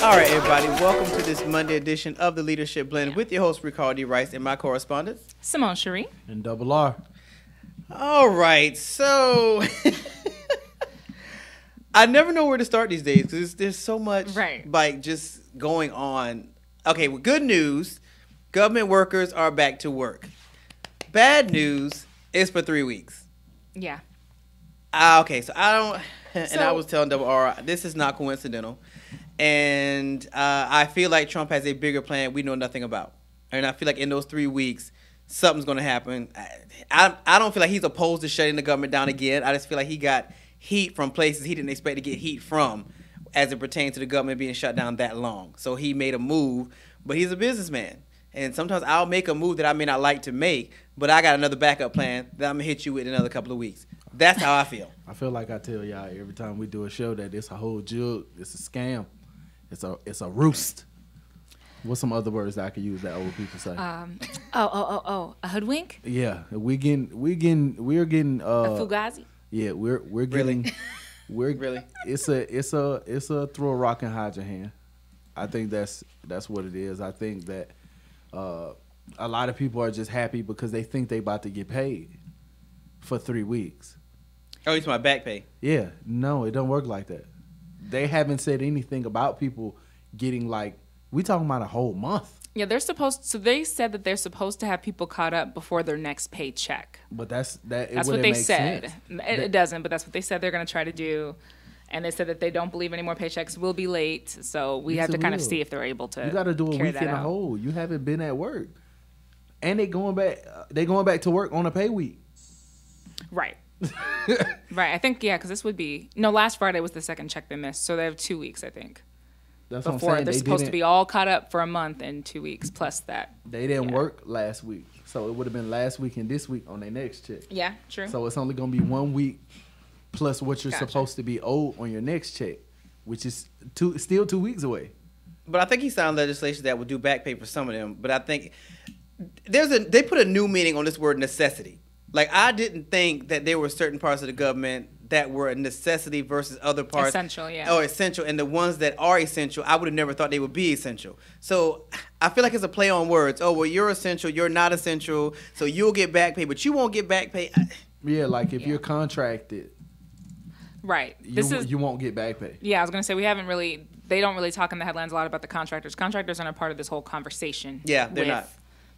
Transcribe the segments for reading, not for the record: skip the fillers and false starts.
All right, everybody, welcome to this Monday edition of the Leadership Blend with your host, Ricardo D. Rice, and my correspondent, Simone Cherie. And Double-R. All right, so I never know where to start these days because there's so much like just going on. Okay, well, good news, government workers are back to work. Bad news is for 3 weeks. Yeah. Okay, so I don't, and I was telling Double-R, this is not coincidental. And I feel like Trump has a bigger plan we know nothing about. And I feel like in those 3 weeks, something's going to happen. I don't feel like he's opposed to shutting the government down again. I just feel like he got heat from places he didn't expect to get heat from as it pertains to the government being shut down that long. So he made a move, but he's a businessman. And sometimes I'll make a move that I may not like to make, but I got another backup plan that I'm going to hit you with in another couple of weeks. That's how I feel. I feel like I tell y'all every time we do a show that it's a whole jug, it's a scam. It's a roost. What's some other words that I could use that old people say? A hoodwink? Yeah, we're getting a fugazi? Yeah, we're getting Really? It's a throw a rock and hide your hand. I think that's what it is. I think that a lot of people are just happy because they think they about to get paid for 3 weeks. Oh, you're talking about back pay? Yeah, no, it don't work like that. They haven't said anything about people getting we talking about a whole month. Yeah, they said that they're supposed to have people caught up before their next paycheck. But that's what they said. Sense. It doesn't, but that's what they said they're going to try to do. And they said that they don't believe any more paychecks will be late. So we have to kind of see if they're able to. You got to do a week in a hole. You haven't been at work, and they going back to work on a pay week. Right. Right. I think because this would be last Friday was the second check they missed, so they have 2 weeks. I think. That's before what I'm saying. They're supposed to be all caught up for a month in 2 weeks plus that. They didn't work last week, so it would have been last week and this week on their next check. Yeah, true. So it's only going to be 1 week plus what you're supposed to be owed on your next check, which is still 2 weeks away. But I think he signed legislation that would do back pay for some of them. But I think they put a new meaning on this word necessity. Like, I didn't think that there were certain parts of the government that were a necessity versus other parts. Essential, yeah. Or essential. And the ones that are essential, I would have never thought they would be essential. So I feel like it's a play on words. Oh, well, you're essential. You're not essential. So you'll get back pay, but you won't get back pay. Yeah, like if you're contracted. Right. You won't get back pay. Yeah, I was going to say they don't really talk in the headlines a lot about the contractors. Contractors aren't a part of this whole conversation. Yeah, they're not.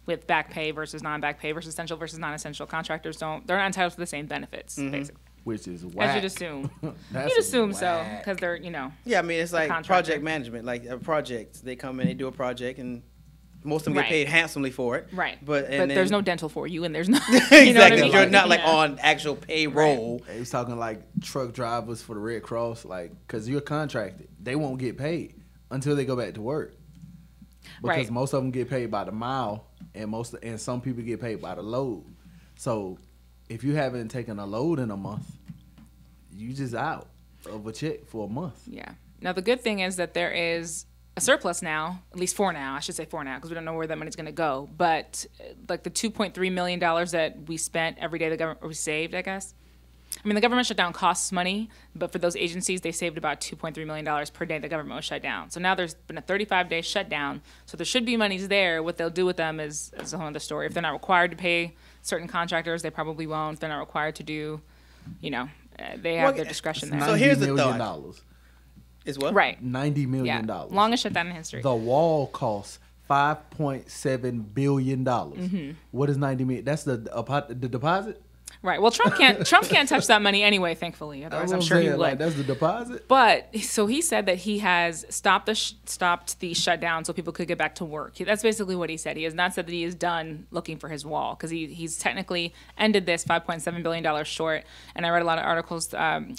With back pay versus non-back pay versus essential versus non-essential. Contractors they're not entitled to the same benefits, basically. Which is whack. As you'd assume. You'd assume so, because they're, Yeah, I mean, it's like project management. Like projects, they come in, they do a project, and most of them get paid handsomely for it. Right. But there's no dental for you, and there's no... Exactly. Know what I mean? You're not on actual payroll. Right. They was talking like truck drivers for the Red Cross, because you're contracted. They won't get paid until they go back to work. Because most of them get paid by the mile, and some people get paid by the load. So if you haven't taken a load in a month, you just out of a check for a month. Yeah. Now, the good thing is that there is a surplus now, at least for now. I should say for now, because we don't know where that money's going to go. But like the $2.3 million that we spent every day, the government, or we saved, I guess. I mean, the government shutdown costs money, but for those agencies, they saved about $2.3 million per day the government was shut down. So now there's been a 35-day shutdown, so there should be monies there. What they'll do with them is a whole other story. If they're not required to pay certain contractors, they probably won't. If they're not required to do, they have their discretion there. So here's the thought. $90 Is what? Right. $90 million. Yeah. Longest shutdown in history. The wall costs $5.7 billion. Mm-hmm. What is $90 million? That's the deposit? Right. Well, Trump can't touch that money anyway, thankfully. Otherwise, I'm sure he would. Like, that's the deposit. But so he said that he has stopped the shutdown so people could get back to work. That's basically what he said. He has not said that he is done looking for his wall, because he's technically ended this $5.7 billion short. And I read a lot of articles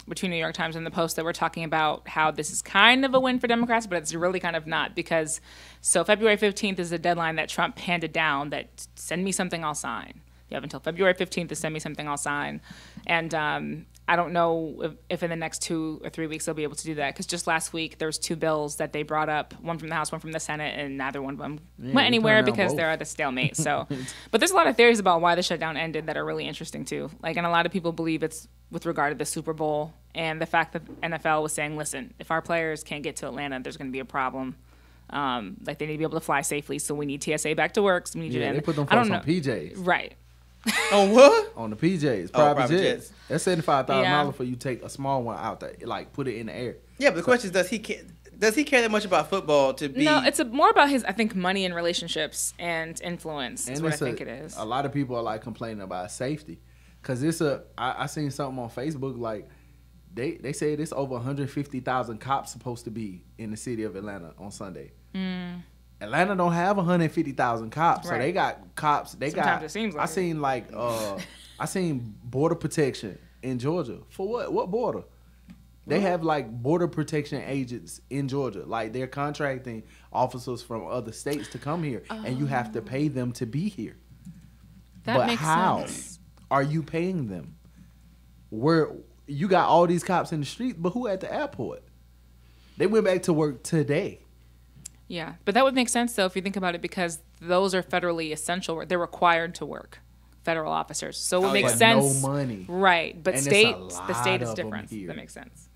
between New York Times and the Post that were talking about how this is kind of a win for Democrats, but it's really kind of not, because February 15th is the deadline that Trump handed down that send me something, I'll sign. You have until February 15th to send me something, I'll sign. And I don't know if in the next 2 or 3 weeks they'll be able to do that. Because just last week, there was 2 bills that they brought up, one from the House, one from the Senate, and neither one of them went anywhere because they're at a stalemate. So, but there's a lot of theories about why the shutdown ended that are really interesting too. Like, and a lot of people believe it's with regard to the Super Bowl and the fact that NFL was saying, listen, if our players can't get to Atlanta, there's going to be a problem. Like, they need to be able to fly safely, so we need TSA back to work. So we need you to. They put them folks on PJs. Right. On what? On the PJs, private jets. That's $75,000 for you take a small one out there, like put it in the air. Yeah, but the question is, does he care that much about football to be? No, it's more about his, I think, money and relationships and influence. Is what I think it is. A lot of people are like complaining about safety, because I seen something on Facebook like they said it's over 150,000 cops supposed to be in the city of Atlanta on Sunday. Atlanta don't have 150,000 cops, so they got cops. Sometimes it seems like I seen border protection in Georgia. For what? What border? They have like border protection agents in Georgia. Like, they're contracting officers from other states to come here, and you have to pay them to be here. That makes sense. Are you paying them? Where you got all these cops in the street, but who at the airport? They went back to work today. Yeah, but that would make sense, though, if you think about it, because those are federally essential. They're required to work, federal officers. So it would make sense. No money. Right, but the state is different. That makes sense.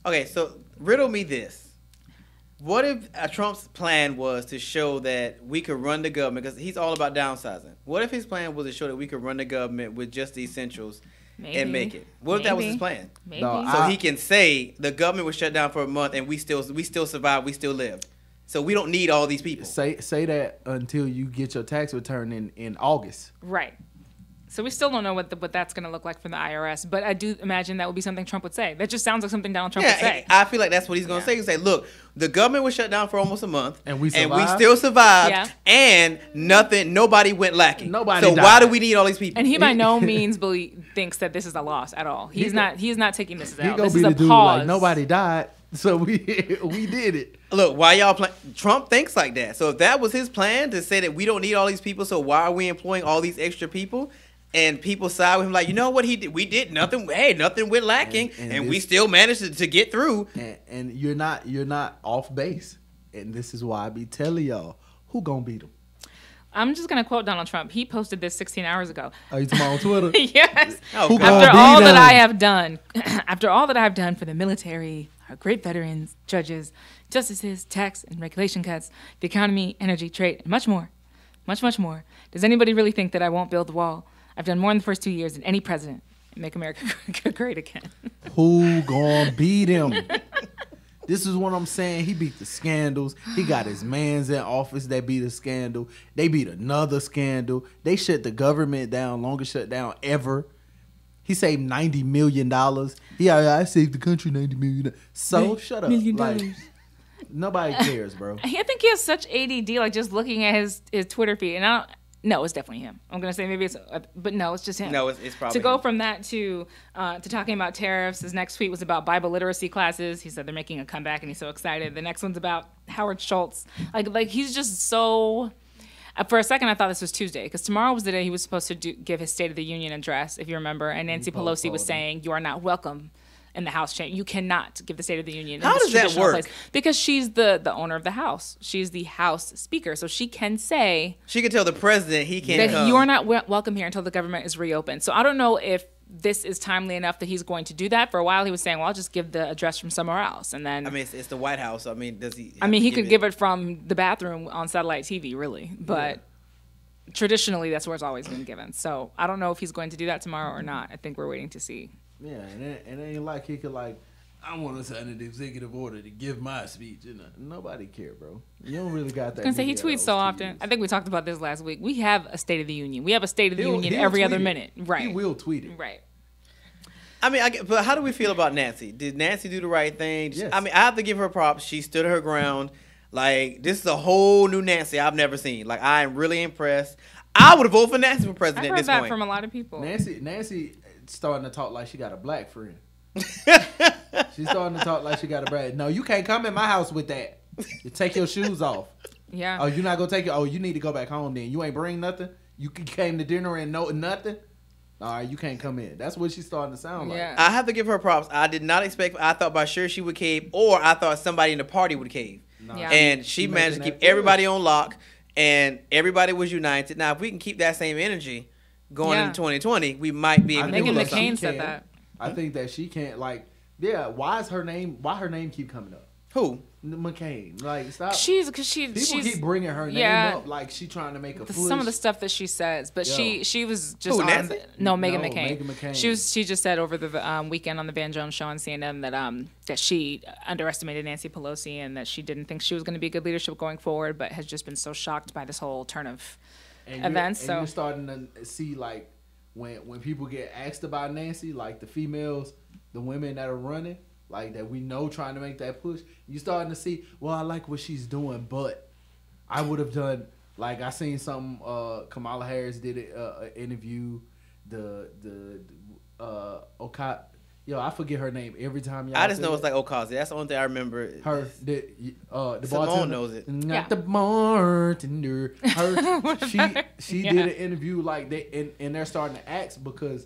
Okay, so riddle me this. What if Trump's plan was to show that we could run the government, because he's all about downsizing. What if his plan was to show that we could run the government with just the essentials and make it? What if that was his plan? Maybe. So he can say the government was shut down for a month and we still survived, we still lived. So we don't need all these people. Say that until you get your tax return in August. Right. So we still don't know what that's going to look like from the IRS, but I do imagine that would be something Trump would say. That just sounds like something Donald Trump would say. I feel like that's what he's going to say. He's say, look, the government was shut down for almost a month, and we still survived, and nobody went lacking. Nobody died. Why do we need all these people? And he by no means thinks that this is a loss at all. He's not taking this as a L. This is a pause. Like, nobody died, so we did it. Look, why y'all Trump thinks like that. So if that was his plan to say that we don't need all these people, so why are we employing all these extra people? And people side with him like, you know what he did? We did nothing. Hey, nothing went lacking, and we still managed to get through. And you're not off base. And this is why I be telling y'all, who gonna beat him? I'm just gonna quote Donald Trump. He posted this 16 hours ago. Are you talking on Twitter? Yes. Who after all that I have done, after all that I've done for the military, our great veterans, judges, justices, tax and regulation cuts, the economy, energy, trade, and much more, much more. Does anybody really think that I won't build the wall? I've done more in the first 2 years than any president. Make America great again. Who gonna beat him? This is what I'm saying. He beat the scandals. He got his mans in office that beat a scandal. They beat another scandal. They shut the government down, longest shutdown ever. He saved $90 million. Yeah, I saved the country $90 million. So shut up. Like, nobody cares, bro. I think he has such ADD, like just looking at his Twitter feed, and no, it's definitely him. I'm gonna say maybe but no, it's just him. No, it's probably to go him. From that to talking about tariffs. His next tweet was about Bible literacy classes. He said they're making a comeback, and he's so excited. The next one's about Howard Schultz. Like he's just so. For a second, I thought this was Tuesday, because tomorrow was the day he was supposed to give his State of the Union address, if you remember. And Nancy Pelosi was saying, "You are not welcome in the House chamber. You cannot give the State of the Union." How does that work? Place. Because she's the owner of the House. She's the House Speaker, so she can say. She can tell the president he can't come. You are not welcome here until the government is reopened. So I don't know if this is timely enough that he's going to do that. For a while, he was saying, "Well, I'll just give the address from somewhere else," and then. I mean, it's the White House. I mean, does he? He could give it from the bathroom on satellite TV, really, but. Yeah. Traditionally, that's where it's always been given. So I don't know if he's going to do that tomorrow or not. I think we're waiting to see. Yeah, and it ain't like he could I want to sign an executive order to give my speech. Nobody care, bro. You don't really got that. I was gonna say he tweets so often. I think we talked about this last week. We have a State of the Union. We have a State of the Union every other minute. Right. He will tweet it. Right. I mean, but how do we feel about Nancy? Did Nancy do the right thing? Yes. I mean, I have to give her props. She stood her ground. Like, this is a whole new Nancy I've never seen. Like, I am really impressed. I would have voted for Nancy for president at this point. I've heard that from a lot of people. Nancy starting to talk like she got a black friend. She's starting to talk like she got a black. No, you can't come in my house with that. You take your shoes off. Yeah. Oh, you're not gonna take it. Oh, you need to go back home then. You ain't bring nothing. You came to dinner and no nothing. All right, you can't come in. That's what she's starting to sound like. Yeah. I have to give her props. I did not expect. I thought by sure she would cave, or I thought somebody in the party would cave. Nah, Yeah. And she managed to keep everybody on lock, and everybody was united. Now, if we can keep that same energy going into 2020, we might be able to do Megan something. McCain said that. I think that she can't, like, yeah, why her name keep coming up? Who? McCain. Like, stop. She's People keep bringing her name up like she trying to make a push. Some of the stuff that she says, but she was just Who, Nancy? Megan McCain. Megan McCain. She just said over the weekend on the Van Jones show on CNN that she underestimated Nancy Pelosi and that she didn't think she was going to be good leadership going forward, but has just been so shocked by this whole turn of events. You're starting to see, like, when people get asked about Nancy, like the females, the women that are running, like that we know trying to make that push, you starting to see, well, I like what she's doing, but I would have done, like, I seen something, Kamala Harris did an interview, I forget her name every time y'all. I just know it's like Okazi. That's the only thing I remember. Her, the Simone bartender knows it. Not the bartender. She did an interview like that, and they're starting to ask because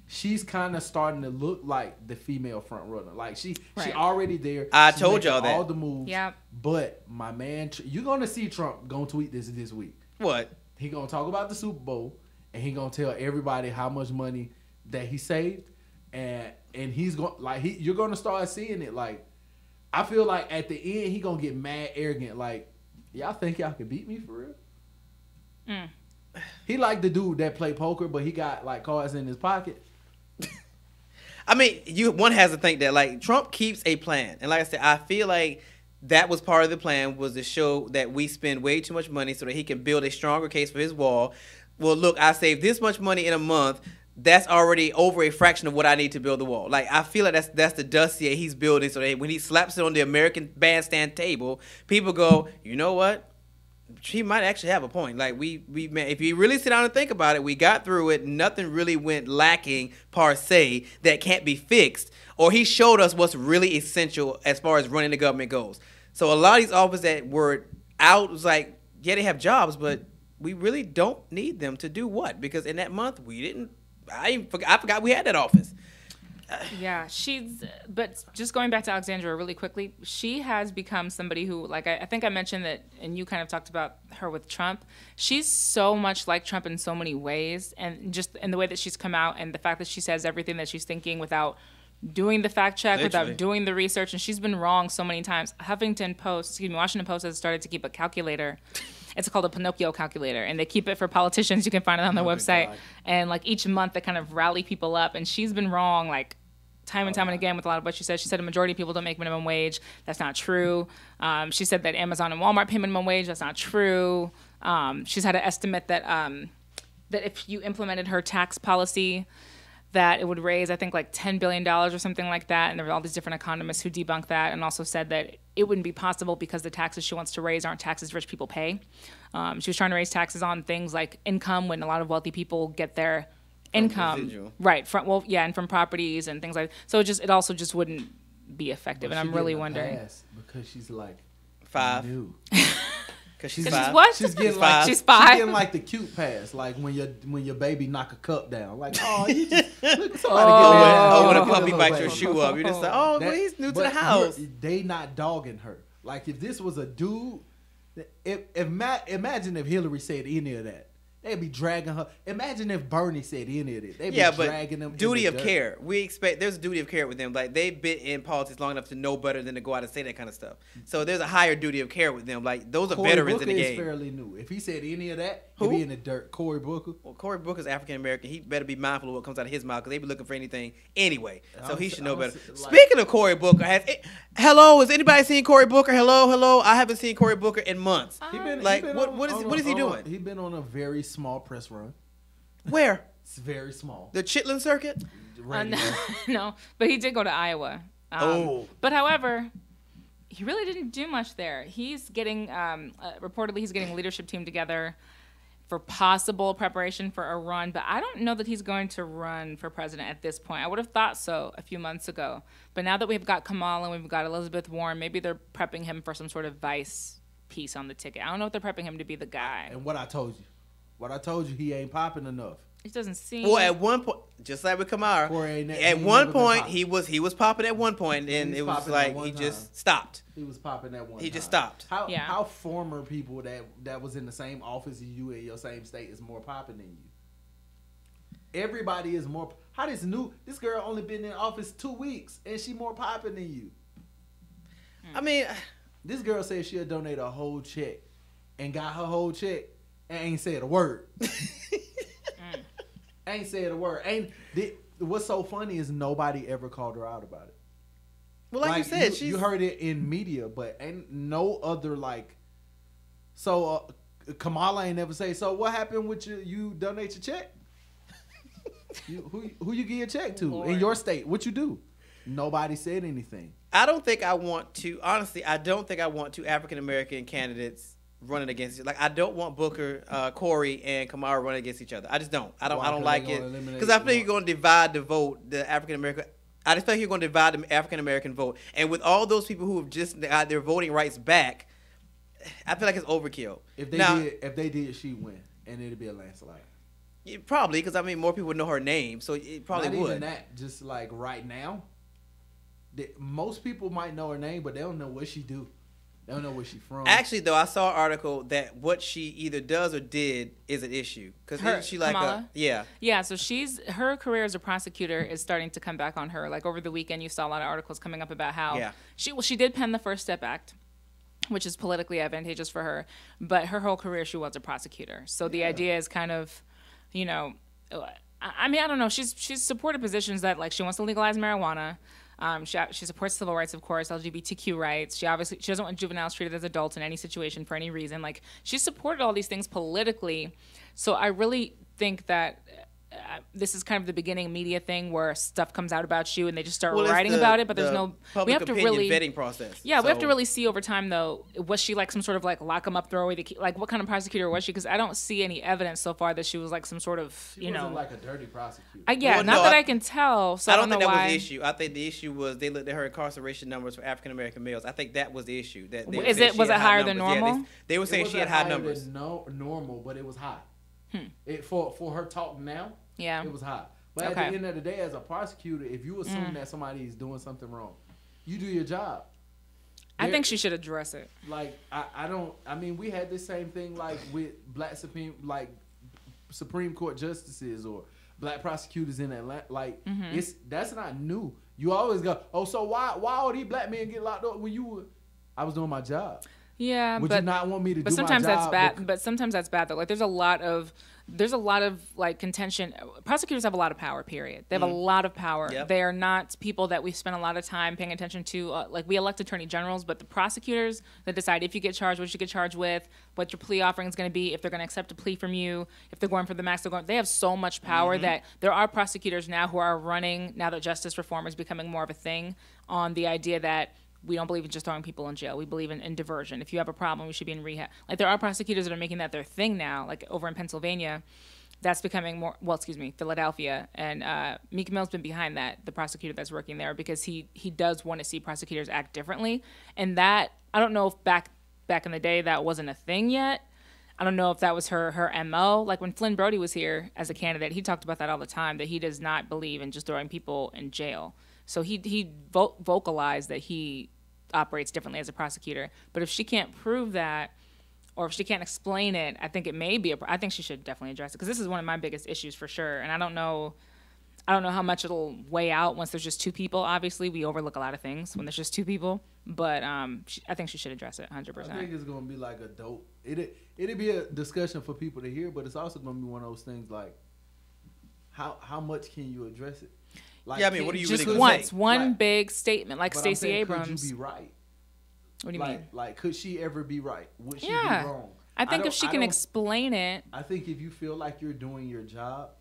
she's kind of starting to look like the female front runner. Like she already there. I She's told y'all making all that. the moves. Yeah. But my man, you're gonna see Trump gonna tweet this week. What? He gonna talk about the Super Bowl, and he gonna tell everybody how much money that he saved, and he's going you're gonna start seeing it. Like, I feel like at the end he gonna get mad arrogant. Like, y'all think y'all can beat me for real? Mm. He like the dude that play poker, but he got like cards in his pocket. I mean, one has to think that, like, Trump keeps a plan. And like I said, I feel like that was part of the plan, was to show that we spend way too much money so that he can build a stronger case for his wall. Well, look, I saved this much money in a month. That's already over a fraction of what I need to build the wall. Like, I feel like that's the dossier he's building, so that when he slaps it on the American bandstand table, people go, you know what? She might actually have a point. Like, if you really sit down and think about it, we got through it. Nothing really went lacking per se that can't be fixed. Or he showed us what's really essential as far as running the government goes. So a lot of these officers that were out was like, yeah, they have jobs, but we really don't need them to do what? Because in that month we didn't. I forgot we had that office. Yeah, but just going back to Alexandra really quickly, she has become somebody who, like, I think I mentioned that, and you kind of talked about her with Trump. She's so much like Trump in so many ways, and just in the way that she's come out and the fact that she says everything that she's thinking without doing the fact check, without doing the research, and she's been wrong so many times. Washington Post has started to keep a calculator. It's called a Pinocchio calculator, and they keep it for politicians. You can find it on their website. God. And like each month, they kind of rally people up. And she's been wrong, like time and time and again, with a lot of what she said. She said a majority of people don't make minimum wage. That's not true. She said that Amazon and Walmart pay minimum wage. That's not true. She's had an estimate that that if you implemented her tax policy, that it would raise, I think, like $10 billion or something like that. And there were all these different economists who debunked that and also said that it wouldn't be possible because the taxes she wants to raise aren't taxes rich people pay. She was trying to raise taxes on things like income, when a lot of wealthy people get their income residual. Right from and from properties and things like that. So it also just wouldn't be effective. But and I'm really wondering because she's like 5. new. Because she's 'Cause 5. she's what? She's getting She's like 5. she's 5. She's getting like the cute pass, like when your baby knock a cup down, like, oh, you just look, somebody when a get puppy that bites your little shoe up, you're just like, oh, well, he's new to the house. They not dogging her. Like, if this was a dude, imagine if Hillary said any of that. They'd be dragging her. Imagine if Bernie said any of it. They'd be dragging them. Duty of care. We expect there's a duty of care with them. Like, they've been in politics long enough to know better than to go out and say that kind of stuff. So there's a higher duty of care with them. Like, those are Cory veterans Booker in the is game. fairly new. If he said any of that, Who? he'd be in the dirt. Cory Booker. Well, Cory Booker's African American. He better be mindful of what comes out of his mouth because they be looking for anything anyway. So he should know better. Speaking of Cory Booker, hello, has anybody seen Cory Booker? Hello. I haven't seen Cory Booker in months. What is he doing? He's been on a very small press run. Where? It's very small. The Chitlin circuit? no, but he did go to Iowa. But however, he really didn't do much there. He's getting reportedly he's getting a leadership team together for possible preparation for a run, but I don't know that he's going to run for president at this point. I would have thought so a few months ago, but now that we've got Kamala and we've got Elizabeth Warren, maybe they're prepping him for some sort of vice piece on the ticket. I don't know if they're prepping him to be the guy. And what I told you, he ain't popping enough. It doesn't seem. Well, at one point, just like with Kamara, at one point he was popping at one point, and it was like he just stopped. He was popping at one. He just stopped. How former people that was in the same office as you in your same state is more popping than you? Everybody is more. How this girl only been in office 2 weeks and she more popping than you? I mean, this girl said she'll donate a whole check and got her whole check and ain't said a word. Ain't said a word. What's so funny is nobody ever called her out about it. Well, like you said, you heard it in media, but ain't no other So Kamala ain't never say. So what happened with you donate your check? Who you give your check to in your state? What you do? Nobody said anything. I don't think I want to. Honestly, I don't think I want two African American candidates running against it. Like, I don't want Booker, Corey, and Kamara running against each other. I just don't. I don't like it because I think you're going to divide the vote, the African American. I just think you're going to divide the African American vote, and with all those people who have just got their voting rights back, I feel like it's overkill. If they did, she'd win, and it'd be a landslide. Probably, because I mean, more people would know her name, so it probably would. Not even that. Just like right now, most people might know her name, but they don't know what she do. They don't know where she's from. Actually, though, I saw an article that what she either does or did is an issue. Because she like Kamala? Yeah. Yeah, so her career as a prosecutor is starting to come back on her. Like over the weekend, you saw a lot of articles coming up about how she did pen the First Step Act, which is politically advantageous for her. But her whole career, she was a prosecutor. So the idea is kind of, I mean, I don't know. She's supported positions that, like, she wants to legalize marijuana. She supports civil rights, of course, LGBTQ rights. She doesn't want juveniles treated as adults in any situation for any reason. Like, she supported all these things politically. So I really think that this is kind of the beginning media thing where stuff comes out about you and they just start writing about it, but there's no public we have to really vetting process. Yeah, we have to really see over time though. Was she like some sort of like lock them up, throw away the key? Like, what kind of prosecutor was she? Because I don't see any evidence so far that she was like some sort of she wasn't like a dirty prosecutor. I can tell. So I don't think that was the issue. I think the issue was they looked at her incarceration numbers for African American males. I think that was the issue. That was it higher than normal? Yeah, they were saying she had high numbers. Normal, but it was high. For her talk now. Yeah, it was high. But at the end of the day, as a prosecutor, if you assume that somebody is doing something wrong, you do your job. I think she should address it. Like, I mean, we had this same thing like with black Supreme Court justices or black prosecutors in Atlanta. Like, that's not new. You always go, oh, so why all these black men get locked up when I was doing my job? Yeah, would you not want me to do my job? But sometimes that's bad. But sometimes that's bad though. Like, there's a lot of like contention. Prosecutors have a lot of power. Period. They have a lot of power. Yep. They are not people that we spend a lot of time paying attention to. Like, we elect attorney generals, but the prosecutors that decide if you get charged, what you get charged with, what your plea offering is going to be, if they're going to accept a plea from you, if they're going for the max, they have so much power that there are prosecutors now who are running, now that justice reform is becoming more of a thing, on the idea that we don't believe in just throwing people in jail. We believe in diversion. If you have a problem, we should be in rehab. Like, there are prosecutors that are making that their thing now. Like, over in Pennsylvania, that's becoming more, Philadelphia. And Meek Mill's been behind that, the prosecutor that's working there, because he does want to see prosecutors act differently. And that, I don't know if back in the day that wasn't a thing yet. I don't know if that was her MO. Like, when Flynn Brody was here as a candidate, he talked about that all the time, that he does not believe in just throwing people in jail. So he vocalized that he operates differently as a prosecutor. But if she can't prove that, or if she can't explain it, I think it may be I think she should definitely address it, because this is one of my biggest issues for sure. And I don't know how much it'll weigh out once there's just two people. Obviously, we overlook a lot of things when there's just two people. But I think she should address it 100%. I think it's going to be like a dope. It'd be a discussion for people to hear, but it's also going to be one of those things like, how much can you address it? Like, yeah, I mean, what are you just really once say? One big statement, like Stacey Abrams. Could you be right? What do you mean? Like, could she ever be right? Would she be wrong? I think if she can explain it. I think if you feel like you're doing your job,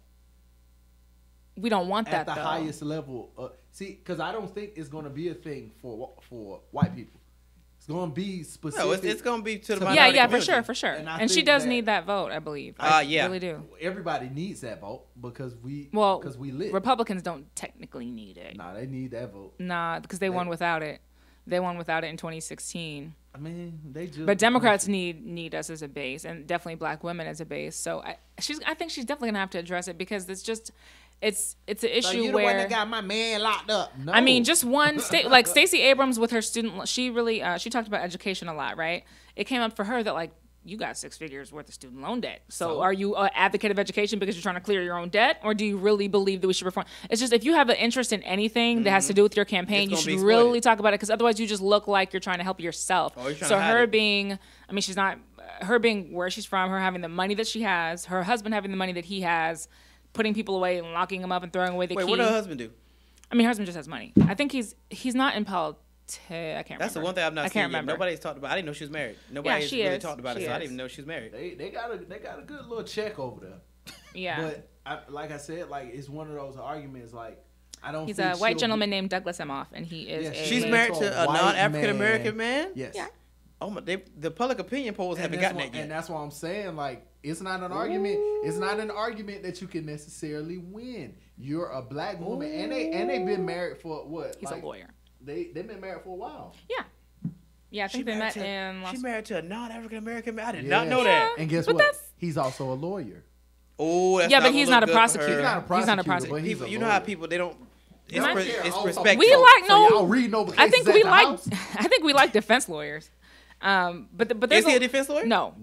we don't want that at the highest level. See, because I don't think it's going to be a thing for white people. It's going to be specific. No, it's going to be to the minority community. for sure. And she does need that vote, I believe. Yeah. I really do. Everybody needs that vote because we lit. Republicans don't technically need it. Nah, they need that vote. Nah, because they won without it. They won without it in 2016. I mean, they just. But Democrats need us as a base, and definitely black women as a base. So I think she's definitely gonna have to address it because it's just. It's an issue so you where the one that got my man locked up. No. I mean, just one state like Stacey Abrams with her student. She really she talked about education a lot, right? It came up for her that like you got 6 figures worth of student loan debt. So are you an advocate of education because you're trying to clear your own debt, or do you really believe that we should reform? It's just if you have an interest in anything that has to do with your campaign, you should really talk about it because otherwise you just look like you're trying to help yourself. So her being, I mean, she's not her being where she's from, her having the money that she has, her husband having the money that he has. Putting people away and locking them up and throwing away the key. Wait, what does her husband do? I mean, her husband just has money. I think he's not in politics. I can't remember. That's the one thing I've not seen yet. Nobody's talked about. I didn't know she was married. Nobody's really talked about it, so I didn't even know she was married. They got a good little check over there. Yeah. But like I said, like it's one of those arguments. Like I don't. He's a white gentleman named Douglas Emhoff, and he is. She's married to a non-African American man. Yes. Yeah. Oh my! The public opinion polls haven't gotten that yet. And that's why I'm saying, like, it's not an argument. It's not an argument that you can necessarily win. You're a black woman, and they've been married for what? He's a lawyer. They've been married for a while. Yeah. Yeah, I think they met in. She's married to a non-African American man. I did not know that. And guess what? He's also a lawyer. Oh, that's but he's not a prosecutor. He's not a prosecutor. But he's you know how people they don't. It's respect. We like no. Y'all read no cases I think we like. house? I think we like defense lawyers. But there's is he a defense lawyer? No.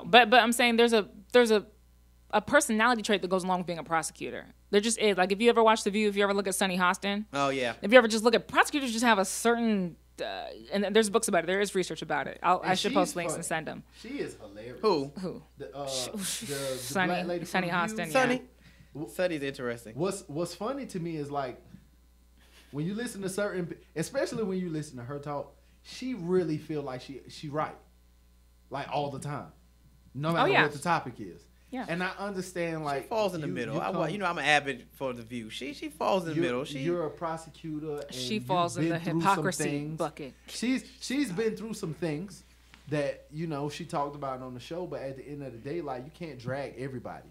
But I'm saying there's a personality trait that goes along with being a prosecutor. There just is. Like if you ever watch The View, if you ever look at Sunny Hostin. Oh yeah. If you ever just look at prosecutors, just have a certain. And there's books about it. There is research about it. I should post links and send them. She is hilarious. Who? The Sunny, black lady Sunny from Hostin. Sunny. Sunny's interesting. What's funny to me is like when you listen to certain, especially when you listen to her talk, she really feel like she right, like all the time, no matter what the topic is. Yeah. And I understand like she falls in the middle. I'm an avid for The View. She falls in the middle. You're a prosecutor. And she falls in the hypocrisy bucket. She's been through some things that she talked about on the show, but at the end of the day, like you can't drag everybody.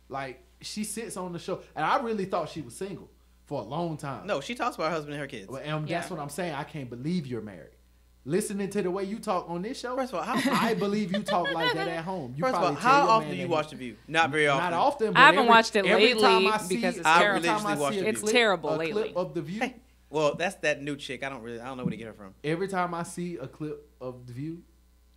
Like she sits on the show, and I really thought she was single for a long time. No, she talks about her husband and her kids. And that's what I'm saying. I can't believe you're married. Listening to the way you talk on this show, first of all, I believe you talk like that at home. First of all, how often do you watch The View? Not very often. Not often. But I haven't watched it lately I because it's terrible. religiously watch It's terrible lately. Clip of The View. Hey, well, that's that new chick. I don't know where to get her from. Every time I see a clip of The View,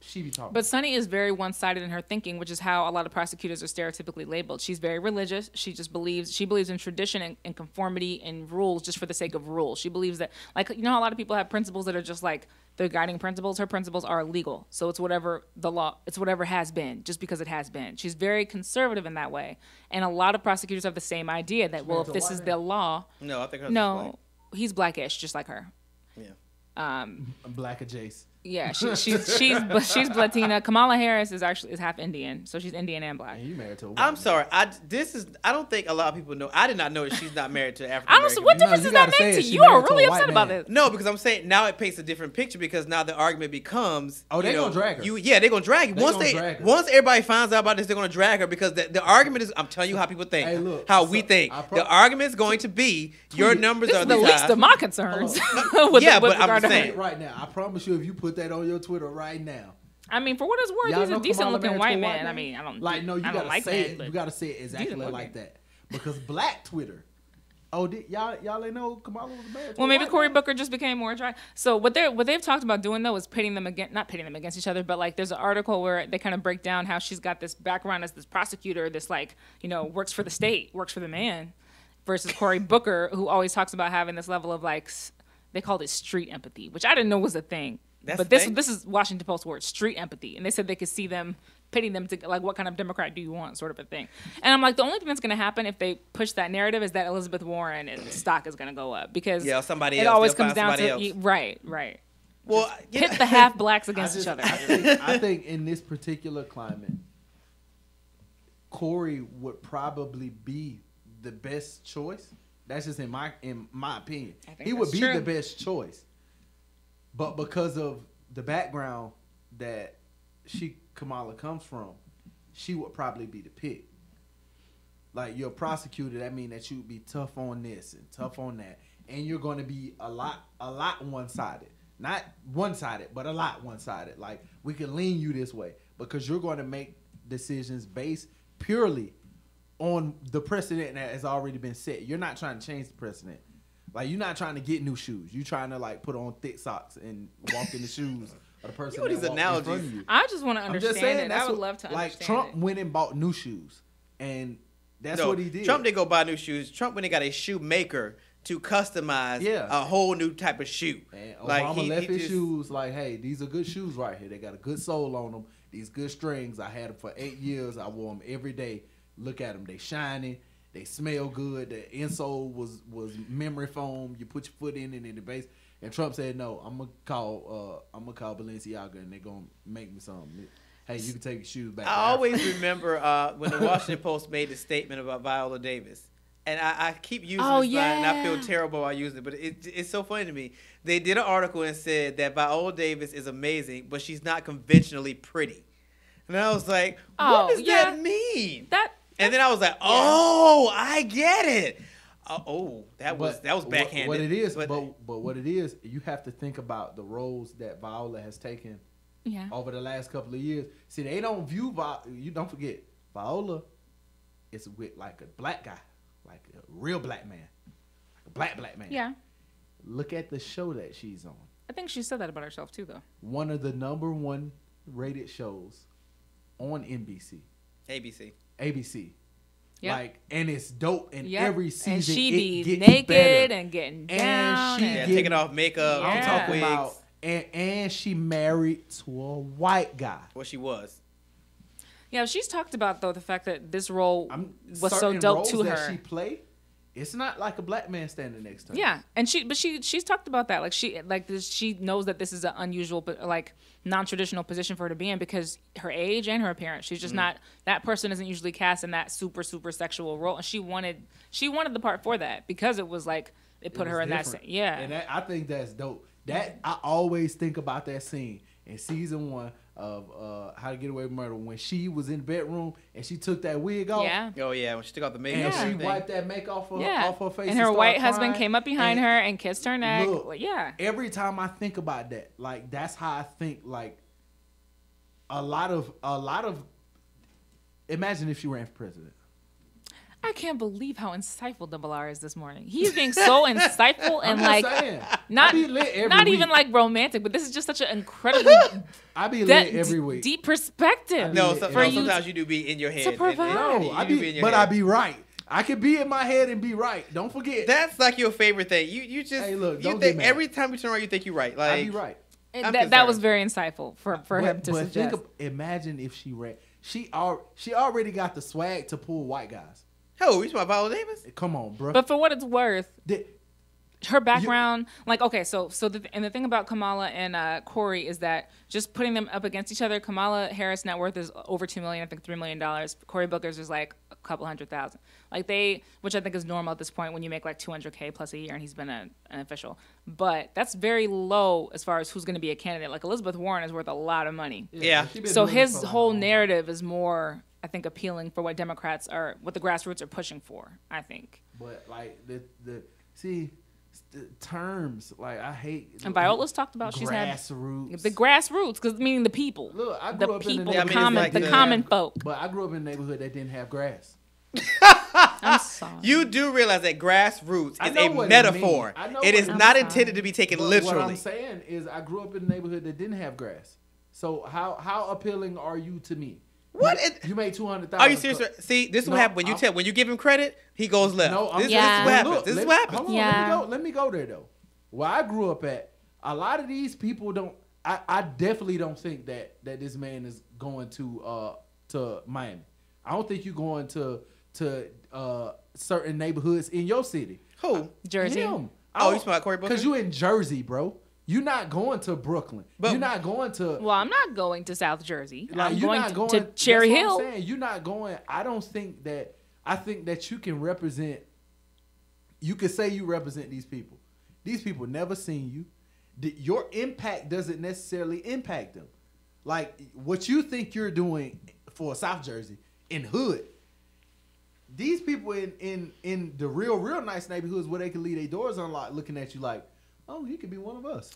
she be talking. But Sunny is very one-sided in her thinking, which is how a lot of prosecutors are stereotypically labeled. She's very religious. She believes in tradition and conformity and rules just for the sake of rules. She believes that, like, how a lot of people have principles that are just like their guiding principles. Her principles are legal. So it's whatever the law, it's whatever has been, just because it has been. She's very conservative in that way. And a lot of prosecutors have the same idea that, well, if this is the law. No, I think her no, he's blackish, just like her. Yeah. Black adjacent. Yeah, she's Latina. Kamala Harris is half Indian, so she's Indian and black. And you married to a woman. I'm sorry. I don't think a lot of people know. I did not know that she's not married to African American. What difference does that make to you? You are really upset about this. No, because I'm saying now it paints a different picture because now the argument becomes. Oh, they're gonna drag her. They're gonna drag you. Once everybody finds out about this, they're gonna drag her because the argument is. I'm telling you how people think. Hey, look, we think. The argument is going to be your numbers are the least of my concerns. But I'm saying right now, I promise you, if you put that on your Twitter right now. I mean, for what it's worth, he's a decent-looking white man. I mean, I don't like. No, you gotta like say it. You gotta say it exactly like that because black Twitter. Oh, y'all ain't know Kamala was married. Well, maybe Cory Booker just became more attractive. So what they've talked about doing though is not pitting them against each other, but like there's an article where they kind of break down how she's got this background as this prosecutor, this like works for the state, works for the man, versus Cory Booker who always talks about having this level of like they called it street empathy, which I didn't know was a thing. This is Washington Post word, street empathy. And they said they could see them pitting them to like what kind of Democrat do you want sort of a thing. And I'm like, the only thing that's going to happen if they push that narrative is that Elizabeth Warren's stock is going to go up because somebody it else. always comes down to else. Right. Well, pit the half blacks against each other. I think in this particular climate, Cory would probably be the best choice. That's just in my opinion. He would be the best choice. But because of the background that Kamala comes from, she would probably be the pick. Like you're a prosecutor, that means that you'd be tough on this and tough on that, and you're going to be a lot one-sided. Not one-sided, but a lot one-sided. Like, we can lean you this way because you're going to make decisions based purely on the precedent that has already been set. You're not trying to change the precedent. Like, you're not trying to get new shoes. You're trying to, like, put on thick socks and walk in the shoes of the person that walks in front of you. I just want to understand it. I would love to understand it. Like, Trump went and bought new shoes, and that's what he did. Trump didn't go buy new shoes. Trump went and got a shoemaker to customize a whole new type of shoe. And Obama left his shoes like, hey, these are good shoes right here. They got a good sole on them. These good strings. I had them for 8 years. I wore them every day. Look at them. They shiny. They smell good. The insole was memory foam. You put your foot in it in the base. And Trump said, no, I'm gonna call Balenciaga and they're gonna make me something. Hey, you can take your shoes back. I always remember when the Washington Post made a statement about Viola Davis. And I keep using this line, and I feel terrible while using it, but it's so funny to me. They did an article and said that Viola Davis is amazing, but she's not conventionally pretty. And I was like, what does that mean? And then I was like, I get it. That was backhanded. What it is, but what it is, you have to think about the roles that Viola has taken over the last couple of years. See, they don't view you don't forget, Viola is with like a black guy. Like a real black man. Like a black man. Yeah. Look at the show that she's on. I think she said that about herself too, though. One of the #1 rated shows on NBC. ABC. Yep. Like, and it's dope. And every season and she it be gets naked better. And getting down. And taking off makeup. I'm talking about. And she married to a white guy. Well, she was. Yeah, she's talked about though the fact that this role was so dope to her. That she played, it's not like a black man standing next to her. Yeah, and she's talked about that. Like she knows that this is an unusual, but like non-traditional position for her to be in because her age and her appearance. She's just not that person isn't usually cast in that super sexual role, and she wanted the part for that because it was like it put her in different. And I think that's dope. That I always think about that scene in season 1 of How to Get Away with Murder when she was in the bedroom and she took that wig off. Yeah. Oh yeah, when she took off the makeup. And she wiped that makeup off her face. And her white husband came up behind her and kissed her neck. Look, every time I think about that, like that's how I think. Like a lot of. Imagine if she ran for president. I can't believe how insightful Double-R is this morning. He's being so insightful and like not even like romantic, but this is just such an incredibly I be lit every week. Deep perspective. No, sometimes you do be in your head. To provide. But I be right. I could be in my head and be right. Don't forget. That's like your favorite thing. You just don't think every time you turn around you think you're right. Like I be right. That was very insightful for him to suggest. Imagine if she ran. She already got the swag to pull white guys. Oh, you talking about Viola Davis? Come on, bro. But for what it's worth, her background, the thing about Kamala and Corey is that just putting them up against each other, Kamala Harris' net worth is over $2 million, I think $3 million. Cory Booker's is like a couple $100,000. Which I think is normal at this point when you make like $200K plus a year, and he's been an official. But that's very low as far as who's going to be a candidate. Like Elizabeth Warren is worth a lot of money. Yeah. So his whole narrative is more, I think, appealing for what Democrats are, what the grassroots are pushing for, I think. But like the terms, like I hate. And Viola's talked about she's had grassroots. The grassroots, because meaning the people. Look, I grew up in the common folk. But I grew up in a neighborhood that didn't have grass. I'm sorry. You do realize that grassroots is a metaphor. It is not intended to be taken literally. What I'm saying is, I grew up in a neighborhood that didn't have grass. So how appealing are you to me? What? You made $200,000. Are you serious? See, this is what happens when you give him credit, he goes left. No, this is what happens. This is what happens. Hold on, let me go there though. Where I grew up at, a lot of these people don't. I definitely don't think that this man is going to Miami. I don't think you're going to certain neighborhoods in your city. Who? Jersey. Him. Oh, you talking about Cory Booker? Because you in Jersey, bro. You're not going to Brooklyn. You're not going to. Well, I'm not going to South Jersey. Like, I'm going to Cherry Hill. I'm saying. You're not going. I don't think that. I think that you can represent. You could say you represent these people. These people never seen you. Your impact doesn't necessarily impact them. Like what you think you're doing for South Jersey in hood. These people in the real nice neighborhoods where they can leave their doors unlocked, looking at you like, oh, he could be one of us.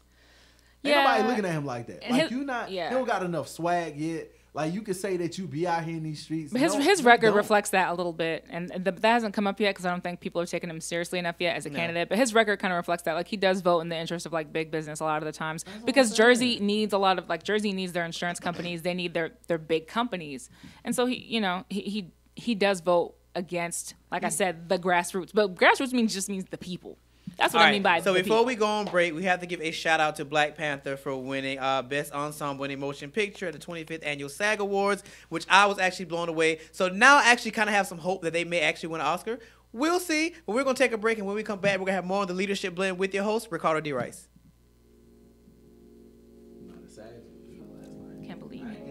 Ain't nobody looking at him like that. Like, you don't got enough swag yet. Like, you could say that you be out here in these streets. But his record reflects that a little bit. And that hasn't come up yet because I don't think people are taking him seriously enough yet as a candidate. But his record kind of reflects that. Like, he does vote in the interest of, like, big business a lot of the times. Because Jersey needs a lot of, like, Jersey needs their insurance companies. They need their big companies. And so, he does vote against, like I said, the grassroots. But grassroots just means the people. That's what I mean by so the before people. we go on break, we have to give a shout out to Black Panther for winning Best Ensemble in Motion Picture at the 25th Annual SAG Awards, which I was actually blown away. So now I actually kind of have some hope that they may actually win an Oscar. We'll see. But we're going to take a break, and when we come back, we're going to have more on the Leadership Blend with your host, Ricardo D. Rice. Can't believe it.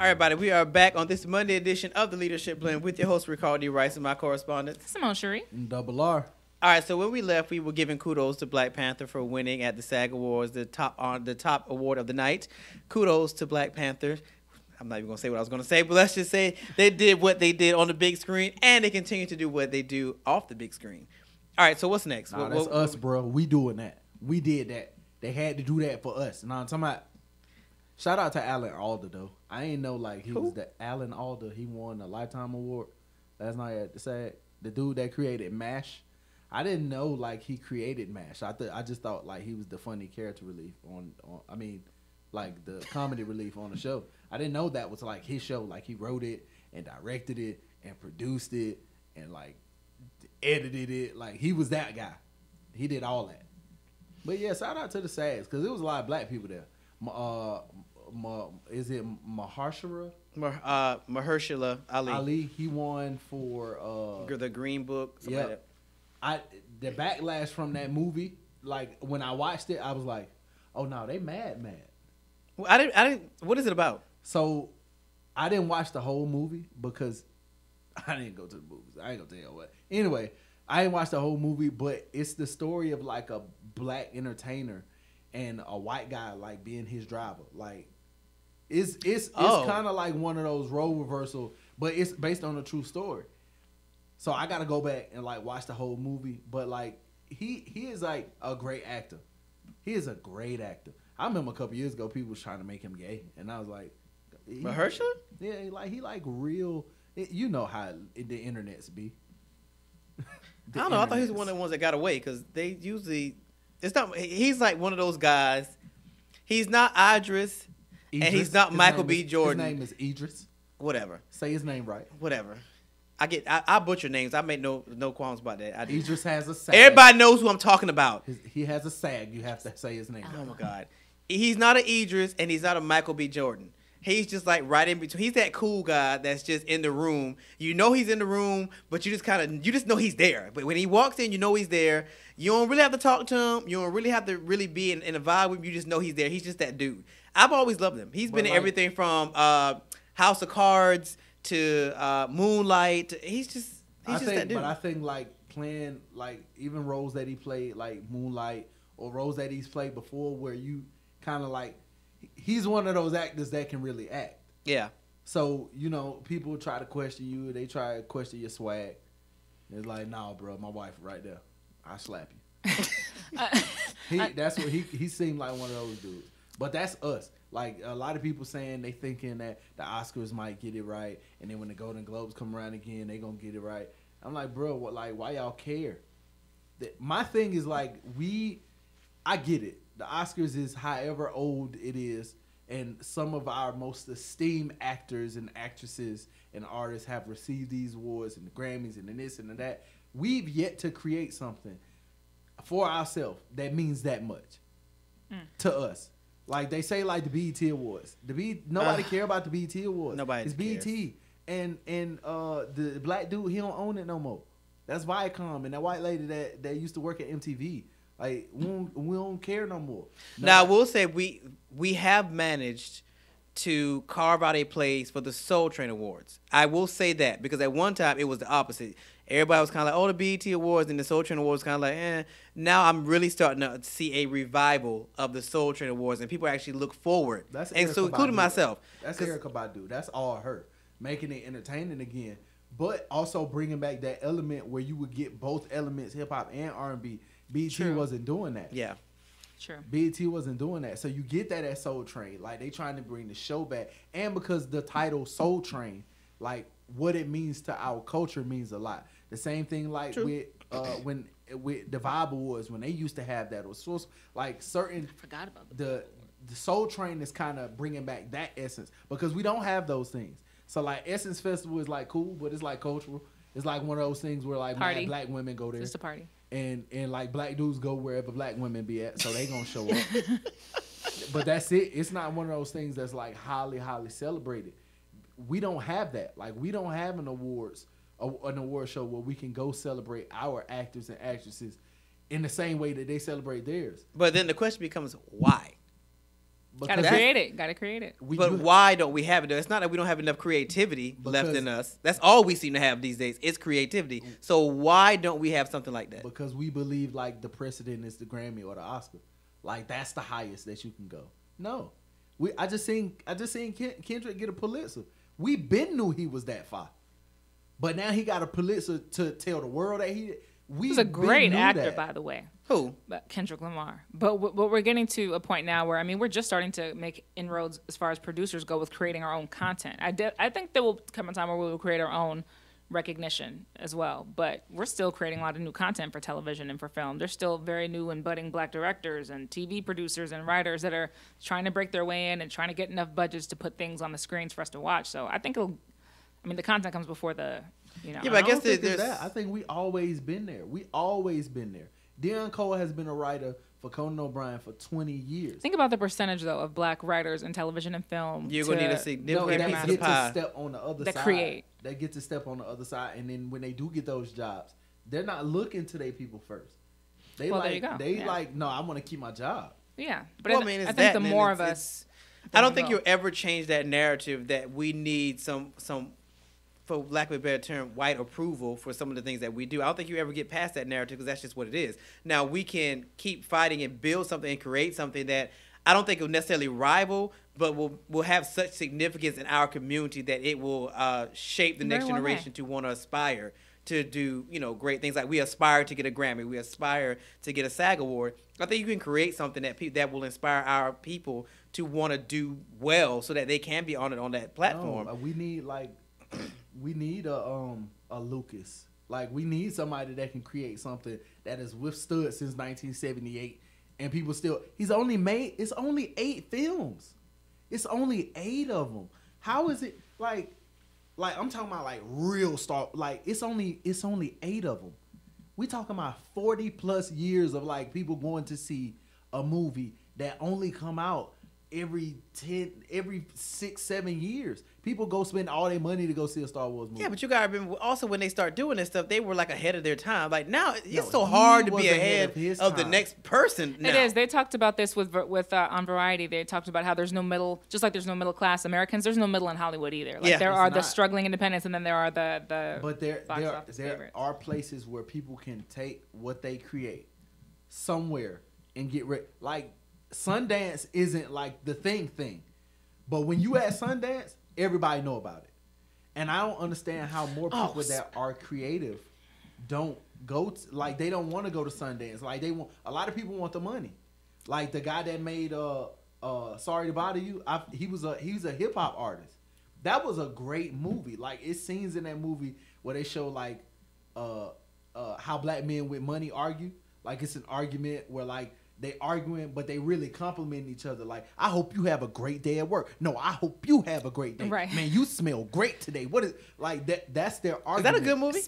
All right, everybody, we are back on this Monday edition of the Leadership Blend with your host, Ricardo D. Rice, and my correspondent, Simone Cherie. Double-R. All right, so when we left, we were giving kudos to Black Panther for winning at the SAG Awards, the top award of the night. Kudos to Black Panther. I'm not even going to say what I was going to say, but let's just say they did what they did on the big screen, and they continue to do what they do off the big screen. All right, so what's next? Nah, that's us, bro. We doing that. We did that. They had to do that for us. Now I'm talking about. Shout out to Alan Alda though. I ain't know like he was the Alan Alda. He won a Lifetime Award last night at the SAG. The dude that created MASH. I didn't know like he created MASH. I just thought like he was the funny character relief on like the comedy relief on the show. I didn't know that was like his show. Like he wrote it and directed it and produced it and like edited it. Like he was that guy. He did all that. But yeah, shout out to the SAGs because there was a lot of black people there. Is it Mahershala? Mahershala Ali. He won for the Green Book. Yeah. Like the backlash from that movie, like when I watched it, I was like, "Oh no, they mad." Well, I didn't. What is it about? So I didn't watch the whole movie because I didn't go to the movies. I ain't gonna tell you what. Anyway, I didn't watch the whole movie, but it's the story of like a black entertainer and a white guy like being his driver. Like it's kind of like one of those role reversal, but it's based on a true story. So I gotta go back and like watch the whole movie. But like he is like a great actor. He is a great actor. I remember a couple years ago people was trying to make him gay, and I was like, Mahershala? Yeah, he like real. You know how the internets be. I don't know. I thought he was one of the ones that got away because they usually it's not. He's like one of those guys. He's not Idris, and he's not Michael B. Jordan. His name is Idris. Whatever. Say his name right. Whatever. I butcher names. I make no qualms about that. Idris has a SAG. Everybody knows who I'm talking about. He has a SAG. You have to say his name. Oh my God. He's not an Idris and he's not a Michael B. Jordan. He's just like right in between. He's that cool guy that's just in the room. You know he's in the room, but you just know he's there. But when he walks in, you know he's there. You don't really have to talk to him. You don't really have to really be in a vibe with him. You just know he's there. He's just that dude. I've always loved him. He's been in everything from House of Cards to Moonlight. He's just that dude. But I think like playing like even roles that he played like Moonlight or roles that he's played before where you kind of like he's one of those actors that can really act. Yeah. So, you know, people try to question you. They try to question your swag. It's like, nah, bro, my wife right there. I slap you. He seemed like one of those dudes. But that's us. Like, a lot of people saying they thinking that the Oscars might get it right. And then when the Golden Globes come around again, they going to get it right. I'm like, bro, why y'all care? My thing is like, I get it. The Oscars is however old it is, and some of our most esteemed actors and actresses and artists have received these awards and the Grammys and the this and the that. We've yet to create something for ourselves that means that much to us. Like they say, like the BET Awards. Nobody care about the BET Awards. Nobody. It's BET, and the black dude, he don't own it no more. That's Viacom and that white lady that used to work at MTV. Like we don't care no more. Now I will say we have managed to carve out a place for the Soul Train Awards. I will say that because at one time it was the opposite. Everybody was kind of like, oh, the BET Awards and the Soul Train Awards kind of like, eh. Now I'm really starting to see a revival of the Soul Train Awards and people actually look forward. So including myself. That's Erykah Badu. That's all her. Making it entertaining again. But also bringing back that element where you would get both elements, hip hop and R&B. BET wasn't doing that. Yeah. Sure. BET wasn't doing that. So you get that at Soul Train. Like they trying to bring the show back. And because the title Soul Train, like what it means to our culture means a lot. The same thing like with the Vibe Awards when they used to have that. It was so, like certain I forgot about the Soul Train is kind of bringing back that essence because we don't have those things. So like Essence Festival is like cool, but it's like cultural. It's like one of those things where like mad black women go there. Just a party. And like black dudes go wherever black women be at, so they gonna show up. But that's it. It's not one of those things that's like highly celebrated. We don't have that. Like we don't have an award show where we can go celebrate our actors and actresses in the same way that they celebrate theirs. But then the question becomes why? Gotta create it. But why don't we have it? It's not that we don't have enough creativity left in us. That's all we seem to have these days. It's creativity. So why don't we have something like that? Because we believe like the precedent is the Grammy or the Oscar. Like that's the highest that you can go. No, I just seen Kendrick get a Pulitzer. We been knew he was that far, but now he got a Pulitzer to tell the world that he. He's a great actor, by the way. Who? Kendrick Lamar. But we're getting to a point now where, I mean, we're just starting to make inroads as far as producers go with creating our own content. I think there will come a time where we will create our own recognition as well. But we're still creating a lot of new content for television and for film. There's still very new and budding black directors and TV producers and writers that are trying to break their way in and trying to get enough budgets to put things on the screens for us to watch. So I think the content comes before the, you know. Yeah, but I guess there's that. I think we always been there. Deon Cole has been a writer for Conan O'Brien for 20 years. Think about the percentage, though, of black writers in television and film. You're going to need a significant piece of the pie. Step on the other side. Create. They get to step on the other side, and then when they do get those jobs, they're not looking to their people first. There you go. No, I want to keep my job. Yeah, but I think the more of us. I don't think you'll ever change that narrative that we need some, for lack of a better term, white approval for some of the things that we do. I don't think you ever get past that narrative because that's just what it is. Now, we can keep fighting and build something and create something that I don't think it will necessarily rival, but will have such significance in our community that it will shape the next generation to want to aspire to do, great things. Like we aspire to get a Grammy, we aspire to get a SAG award. I think you can create something that will inspire our people to want to do well, so that they can be honored on that platform. No, we need a Lucas. Like we need somebody that can create something that has withstood since 1978, and people still. It's only 8 films. It's only 8 of them. How is it like I'm talking about like real star? Like it's only 8 of them. We talking about 40 plus years of like people going to see a movie that only come out every 6, 7 years. People go spend all their money to go see a Star Wars movie. Yeah, but you gotta remember also when they start doing this stuff, they were like ahead of their time. Like now, it's so hard to be ahead of the next person. Now. It is. They talked about this with on Variety. They talked about how there's no middle, just like there's no middle class Americans. There's no middle in Hollywood either. Like there are the struggling independents, and then there are the. But there are places where people can take what they create somewhere and get rid. Like Sundance isn't like the thing, but when you at Sundance, everybody know about it. And I don't understand how more people that are creative don't go to, like they don't want to go to Sundance. Like they want, a lot of people want the money. Like the guy that made Sorry to Bother You, he was a hip hop artist. That was a great movie. Like it's scenes in that movie where they show like how black men with money argue. Like it's an argument where like they arguing, but they really complimenting each other. Like, I hope you have a great day at work. No, I hope you have a great day. Right. Man, you smell great today. What is like that? That's their argument. Is that a good movie?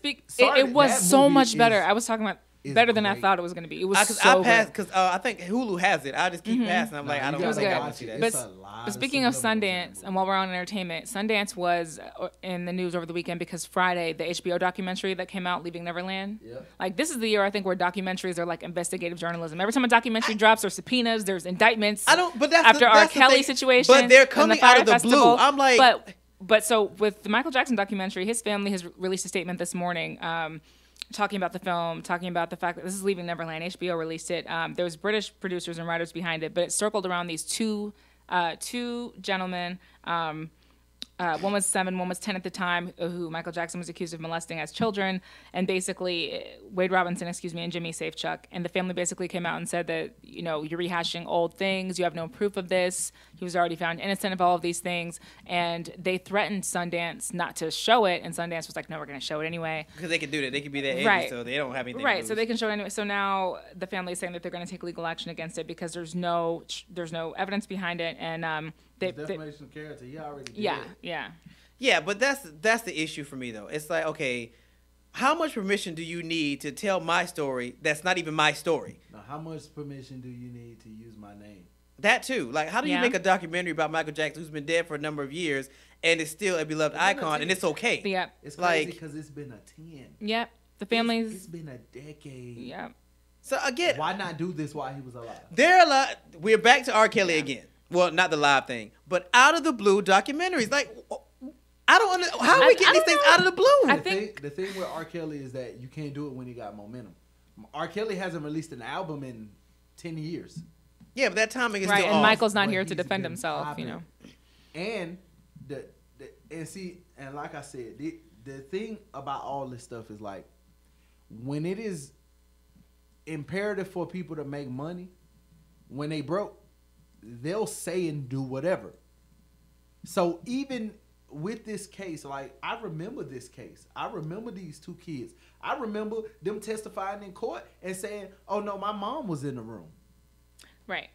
It was so much better. I was talking about better than I thought it was going to be. It was so good. Because I think Hulu has it. I just keep passing. I'm like, I don't think I want to see that. But speaking of Sundance, and while we're on entertainment, Sundance was in the news over the weekend because Friday, the HBO documentary that came out, Leaving Neverland. Yep. Like, this is the year, I think, where documentaries are like investigative journalism. Every time a documentary drops, there's subpoenas, there's indictments. After R. Kelly situation. But they're coming out of the blue. I'm like... But so with the Michael Jackson documentary, his family has released a statement this morning talking about the film, talking about the fact that this is Leaving Neverland. HBO released it. There was British producers and writers behind it, but it circled around these two gentlemen. One was 7, one was 10 at the time, who Michael Jackson was accused of molesting as children. And basically, Wade Robinson, and Jimmy Safechuck. And the family basically came out and said that, you're rehashing old things. You have no proof of this. He was already found innocent of all of these things. And they threatened Sundance not to show it. And Sundance was like, no, we're going to show it anyway. Because they can do that. They can be that agent, so they don't have anything to lose. So they can show it anyway. So now the family is saying that they're going to take legal action against it because there's no evidence behind it. And defamation of character, he already did. Yeah, but that's the issue for me though. It's like, okay, how much permission do you need to tell my story that's not even my story? Now, how much permission do you need to use my name? That too. Like, how do you make a documentary about Michael Jackson, who's been dead for a number of years, and is still a beloved icon, and it's okay? Yep. It's crazy because it's been a 10. Yep. The family's... It's been a decade. Yep. So again... Why not do this while he was alive? We're back to R. Kelly again. Well, not the live thing, but out of the blue documentaries. Like, I don't understand. How are we getting these things out of the blue? I think the thing with R. Kelly is that you can't do it when he got momentum. R. Kelly hasn't released an album in 10 years. Yeah, but that timing is right, still and off. Michael's not here to defend himself, And and like I said, the thing about all this stuff is like, when it is imperative for people to make money, when they broke, they'll say and do whatever. So even with this case, like, I remember this case. I remember these 2 kids. I remember them testifying in court and saying, "Oh no, my mom was in the room." Right.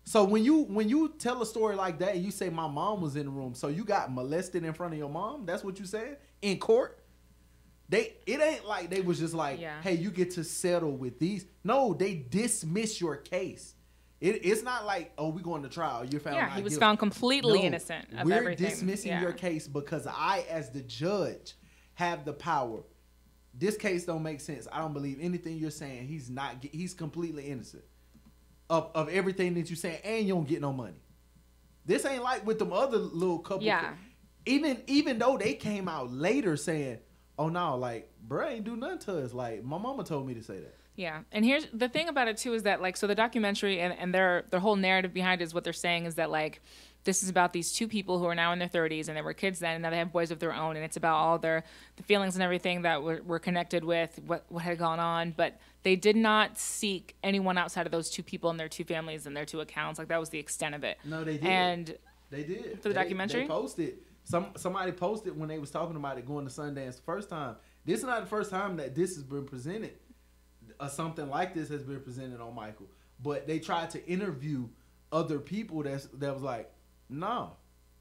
So when you tell a story like that, you say my mom was in the room. So you got molested in front of your mom? That's what you said in court? It ain't like they was just like, hey, you get to settle with these. No, they dismiss your case. It's not like, oh, we're going to trial. You're found not guilty. He was found completely innocent of everything. We're dismissing your case because I, as the judge, have the power. This case don't make sense. I don't believe anything you're saying. He's completely innocent of everything that you're saying, and you don't get no money. This ain't like with them other little couple. Yeah. Even though they came out later saying, "Oh no, like bruh ain't do nothing to us." Like my mama told me to say that. Yeah, and here's the thing about it too is that like so the documentary and their whole narrative behind it is what they're saying is that like this is about these two people who are now in their 30s and they were kids then and now they have boys of their own and it's about all the feelings and everything that were connected with what had gone on, but they did not seek anyone outside of those two people and their two families and their two accounts. Like that was the extent of it. No, they did. And they did for the documentary. They posted somebody posted when they was talking about it going to Sundance the first time. This is not the first time that this has been presented. Something like this has been presented on Michael, but they tried to interview other people that was like, no.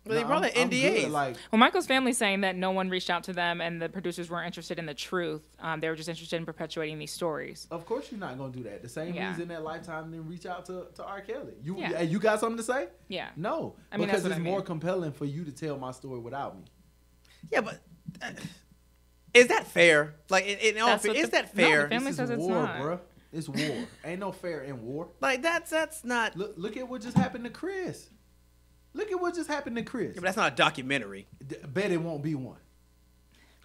Well, they brought in NDAs. Like, well, Michael's family's saying that no one reached out to them and the producers weren't interested in the truth. They were just interested in perpetuating these stories. Of course, you're not gonna do that. The same reason that Lifetime didn't reach out to R. Kelly. You got something to say? Yeah. No, I mean, because it's more compelling for you to tell my story without me. Yeah, but. Is that fair? Like, is that fair? No, the family says it's war, not. Bruh. It's war. Ain't no fair in war. Like, that's not. Look at what just happened to Chris. Look at what just happened to Chris. Yeah, but that's not a documentary. Bet it won't be one.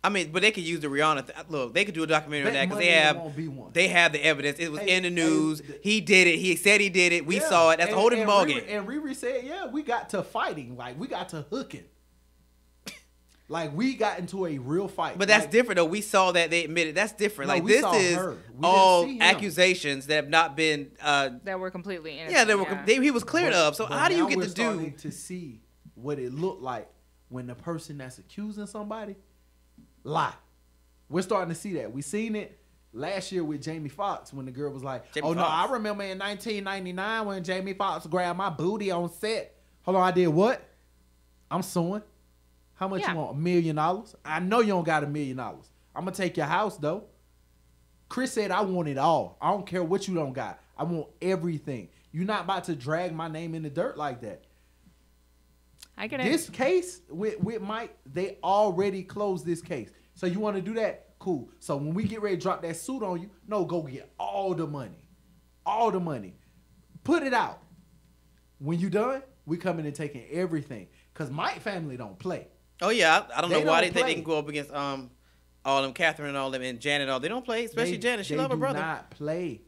I mean, but they could use the Rihanna. Look, they could do a documentary on that because they have the evidence. It was in the news. He did it. He said he did it. We saw it. That's a whole different ballgame. And Riri said, "Yeah, we got to fighting. Like we got to hooking." Like, we got into a real fight. But that's different, though. We saw that they admitted. That's different. No, like, we this saw is her. all accusations that have not been... that were completely innocent. Yeah, he was cleared of. So how do you get to do... We're starting to see what it looked like when the person that's accusing somebody lie. We're starting to see that. We seen it last year with Jamie Foxx when the girl was like, no, I remember in 1999 when Jamie Foxx grabbed my booty on set. Hold on, I did what? I'm suing. How much you want? $1 million? I know you don't got $1 million. I'm going to take your house, though. Chris said, I want it all. I don't care what you don't got. I want everything. You're not about to drag my name in the dirt like that. I get it. This case with Mike, they already closed this case. So you want to do that? Cool. So when we get ready to drop that suit on you, no, go get all the money. All the money. Put it out. When you done, we coming and taking everything. Because Mike family don't play. Oh, yeah. I don't know why they think they can go up against all them, Catherine and all them, and Janet and all. They don't play, especially Janet. She love her brother. They do not play.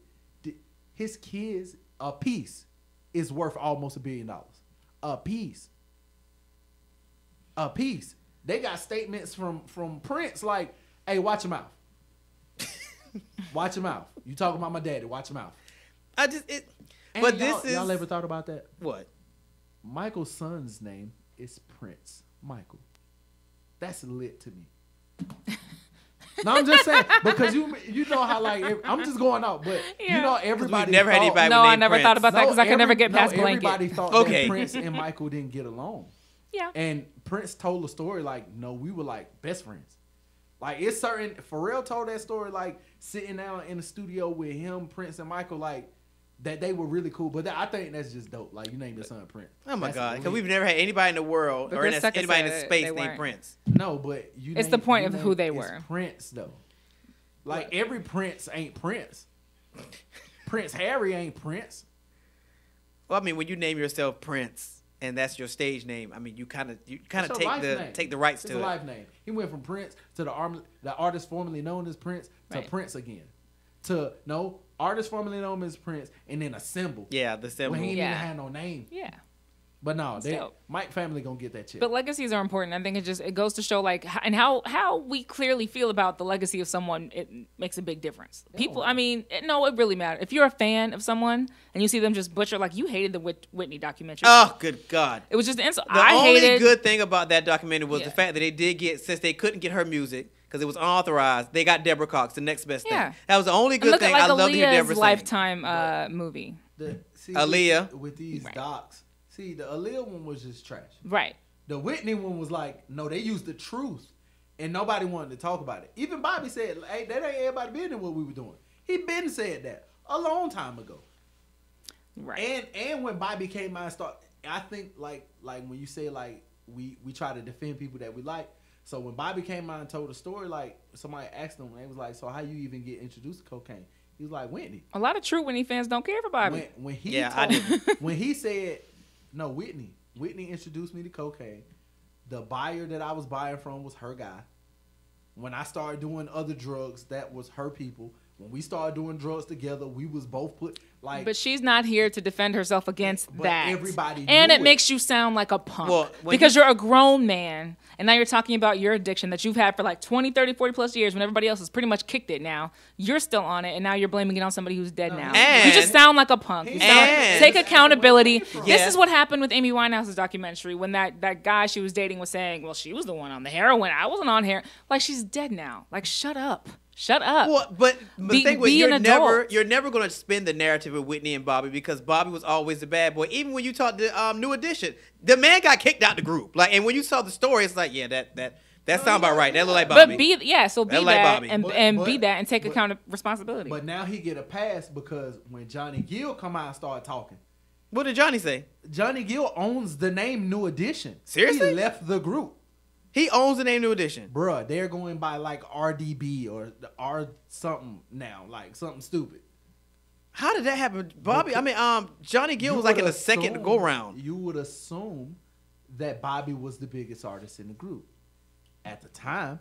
His kids, a piece, is worth almost $1 billion. A piece. A piece. They got statements from Prince like, hey, watch your mouth. Watch your mouth. You talking about my daddy. Watch your mouth. But y'all ever thought about that? What? Michael's son's name is Prince Michael. That's lit to me. No, I'm just saying because you know how like I'm just going out, but you know everybody. Never had anybody. No, I never thought about that because I could never get past blanket. Everybody thought that Prince and Michael didn't get along. Yeah. And Prince told a story like, no, we were like best friends. Like it's certain. Pharrell told that story like sitting down in the studio with him, Prince and Michael, like that they were really cool. But I think that's just dope. Like you named your son Prince. Oh my God, because we've never had anybody in the world or anybody in the space named Prince. No, but it's the point of who they were. Prince though. Like every Prince ain't Prince. Prince Harry ain't Prince. Well, I mean, when you name yourself Prince and that's your stage name, I mean, you kind of take the rights to it. It's a life name. He went from Prince to the artist formerly known as Prince to Prince again. To artist formerly known as Prince and then a symbol. Yeah, the symbol. When he didn't even have no name. Yeah. But no, Mike family gonna get that check. But legacies are important. I think it goes to show like and how we clearly feel about the legacy of someone. It makes a big difference. People, I mean, it really matters. If you're a fan of someone and you see them just butcher, like you hated the Whitney documentary. Oh, good God! It was just the insult. The only good thing about that documentary was the fact that they did get, since they couldn't get her music because it was unauthorized, they got Deborah Cox, the next best thing. That was the only good thing. I love to hear Deborah sing. Lifetime movie. Aaliyah with these docs. See, the Aaliyah one was just trash. Right. The Whitney one was like, no, they used the truth. And nobody wanted to talk about it. Even Bobby said, hey, that ain't everybody business what we were doing. He been said that a long time ago. Right. And when Bobby came out and started, I think like when you say like we try to defend people that we like. So when Bobby came out and told the story, like somebody asked him, they was like, so how you even get introduced to cocaine? He was like, Whitney. A lot of true Whitney fans don't care for Bobby. When he said, no, Whitney, Whitney introduced me to cocaine. The buyer that I was buying from was her guy. When I started doing other drugs, that was her people. When we started doing drugs together, we was both put like. But she's not here to defend herself against that. Everybody and knew it makes you sound like a punk because you're a grown man, and now you're talking about your addiction that you've had for like 20, 30, 40 plus years when everybody else has pretty much kicked it now. You're still on it, and now you're blaming it on somebody who's dead now. And, you just sound like a punk. Take accountability. This is what happened with Amy Winehouse's documentary when that guy she was dating was saying, well, she was the one on the heroin. I wasn't on heroin. Like, she's dead now. Like, shut up. Shut up. Well, but the thing is, you're never going to spin the narrative with Whitney and Bobby because Bobby was always the bad boy. Even when you talk to New Edition, the man got kicked out the group. Like, and when you saw the story, it's like, yeah, that sound about right. That look like Bobby. But be that and take account of responsibility. But now he get a pass because when Johnny Gill come out and start talking. What did Johnny say? Johnny Gill owns the name New Edition. Seriously? He left the group. He owns the name New Edition. Bruh, they're going by like RDB or the R something now, like something stupid. How did that happen? Bobby, Johnny Gill was like in the second go round. You would assume that Bobby was the biggest artist in the group at the time.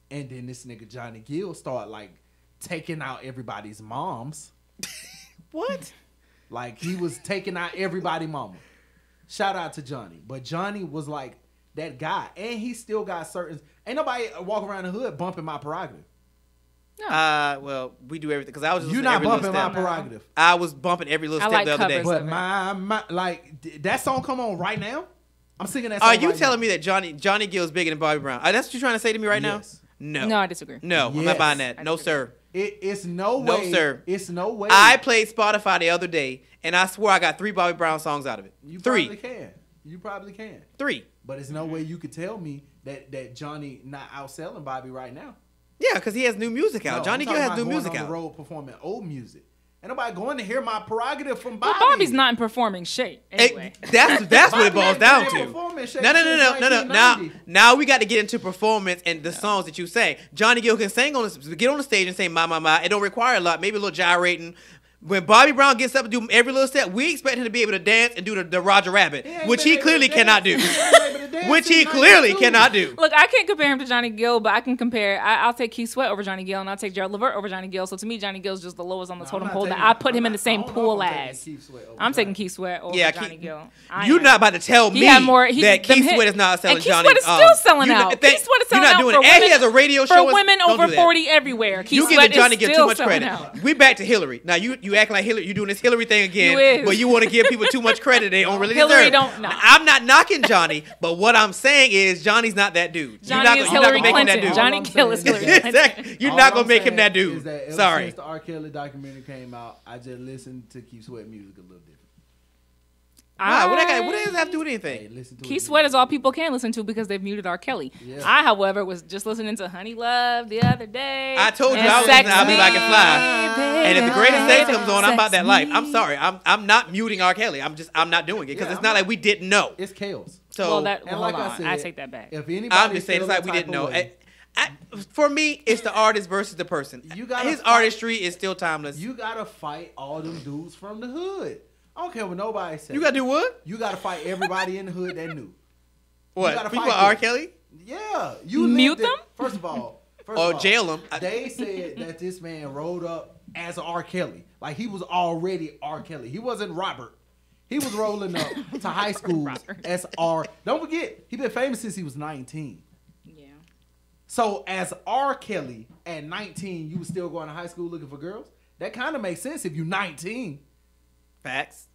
And then this nigga Johnny Gill started like taking out everybody's moms. What? Like he was taking out everybody's mama. Shout out to Johnny. But Johnny was like that guy, and he still got certain. Ain't nobody walk around the hood bumping my prerogative. No. Well, we do everything because I was just. You're not bumping my prerogative. I was bumping every little step the other day. But my like that song come on right now. I'm singing that song. Are you telling me that Johnny Gill is bigger than Bobby Brown? That's what you're trying to say to me right now? No, I disagree. No, I'm not buying that. No, sir. It's no way. No, sir. It's no way. I played Spotify the other day, and I swear I got 3 Bobby Brown songs out of it. You 3. probably can. 3. But there's no way you could tell me that Johnny not outselling Bobby right now. Yeah, because he has new music out. No, Johnny Gill has new music out. On the road performing old music. Ain't nobody going to hear my prerogative from Bobby. Well, Bobby's not in performing shape. Anyway. That's what it boils down to. No. Now we got to get into performance and the songs that you say. Johnny Gill can get on the stage and say my. It don't require a lot. Maybe a little gyrating. When Bobby Brown gets up and do every little step, we expect him to be able to dance and do the Roger Rabbit, which he clearly cannot do. Which he clearly cannot do. Look, I can't compare him to Johnny Gill, but I can compare. I'll take Keith Sweat over Johnny Gill, and I'll take Gerald Levert over Johnny Gill. So to me, Johnny Gill's just the lowest on the totem pole. I put him in the same pool as. I'm taking Keith Sweat over Johnny Gill. You're not about to tell me that Keith Sweat is not selling Johnny. Keith Sweat is still selling out. Keith Sweat is selling out for women. And he has a radio show for women over 40 everywhere. Keith Sweat is Johnny Gill too much credit. We back to Hillary. Now you act like Hillary. You doing this Hillary thing again, but you want to give people too much credit they don't really Hillary deserve. I'm not knocking Johnny, but what I'm saying is Johnny's not that dude. Johnny is Hillary Clinton. Johnny Gill is Hillary Clinton. You're not gonna make him that dude. Sorry. Since the R. Kelly documentary came out, I just listened to Keith Sweat music a little different. What does that have to do with anything? Hey, Keith Sweat is all people can listen to because they've muted R. Kelly. Yeah. I, however, was just listening to Honey Love the other day. I told you I was listening to I'll Be Like a Fly. And if the greatest sex comes on, I'm about that life. I'm sorry. I'm not muting R. Kelly. I'm not doing it because it's not like we didn't know. It's chaos. So like I said, I take that back. If anybody I'm just saying it's like we didn't know. For me, it's the artist versus the person. His artistry is still timeless. You gotta fight all them dudes from the hood. I don't care what nobody says. You gotta do what? You gotta fight everybody in the hood that knew. What? You fight R. Kelly? Yeah. You mute them? First of all. Jail him. They said that this man rolled up as R. Kelly. Like he was already R. Kelly. He wasn't Robert. He was rolling up to high schools as R. Don't forget, he been famous since he was 19. Yeah. So as R. Kelly at 19, you was still going to high school looking for girls? That kind of makes sense if you're 19. Facts.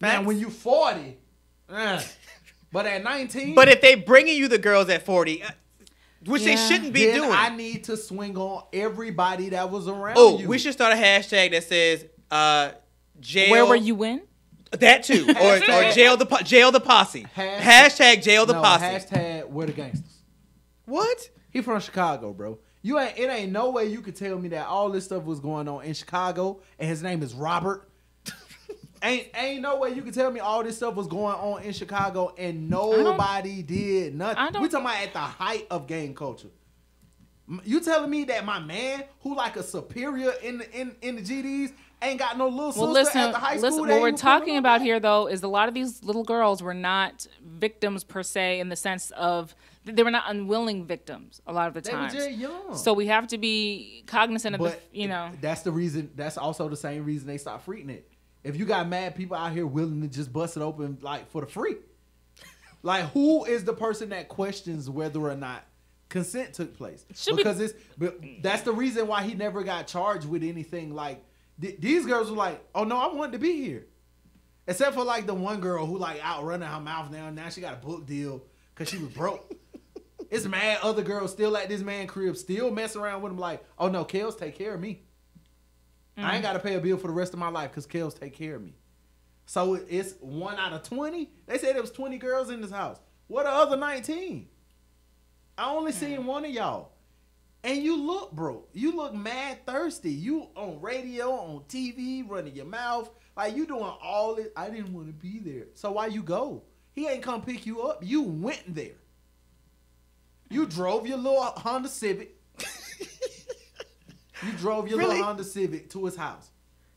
Now, when you 40, but at 19. But if they bringing you the girls at 40, which they shouldn't be doing. I need to swing on everybody that was around you. We should start a hashtag that says jail. Where were you when? That too. or jail the posse. Hashtag jail the posse. Hashtag where the gangsters. What? He from Chicago, bro. It ain't no way you could tell me that all this stuff was going on in Chicago and his name is Robert. Ain't no way you can tell me all this stuff was going on in Chicago and nobody did nothing. We talking about at the height of gang culture. You telling me that my man, who like a superior in the GDs, ain't got no little sister at the high school. Listen, what we're talking about here, though, is a lot of these little girls were not victims per se in the sense of they were not unwilling victims a lot of the times. They were just young. So we have to be cognizant of That's the reason. That's also the same reason they stopped freaking it. If you got mad people out here willing to just bust it open like for the free, like who is the person that questions whether or not consent took place? That's the reason why he never got charged with anything. Like these girls were like, oh no, I wanted to be here. Except for like the one girl who like outrunning her mouth now she got a book deal because she was broke. It's mad other girls still at this man crib, still messing around with him like, oh no, Kels take care of me. I ain't got to pay a bill for the rest of my life because Kels take care of me. So it's 1 out of 20. They said there was 20 girls in this house. What are the other 19? I only seen one of y'all. And you look broke. You look mad thirsty. You on radio, on TV, running your mouth. Like you doing all this. I didn't want to be there. So why you go? He ain't come pick you up. You went there. You drove your little Honda Civic. You drove your little Honda Civic to his house.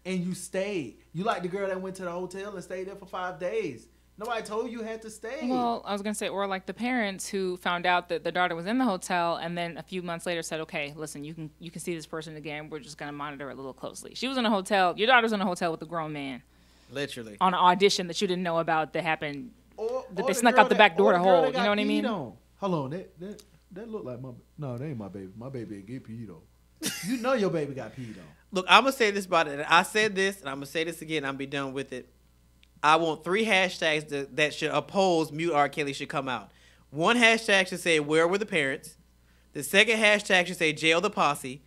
And you stayed. You like the girl that went to the hotel and stayed there for 5 days. Nobody told you had to stay. Well, I was going to say, or like the parents who found out that the daughter was in the hotel and then a few months later said, okay, listen, you can see this person again. We're just going to monitor it a little closely. She was in a hotel. Your daughter's in a hotel with a grown man. Literally. On an audition that you didn't know about that happened. That they snuck out the back door to hold. You know what I mean? Hold on. That looked like my... No, that ain't my baby. My baby ain't get peed on. You know your baby got peed on. Look, I'm going to say this about it. I said this, and I'm going to say this again. I'm going to be done with it. I want 3 hashtags that should oppose Mute R. Kelly should come out. One hashtag should say, where were the parents? The second hashtag should say, jail the posse.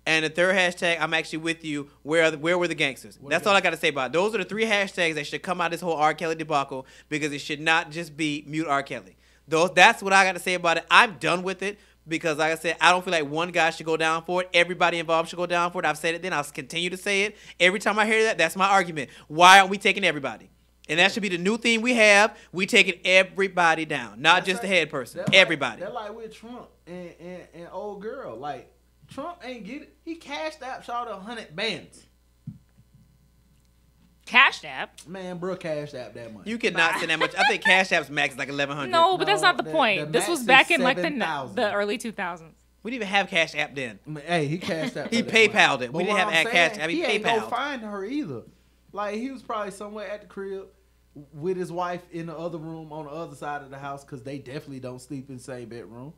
And the third hashtag, I'm actually with you, where were the gangsters? That's all I got to say about it. Those are the 3 hashtags that should come out of this whole R. Kelly debacle because it should not just be Mute R. Kelly. That's what I got to say about it. I'm done with it. Because, like I said, I don't feel like one guy should go down for it. Everybody involved should go down for it. I've said it then. I'll continue to say it. Every time I hear that, that's my argument. Why aren't we taking everybody? And that should be the new theme we have. We taking everybody down. Not just the head person. Everybody. That's like with Trump and old girl. Like, Trump ain't get it. He cashed out shot 100 bands. Cash App? Man, bro, Cash App that much. You cannot send that much. I think Cash App's max is like 1,100. No, but that's not the point. This was back in like the early 2000s. We didn't even have Cash App then. Hey, he cashed out. He PayPal'd it. We didn't have Cash App. He ain't go find her either. Like, he was probably somewhere at the crib with his wife in the other room on the other side of the house because they definitely don't sleep in the same bedroom.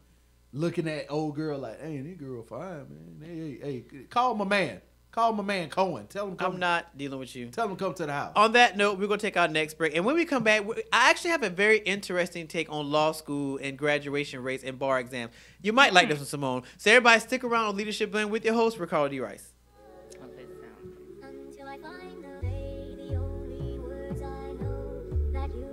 Looking at old girl like, hey, this girl fine, man. Hey, call my man. Call my man Cohen. Tell him come. I'm not dealing with you. Tell him come to the house. On that note, we're going to take our next break. And when we come back, I actually have a very interesting take on law school and graduation rates and bar exams. You might like this one, Simone. So everybody stick around on Leadership Blend with your host, Ricardo D. Rice. Until I find the day, the only words I know that you.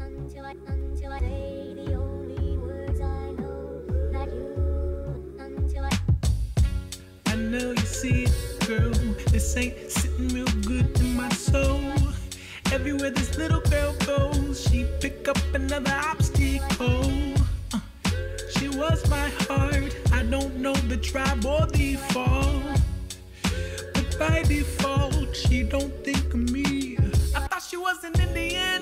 Until I say the only words I know that you. Until I know you see it, girl. This ain't sitting real good in my soul. Everywhere this little girl goes, she pick up another obstacle. She was my heart. I don't know the tribe or the fall, but by default, she don't think of me. I thought she was an Indian.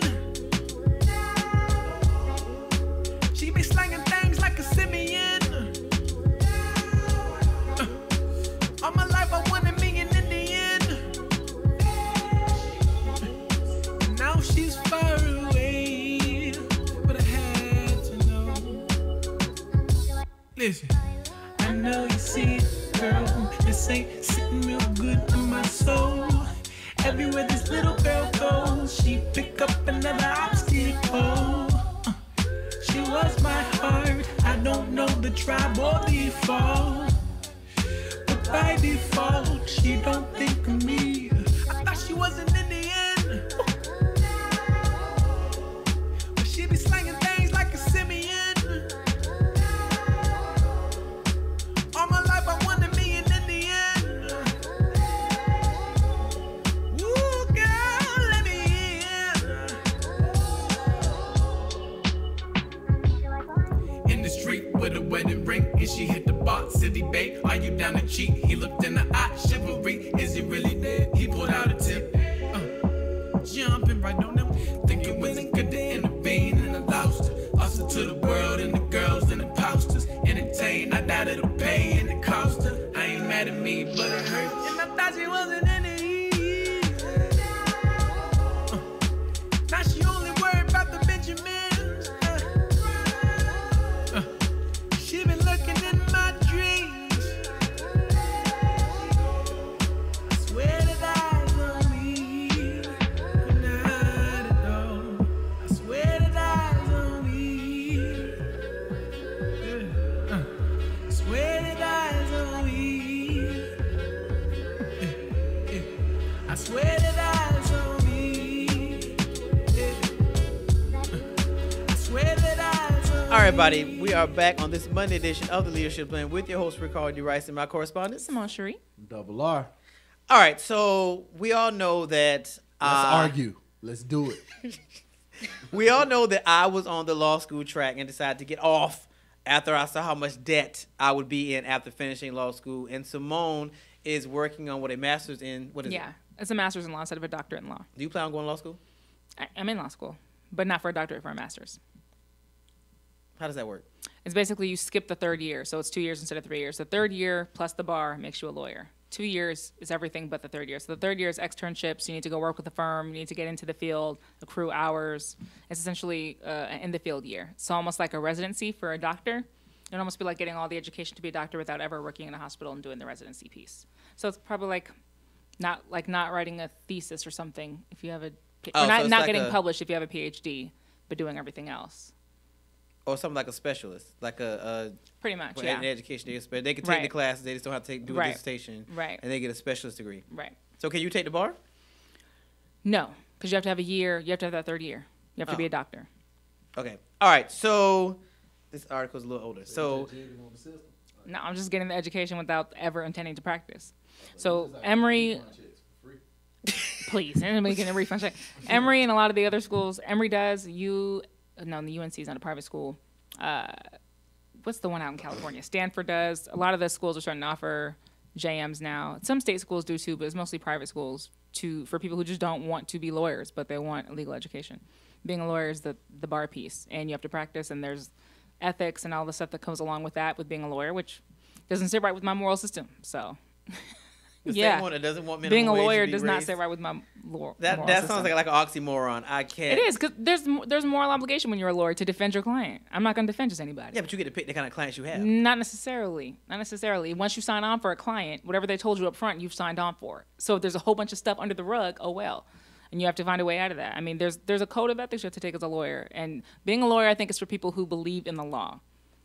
She be slanging things like a simian. All my life I wanted me an Indian. Now she's far away, but I had to know. Listen, I know you see it, girl. This ain't sitting real good in my soul. Everywhere this little girl goes, she pick up another obstacle. She was my heart. I don't know the tribe or the fall. By default, she don't think of me. I thought she was an Indian, but she be slanging things like a simian. All my life I wanted me an Indian. Ooh, girl, let me in. In the the street with a wedding ring, and she hit the bar, city babe. Are you down to cheat? He looked in the eye, chivalry. Is he really dead? He pulled out a tip. Jumping right on them, thinking was it good to intervene, and I lost her. Lost her to the world and the girls and the posters. Entertained, I doubt it'll pay and it cost her. I ain't mad at me, but it hurt. And I thought she wasn't in it. Now she only worried about the Benjamins. She been looking in my dreams. I swear that eyes on me could not hide it all. I swear that eyes on me. I swear that eyes on me. I swear that eyes on me. I swear that eyes on me. All right, everybody, we are back on this Monday edition of the Leadership Blend with your host, Ricardo D. Rice, and my correspondent, Simone Cherie. Double R. All right, so we all know that. Let's argue. Let's do it. We all know that I was on the law school track and decided to get off after I saw how much debt I would be in after finishing law school. And Simone is working on a master's in, what is it? Yeah, it's a master's in law instead of a doctorate in law. Do you plan on going to law school? I'm in law school, but not for a doctorate, for a master's. How does that work? It's basically you skip the third year, so it's 2 years instead of 3 years. The third year plus the bar makes you a lawyer. 2 years is everything but the third year. So the third year is externships. You need to go work with a firm. You need to get into the field, accrue hours. It's essentially an in-the-field year. It's almost like a residency for a doctor. It'd almost be like getting all the education to be a doctor without ever working in a hospital and doing the residency piece. So it's probably like not writing a thesis or something if you have a Oh, or not, so it's not like getting published if you have a PhD, but doing everything else. Or something like a specialist, like a Pretty much, for yeah. an education. They can take the Right. classes, they just don't have to do a Right. dissertation, Right. and they get a specialist degree. Right. So can you take the bar? No, because you have to have a year. You have to have that third year. You have to be Oh. a doctor. Okay. All right. So this article's a little older. So No, I'm just getting the education without ever intending to practice. So Emory, please, anybody getting a refund check? Emory and a lot of the other schools, Emory does. The UNC is not a private school. What's the one out in California? Stanford does. A lot of the schools are starting to offer JMs now. Some state schools do too, but it's mostly private schools for people who just don't want to be lawyers, but they want a legal education. Being a lawyer is the bar piece, and you have to practice, and there's ethics and all the stuff that comes along with that, with being a lawyer, which doesn't sit right with my moral system. So, the yeah, same one that doesn't want minimum being a wage to lawyer be does not raised. sit right with my moral That system. sounds like an oxymoron. I can't. It is, because there's moral obligation when you're a lawyer to defend your client. I'm not going to defend just anybody. Yeah, but you get to pick the kind of clients you have. Not necessarily. Not necessarily. Once you sign on for a client, whatever they told you up front, you've signed on for. So if there's a whole bunch of stuff under the rug, oh well. And you have to find a way out of that. I mean, there's a code of ethics you have to take as a lawyer. And being a lawyer, I think, is for people who believe in the law.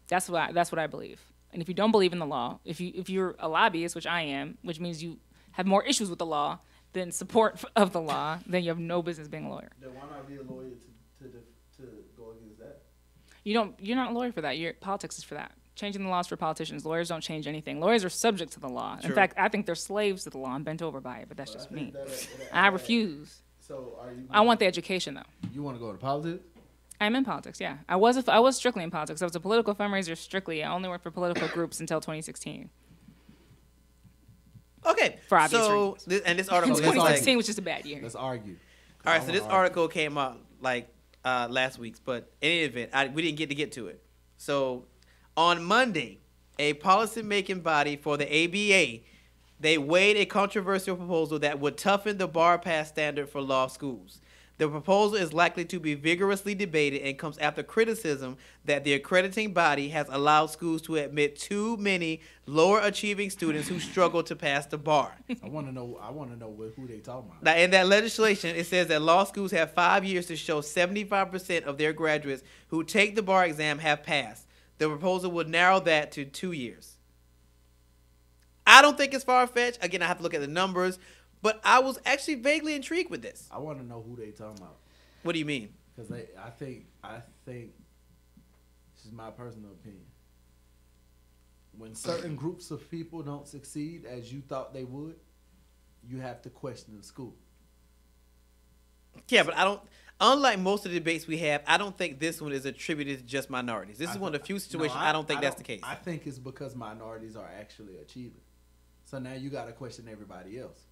That's what I believe. And if you don't believe in the law, if you're a lobbyist, which I am, which means you have more issues with the law than support of the law, then you have no business being a lawyer. Then why not be a lawyer to go against that? You're not a lawyer for that. Politics is for that. Changing the laws for politicians. Lawyers don't change anything. Lawyers are subject to the law. In Sure. fact, I think they're slaves to the law and bent over by it, but that's just me. That I refuse. So are you? I want the education, though. You want to go to politics? I'm in politics, yeah. I was strictly in politics. I was a political fundraiser strictly. I only worked for political groups until 2016. Okay. For obvious so reasons. This article is like, 2016 was just a bad year. Let's argue. all right. So this article came out like last week's, but in any event, we didn't get to it. So on Monday, a policy-making body for the ABA, they weighed a controversial proposal that would toughen the bar pass standard for law schools. The proposal is likely to be vigorously debated and comes after criticism that the accrediting body has allowed schools to admit too many lower achieving students who struggle to pass the bar. I want to know who they talking about. Now, in that legislation, it says that law schools have 5 years to show 75% of their graduates who take the bar exam have passed. The proposal would narrow that to 2 years. I don't think it's far-fetched. Again, I have to look at the numbers. But I was actually vaguely intrigued with this. I want to know who they talking about. What do you mean? Because I think this is my personal opinion. When certain groups of people don't succeed as you thought they would, you have to question the school. Yeah, but I don't. Unlike most of the debates we have, I don't think this one is attributed to just minorities. This is one of the few situations I don't think that's the case. I think it's because minorities are actually achieving. So now you got to question everybody else,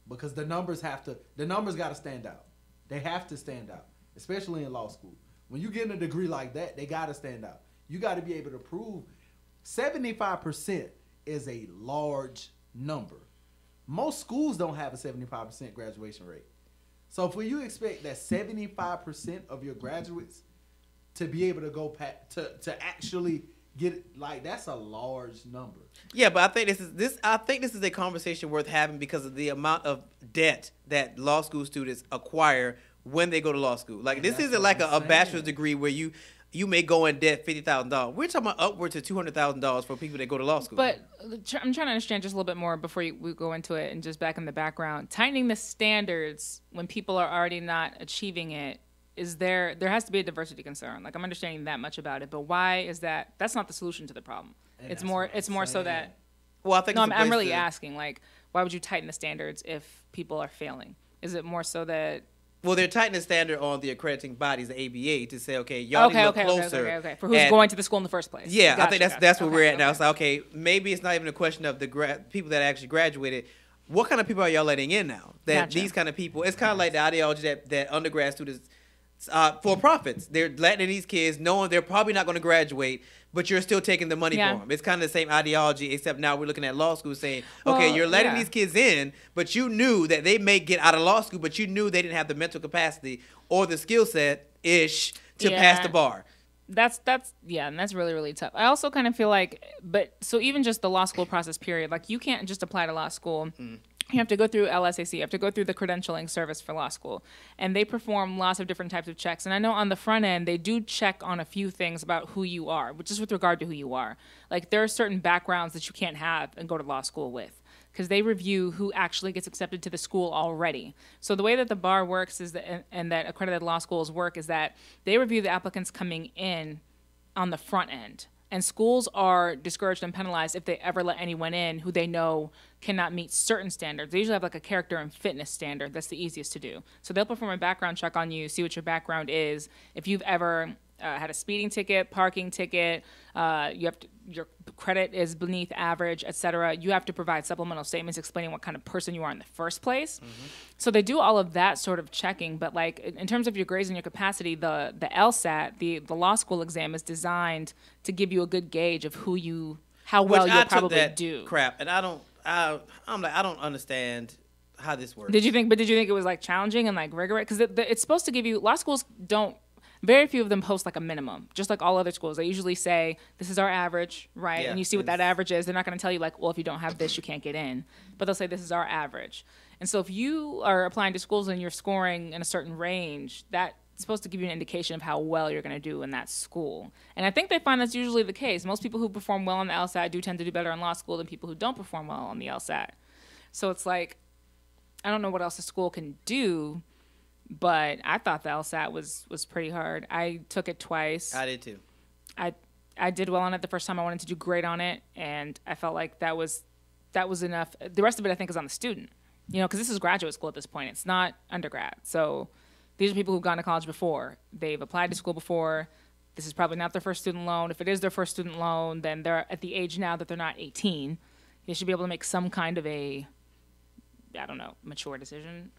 because the numbers got to stand out. They have to stand out, especially in law school. When you get a degree like that, they got to stand out. You got to be able to prove 75% is a large number. Most schools don't have a 75% graduation rate. So for you expect that 75% of your graduates to be able to go to actually get it, like, that's a large number. Yeah, but I think this is a conversation worth having because of the amount of debt that law school students acquire when they go to law school. Like, this isn't like a bachelor's degree where you may go in debt $50,000. We're talking about upwards to $200,000 for people that go to law school. But I'm trying to understand just a little bit more before we go into it, and just back in the background. Tightening the standards when people are already not achieving it, there has to be a diversity concern. Like, I'm understanding that much about it, but why is that? That's not the solution to the problem. And it's more so that. Well, I think I'm really asking, like, why would you tighten the standards if people are failing? Is it more so that? Well, they're tightening the standard on the accrediting bodies, the ABA, to say, okay, y'all need to look closer. Okay. For who's going to the school in the first place. Yeah, I think that's where we're at now. It's like, okay, maybe it's not even a question of the people that actually graduated. What kind of people are y'all letting in now? These kind of people. It's kind of like the ideology that undergrad students, for profits, they're letting these kids knowing they're probably not going to graduate, but you're still taking the money for them. It's kind of the same ideology, except now we're looking at law school saying, okay, you're letting these kids in, but you knew that they may get out of law school, but you knew they didn't have the mental capacity or the skill set-ish to pass the bar. And that's really, really tough. I also kind of feel like, so even just the law school process period, like, you can't just apply to law school. You have to go through LSAC. You have to go through the credentialing service for law school. And they perform lots of different types of checks. And I know on the front end, they do check on a few things about who you are, which is with regard to who you are. Like, there are certain backgrounds that you can't have and go to law school with, because they review who actually gets accepted to the school already. So the way that the bar works is and that accredited law schools work is that they review the applicants coming in on the front end. And schools are discouraged and penalized if they ever let anyone in who they know cannot meet certain standards. They usually have like a character and fitness standard. That's the easiest to do. So they'll perform a background check on you, see what your background is. If you've ever had a speeding ticket, parking ticket, your credit is beneath average, etc. You have to provide supplemental statements explaining what kind of person you are in the first place. So they do all of that sort of checking, but like in terms of your grades and your capacity, the LSAT, the law school exam, is designed to give you a good gauge of how well you'll probably do. Crap, and I don't understand how this works. Did you think it was like challenging and like rigorous? Because it's supposed to give you, law schools don't. Very few of them post like a minimum, just like all other schools. They usually say, this is our average, right? Yeah, and you see what that average is. They're not going to tell you like, well, if you don't have this, you can't get in. But they'll say, this is our average. And so if you are applying to schools and you're scoring in a certain range, that's supposed to give you an indication of how well you're going to do in that school. And I think they find that's usually the case. Most people who perform well on the LSAT do tend to do better in law school than people who don't perform well on the LSAT. So it's like, I don't know what else a school can do. But I thought the LSAT was pretty hard. I took it twice. I did too. I did well on it the first time. I wanted to do great on it, and I felt like that was enough. The rest of it, I think, is on the student. Because this is graduate school at this point. It's not undergrad. So these are people who've gone to college before. They've applied to school before. This is probably not their first student loan. If it is their first student loan, then they're at the age now that they're not 18. They should be able to make some kind of a, I don't know, mature decision.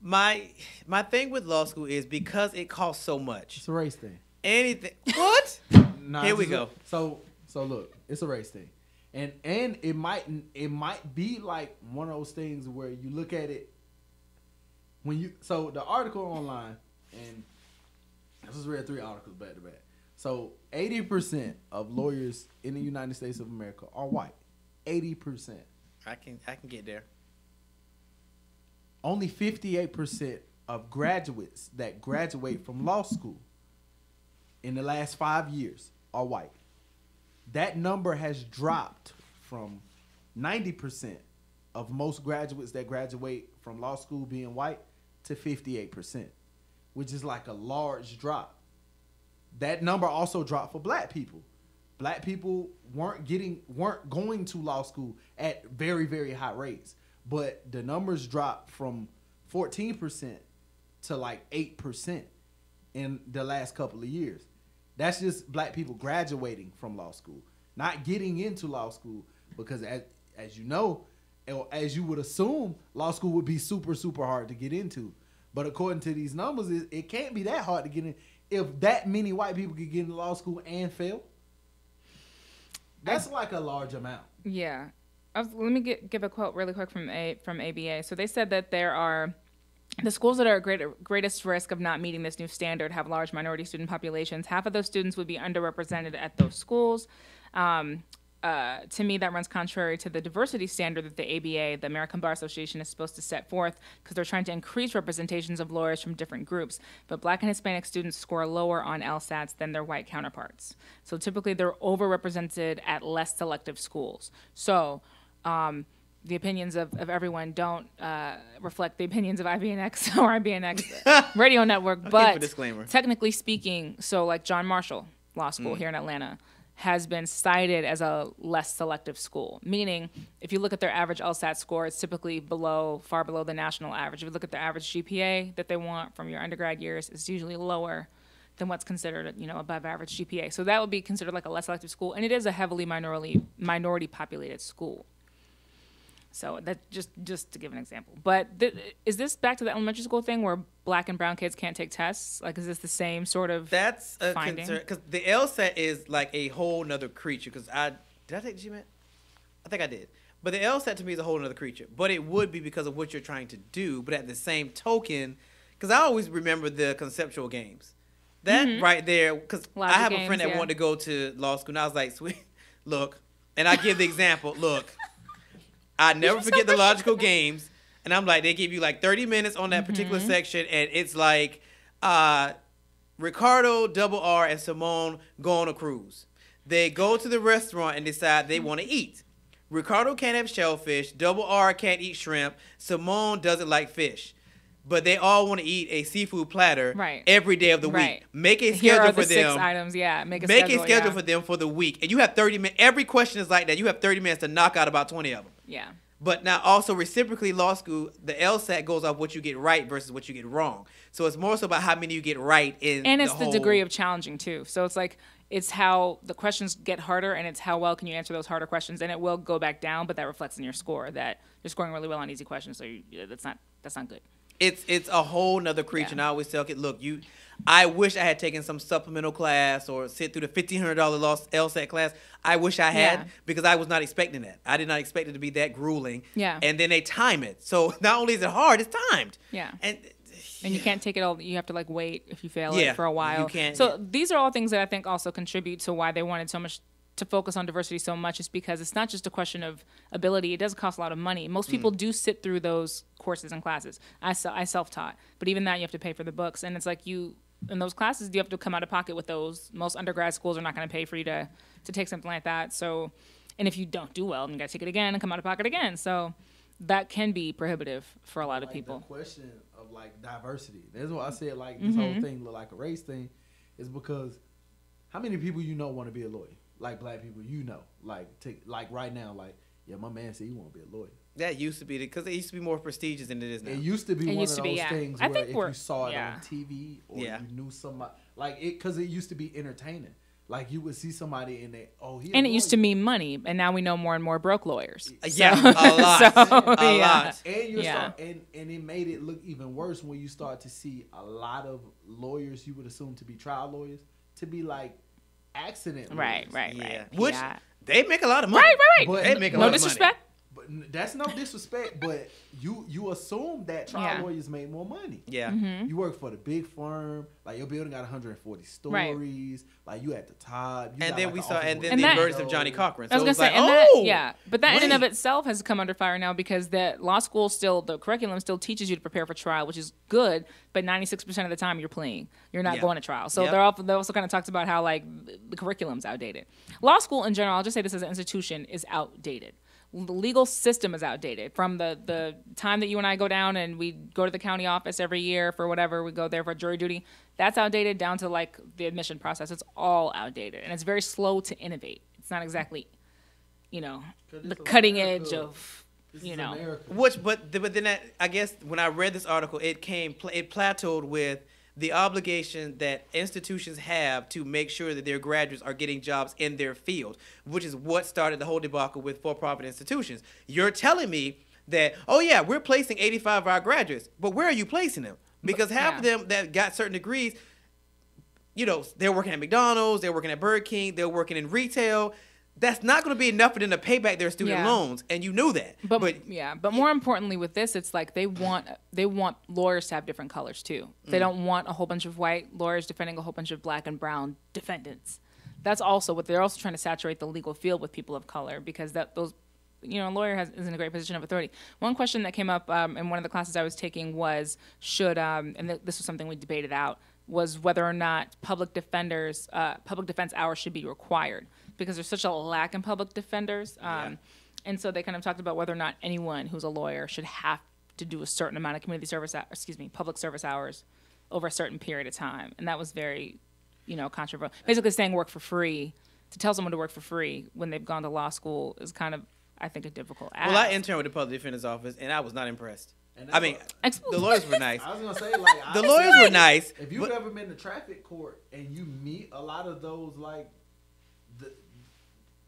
My thing with law school is because it costs so much. It's a race thing. Anything. What? Here we go. So look, it's a race thing, and it might be like one of those things where you look at it so the article online, and I just read 3 articles back to back. So 80% of lawyers in the United States of America are white. 80%. I can get there. Only 58% of graduates that graduate from law school in the last 5 years are white. That number has dropped from 90% of most graduates that graduate from law school being white to 58%, which is like a large drop. That number also dropped for black people. Black people weren't going to law school at very, very high rates. But the numbers dropped from 14% to like 8% in the last couple of years. That's just black people graduating from law school, not getting into law school, because as you know, or as you would assume, law school would be super, super hard to get into. But according to these numbers, it can't be that hard to get in. If that many white people could get into law school and fail, that's like a large amount. Yeah. Let me give a quote really quick from ABA. So they said that there are the schools that are at greatest risk of not meeting this new standard have large minority student populations. Half of those students would be underrepresented at those schools. To me, that runs contrary to the diversity standard that the ABA, the American Bar Association, is supposed to set forth, because they're trying to increase representations of lawyers from different groups. But Black and Hispanic students score lower on LSATs than their white counterparts. So typically, they're overrepresented at less selective schools. So the opinions of everyone don't reflect the opinions of IBNX or IBNX Radio Network. But technically speaking, so like John Marshall Law School here in Atlanta has been cited as a less selective school, meaning if you look at their average LSAT score, it's typically far below the national average. If you look at the average GPA that they want from your undergrad years, it's usually lower than what's considered, above average GPA. So that would be considered like a less selective school, and it is a heavily minority populated school. So that just to give an example. But is this back to the elementary school thing where Black and brown kids can't take tests? Like, is this the same sort of That's a finding? concern, because the LSAT is like a whole nother creature. Because did I take GMAT? I think I did. But the LSAT to me is a whole other creature. But it would be because of what you're trying to do. But at the same token, because I always remember the conceptual games. That right there, because I have a friend that wanted to go to law school, and I was like, sweet, look, and I give the example, look, I never forget the logical games, and I'm like, they give you like 30 minutes on that particular section, and it's like Ricardo, Double-R, and Simone go on a cruise. They go to the restaurant and decide they want to eat. Ricardo can't have shellfish, Double-R can't eat shrimp, Simone doesn't like fish. But they all want to eat a seafood platter every day of the week. Make a schedule for them. 6 items, Make a schedule for them for the week. And you have 30 minutes. Every question is like that. You have 30 minutes to knock out about 20 of them. Yeah. But now also reciprocally, law school, the LSAT goes off what you get right versus what you get wrong. So it's more so about how many you get right in and it's the degree of challenging, too. So it's like it's how the questions get harder, and it's how well can you answer those harder questions. And it will go back down, but that reflects in your score that you're scoring really well on easy questions. So that's not good. It's a whole nother creature. And I always tell kids, look, I wish I had taken some supplemental class or sit through the $1,500 LSAT class. I wish I had, because I was not expecting that. I did not expect it to be that grueling. Yeah. And then they time it. So not only is it hard, it's timed. Yeah. And you can't take it all. You have to wait if you fail it for a while. You can't. So these are all things that I think also contribute to why they wanted so much to focus on diversity so much, is because it's not just a question of ability. It does cost a lot of money. Most people do sit through those courses and classes. I self-taught, but even that you have to pay for the books, and it's like in those classes you have to come out of pocket with those. Most undergrad schools are not going to pay for you to take something like that. So, and if you don't do well, then you got to take it again and come out of pocket again. So that can be prohibitive for a lot of people. The question of diversity. That's why I said this whole thing look like a race thing, is because how many people want to be a lawyer? Like black people, right now, my man said he want to be a lawyer. That used to be because it used to be more prestigious than it is now. It used to be one of those things where if you saw it on TV or you knew somebody, because it used to be entertaining. Like you would see somebody and it used to mean money, and now we know more and more broke lawyers. Yeah, a lot, a lot. And it made it look even worse when you start to see a lot of lawyers you would assume to be trial lawyers to be accident lawyers. Right. Which they make a lot of money. Right. But they make a no lot disrespect. Of money. But that's no disrespect. But you assume that trial lawyers make more money. Yeah. You work for the big firm. Your building got 140 stories. You at the top. And then we saw, the emergence of Johnny Cochran. So I was gonna say, but that in and of itself has come under fire now, because that law school the curriculum still teaches you to prepare for trial, which is good. But 96% of the time you're playing. You're not going to trial. So they also kind of talked about how the curriculum's outdated. Law school in general, I'll just say this as an institution, is outdated. The legal system is outdated. From the time that you and I go down and we go to the county office every year for whatever, we go there for jury duty, that's outdated, down to the admission process. It's all outdated, and it's very slow to innovate. It's not exactly, the cutting edge of you know. America. But then I guess when I read this article, it plateaued with the obligation that institutions have to make sure that their graduates are getting jobs in their field, which is what started the whole debacle with for-profit institutions. You're telling me that, oh yeah, we're placing 85 of our graduates, but where are you placing them? Because half of them that got certain degrees, you know, they're working at McDonald's, they're working at Burger King, they're working in retail. That's not going to be enough for them to pay back their student loans, and you knew that. But more importantly with this, it's like they want lawyers to have different colors too. They don't want a whole bunch of white lawyers defending a whole bunch of black and brown defendants. That's also what they're also trying to saturate the legal field with people of color, because those, you know, a lawyer is in a great position of authority. One question that came up in one of the classes I was taking was this was something we debated out, was whether or not public defense hours should be required, because there's such a lack in public defenders. And so they kind of talked about whether or not anyone who's a lawyer should have to do a certain amount of public service hours over a certain period of time. And that was very, you know, controversial. Basically saying work for free, to tell someone to work for free when they've gone to law school is kind of, I think, a difficult ask. Well, I interned with the public defender's office, and I was not impressed. I mean, the lawyers were nice. I was gonna say, like, the lawyers were nice. If you've ever been to traffic court and you meet a lot of those, like,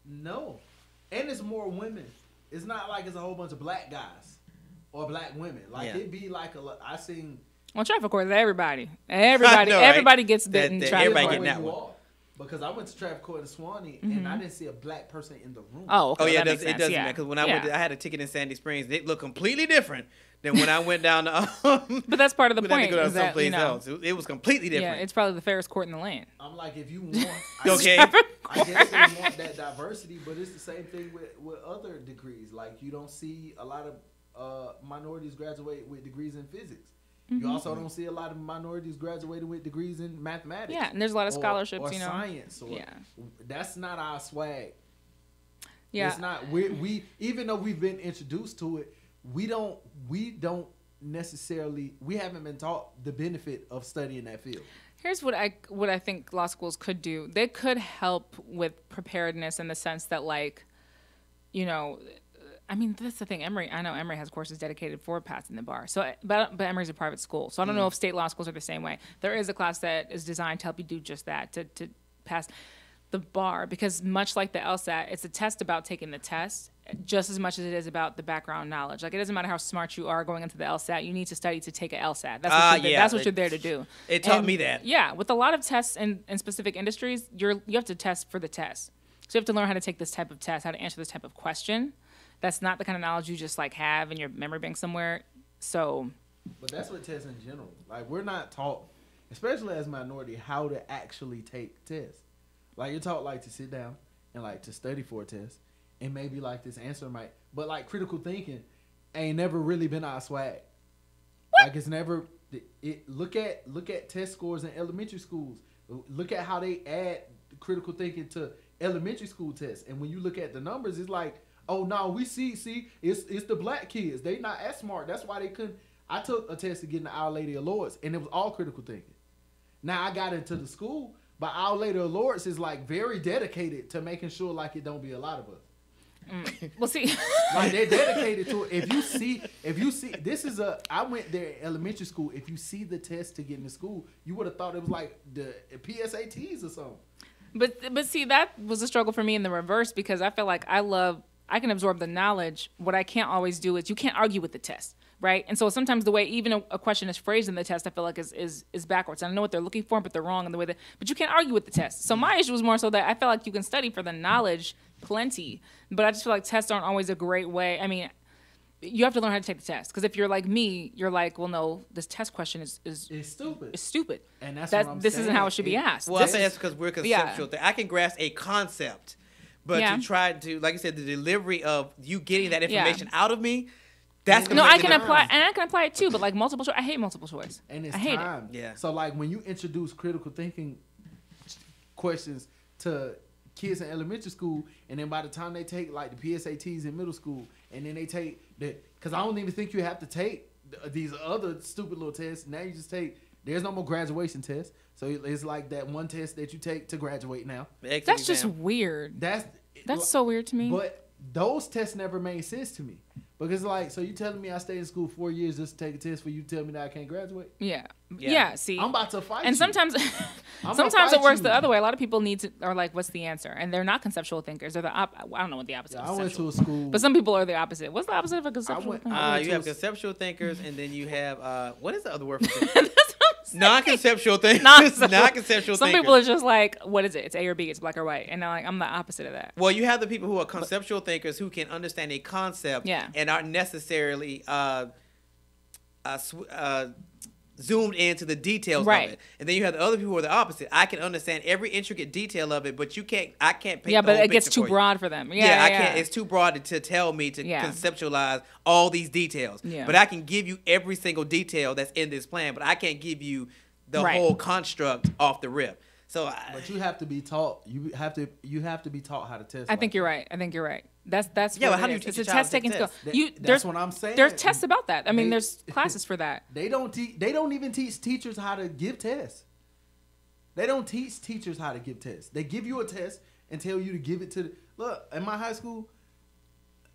no, and it's more women. It's not like it's a whole bunch of black guys or black women. Like it'd be like I seen. Well, traffic court is everybody. Everybody gets bitten. Everybody getting that one. Because I went to traffic court in Swanee and I didn't see a black person in the room. Oh, okay. Oh, yeah, it doesn't matter. Because when I went, I had a ticket in Sandy Springs. It looked completely different than when I went down to. But that's part of the point. To go someplace else. It was completely different. Yeah, it's probably the fairest court in the land. I'm like, if you want, okay. I guess they want that diversity, but it's the same thing with other degrees. Like, you don't see a lot of minorities graduate with degrees in physics. You also don't see a lot of minorities graduating with degrees in mathematics. Yeah, and there's a lot of scholarships, or you know. Science. That's not our swag. Yeah, it's not. We even though we've been introduced to it, we don't necessarily. We haven't been taught the benefit of studying that field. Here's what I think law schools could do. They could help with preparedness in the sense that, like, you know. I mean, that's the thing. I know Emory has courses dedicated for passing the bar. So, but Emory's a private school, so I don't know if state law schools are the same way. There is a class that is designed to help you do just that, to pass the bar, because much like the LSAT, it's a test about taking the test just as much as it is about the background knowledge. Like, it doesn't matter how smart you are going into the LSAT. You need to study to take an LSAT. That's what you're there to do. It taught me that. Yeah, with a lot of tests in specific industries, you have to test for the test. So you have to learn how to take this type of test, how to answer this type of question. That's not the kind of knowledge you just like have in your memory bank somewhere. So, but that's what tests in general. Like, we're not taught, especially as a minority, how to actually take tests. Like, you're taught like to sit down and like to study for a test, and maybe like this answer might. But like critical thinking ain't never really been our swag. What? Like, it's never. Look at test scores in elementary schools. Look at how they add critical thinking to elementary school tests, and when you look at the numbers, it's like. Oh no, we see, it's the black kids. They not as smart. That's why they couldn't. I took a test to get an Our Lady of Lords, and it was all critical thinking. Now I got into the school, but Our Lady of Lords is like very dedicated to making sure like it don't be a lot of us. We'll see. Like, they're dedicated to it. If you see, this is I went there in elementary school. If you see the test to get into school, you would have thought it was like the PSATs or something. But see, that was a struggle for me in the reverse, because I feel like I can absorb the knowledge. What I can't always do is you can't argue with the test, right? And so sometimes the way even a question is phrased in the test, I feel like is backwards. I know what they're looking for, but they're wrong in the way but you can't argue with the test. So my issue was more so that I feel like you can study for the knowledge plenty, but I just feel like tests aren't always a great way. I mean, you have to learn how to take the test, because if you're like me, you're like, well, no, this test question is stupid. It's stupid. And that's what I'm this saying. isn't how it should be asked. Well, I think that's because we're conceptual. Yeah. I can grasp a concept. But to try to, like I said, the delivery of you getting that information out of me, that's gonna I can apply it too. But like multiple choice, I hate multiple choice. And it's I hate time. it. Yeah. So like when you introduce critical thinking questions to kids in elementary school, and then by the time they take like the PSATs in middle school, and then they take because I don't even think you have to take these other stupid little tests. Now you just take. There's no more graduation tests. So it's like that one test that you take to graduate now. That's just weird. That's so weird to me. But those tests never made sense to me. Because like, so you telling me I stayed in school 4 years just to take a test for you to tell me that I can't graduate? Yeah. See, I'm about to fight and you. sometimes I'm sometimes gonna it works fight the you. other way. A lot of people are like, what's the answer? And they're not conceptual thinkers. They're I don't know what the opposite Yeah, of I went conceptual. to a school. But some people are the opposite. What's the opposite of a conceptual thinker? went You to have a- conceptual thinkers, and then you have what is the other word for That's what I'm saying. non-conceptual thinkers? Non-conceptual. Non-conceptual Some thinkers. people are just like, what is it? It's A or B. It's black or white. And they're like, I'm the opposite of that. Well, you have the people who are conceptual thinkers who can understand a concept Yeah. and aren't necessarily zoomed into the details Right. of it. And then you have the other people who are the opposite. I can understand every intricate detail of it, but I can't paint Yeah, the but whole it gets picture too for you. broad for them. I can't. It's too broad to tell me to Yeah. conceptualize all these details. Yeah. But I can give you every single detail that's in this plan, but I can't give you the Right. whole construct off the rip. So But you have to be taught. You have to be taught how to test. I think you're right. That's Yeah, what but how it do you is. teach It's a a child test to taking skill. test? That's There's what I'm saying. There's tests about that. I mean, They- there's classes for that. They don't even teach teachers how to give tests. They don't teach teachers how to give tests. They give you a test and tell you to give it to. Look, in my high school,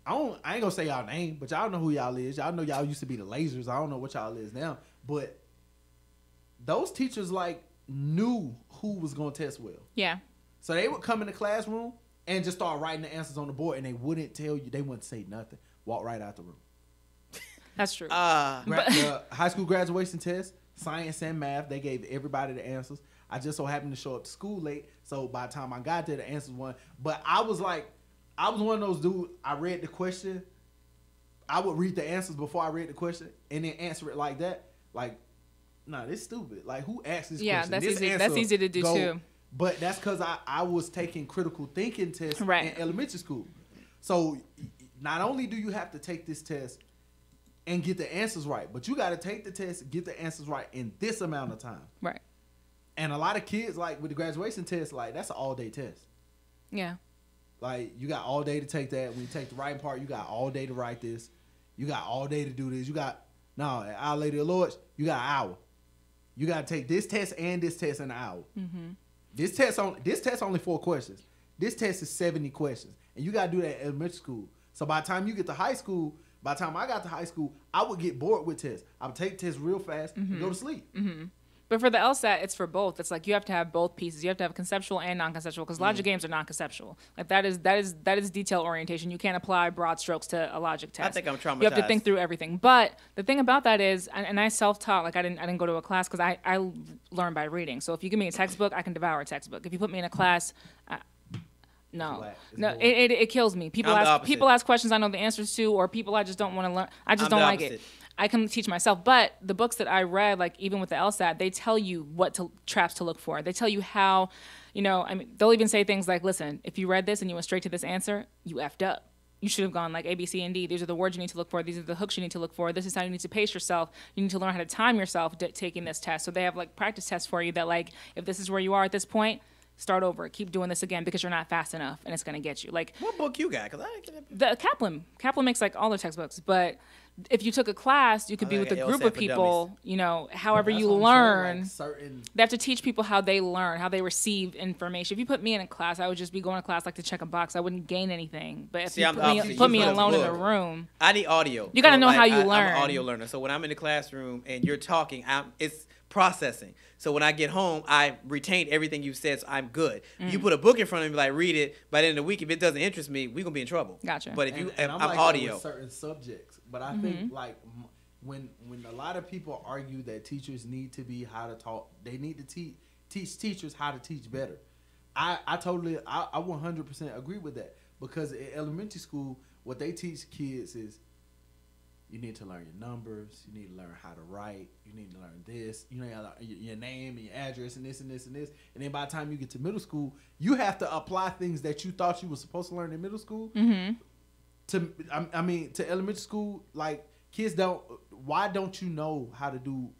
I ain't gonna say y'all name, but y'all know who y'all is. Y'all know y'all used to be the lasers. I don't know what y'all is now, but those teachers like knew who was gonna test well. Yeah. So they would come in the classroom and just start writing the answers on the board, and they wouldn't tell you. They wouldn't say nothing. Walk right out the room. That's true. The high school graduation test, science and math, they gave everybody the answers. I just so happened to show up to school late, so by the time I got there, the answers weren't. But I was one of those dudes. I read the question. I would read the answers before I read the question, and then answer it like that. Like, nah, this is stupid. Like, who asked this Yeah, question? that's This easy. answer That's easy to do too. But that's because I was taking critical thinking tests Right. in elementary school. So not only do you have to take this test and get the answers right, but you got to take the test, get the answers right in this amount of time. Right. And a lot of kids, like with the graduation test, like that's an all-day test. Yeah. Like you got all day to take that. When you take the writing part, you got all day to write this. You got all day to do this. You got Our Lady of Lords, you got an hour. You got to take this test and this test in an hour. Mm-hmm. This test only 4 questions. This test is 70 questions, and you got to do that in elementary school. So by the time you get to high school, by the time I got to high school, I would get bored with tests. I would take tests real fast and go to sleep. Mm-hmm. But for the LSAT, it's for both. It's like you have to have both pieces. You have to have conceptual and non-conceptual because logic games are non-conceptual. Like that is detail orientation. You can't apply broad strokes to a logic test. I think I'm traumatized. You have to think through everything. But the thing about that is, and I self-taught. Like I didn't go to a class because I learned by reading. So if you give me a textbook, I can devour a textbook. If you put me in a class, no, boring. it kills me. People I'm the ask opposite. questions I know the answers to, or people I just don't want to learn. I just I'm don't the like it. opposite. I can teach myself, but the books that I read, like even with the LSAT, they tell you what traps to look for. They tell you how, I mean, they'll even say things like, listen, if you read this and you went straight to this answer, you effed up. You should have gone like A, B, C, and D. These are the words you need to look for. These are the hooks you need to look for. This is how you need to pace yourself. You need to learn how to time yourself taking this test. So they have like practice tests for you that like, if this is where you are at this point, start over. Keep doing this again because you're not fast enough and it's going to get you. Like What book you got? Because I didn't get the Kaplan makes like all the textbooks, but if you took a class, you could Oh, be like with a an group LSAT of for people, however That's you what I'm saying, learn. like certain. They have to teach people how they learn, how they receive information. If you put me in a class, I would just be going to class like to check a box. I wouldn't gain anything. But if See, you I'm the put me, opposite. put You me put a alone in a book. room, I need audio. You gotta know how you I'm learn. an audio learner. So when I'm in the classroom and you're talking, it's processing. So when I get home, I retained everything you said, so I'm good. You put a book in front of me, like read it. By the end of the week, if it doesn't interest me, we're gonna be in trouble. Gotcha. But if And I'm like that audio, with certain subjects, but I think like when a lot of people argue that teachers need to be how to talk, they need to teach teachers how to teach better. I 100% agree with that because in elementary school, what they teach kids is you need to learn your numbers, you need to learn how to write, you need to learn this, you need to learn your name and your address and this and this and this. And then by the time you get to middle school, you have to apply things that you thought you were supposed to learn in middle school to elementary school. Like kids don't. Why don't you know how to do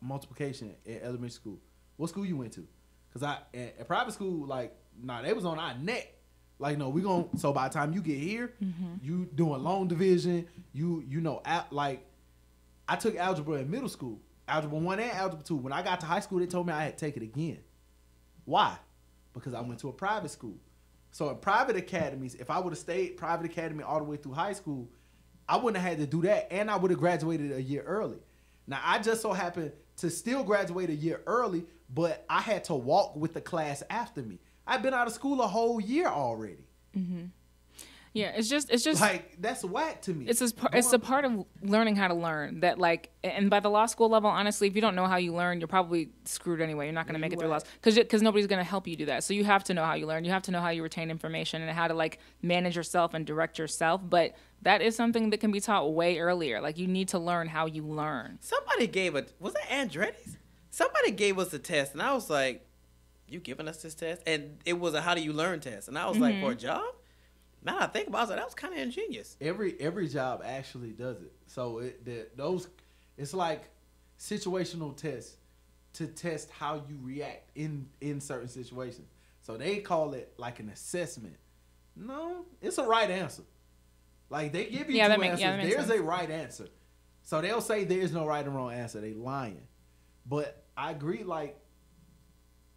multiplication in elementary school? What school you went to? Because at private school, like they was on our neck. Like no, we gon' so by the time you get here, you doing long division. Like I took algebra in middle school, algebra 1 and algebra 2. When I got to high school, they told me I had to take it again. Why? Because I went to a private school. So in private academies, if I would have stayed private academy all the way through high school, I wouldn't have had to do that, and I would have graduated a year early. Now, I just so happened to still graduate a year early, but I had to walk with the class after me. I've been out of school a whole year already. Mm-hmm. Yeah, it's just like, that's whack to me. It's a part of learning how to learn that, like, and by the law school level, honestly, if you don't know how you learn, you're probably screwed anyway. You're not going to make it through law because nobody's going to help you do that. So you have to know how you learn. You have to know how you retain information and how to, like, manage yourself and direct yourself. But that is something that can be taught way earlier. Like, you need to learn how you learn. Somebody was that Andretti's? Somebody gave us a test, and I was like, you giving us this test? And it was a how do you learn test. And I was like, for a job? Now I think about it, I was like, that was kind of ingenious. Every job actually does it. So it's like situational tests to test how you react in certain situations. So they call it like an assessment. No, it's a right answer. Like, they give you two answers. There's a right answer. So they'll say there's no right and wrong answer. They lying. But I agree, like,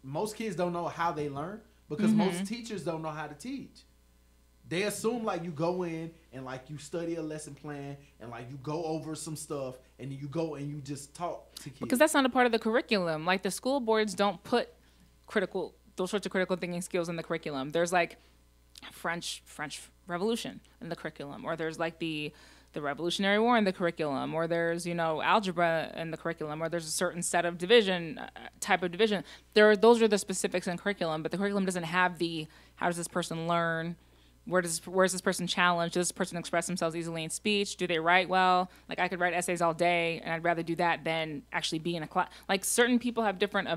most kids don't know how they learn because most teachers don't know how to teach. They assume, like, you go in and, like, you study a lesson plan and, like, you go over some stuff and then you go and you just talk to kids. Because that's not a part of the curriculum. Like, the school boards don't put those sorts of critical thinking skills in the curriculum. There's, like, French Revolution in the curriculum, or there's, like, the Revolutionary War in the curriculum, or there's, algebra in the curriculum, or there's a certain set of type of division. Those are the specifics in curriculum, but the curriculum doesn't have how does this person learn? Where's this person challenged? Does this person express themselves easily in speech? Do they write well? Like, I could write essays all day, and I'd rather do that than actually be in a class. Like, certain people have different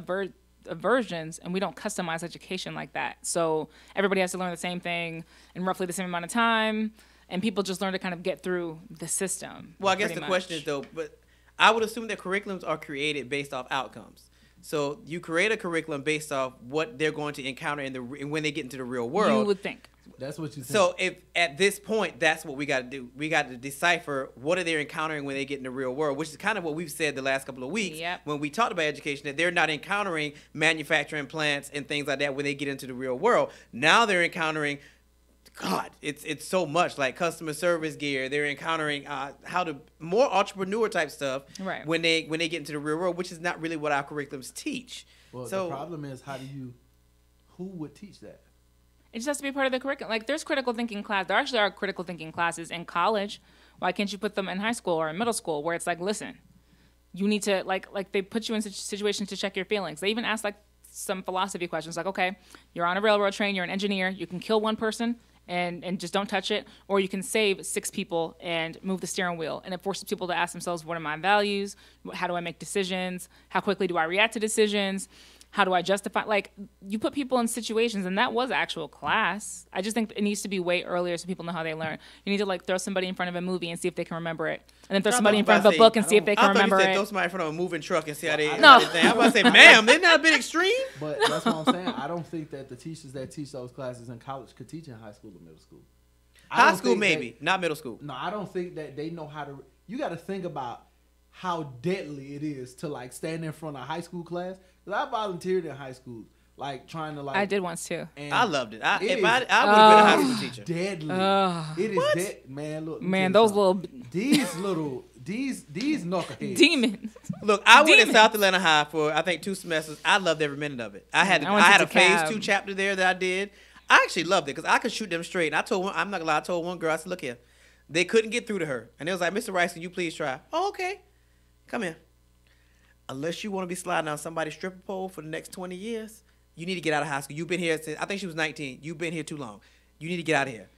aversions, and we don't customize education like that. So everybody has to learn the same thing in roughly the same amount of time, and people just learn to kind of get through the system. Well, I guess the question is, though, but I would assume that curriculums are created based off outcomes. So you create a curriculum based off what they're going to encounter when they get into the real world. You would think. That's what you think. So if at this point, that's what we got to do. We got to decipher what are they encountering when they get in the real world, which is kind of what we've said the last couple of weeks when we talked about education, that they're not encountering manufacturing plants and things like that when they get into the real world. Now they're encountering, God, it's so much, like customer service gear. They're encountering more entrepreneur type stuff when they get into the real world, which is not really what our curriculums teach. Well, so the problem is, who would teach that? It just has to be part of the curriculum. Like, there's critical thinking class. There actually are critical thinking classes in college. Why can't you put them in high school or in middle school, where it's like, listen, you need to, like they put you in situations to check your feelings. They even ask, like, some philosophy questions, like, okay, you're on a railroad train, you're an engineer, you can kill one person and just don't touch it, or you can save 6 people and move the steering wheel. And it forces people to ask themselves, what are my values? How do I make decisions? How quickly do I react to decisions? How do I justify? Like, you put people in situations, and that was actual class. I just think it needs to be way earlier so people know how they learn. You need to, like, throw somebody in front of a movie and see if they can remember it. And then throw somebody in front of a book and see if they can remember it. I thought you said throw somebody in front of a moving truck and see how they think. I was about to say, ma'am, isn't that a bit extreme? But that's what I'm saying. I don't think that the teachers that teach those classes in college could teach in high school or middle school. High school, maybe, not middle school. No, I don't think that they know how to. You got to think about how deadly it is to, like, stand in front of a high school class. Because I volunteered in high school, like, trying to, like. I did once too. I loved it. I would have been a high school teacher. Deadly. It is dead, man. Look, man, those little. These knuckleheads. Demons. Look, I went to South Atlanta High for, I think, 2 semesters. I loved every minute of it. I had a phase 2 chapter there that I did. I actually loved it because I could shoot them straight. And I told one, I'm not gonna lie, I told one girl, I said, look here. They couldn't get through to her. And it was like, Mr. Rice, can you please try? Oh, okay. Come here. Unless you want to be sliding on somebody's stripper pole for the next 20 years, you need to get out of high school. You've been here since, I think she was 19. You've been here too long. You need to get out of here.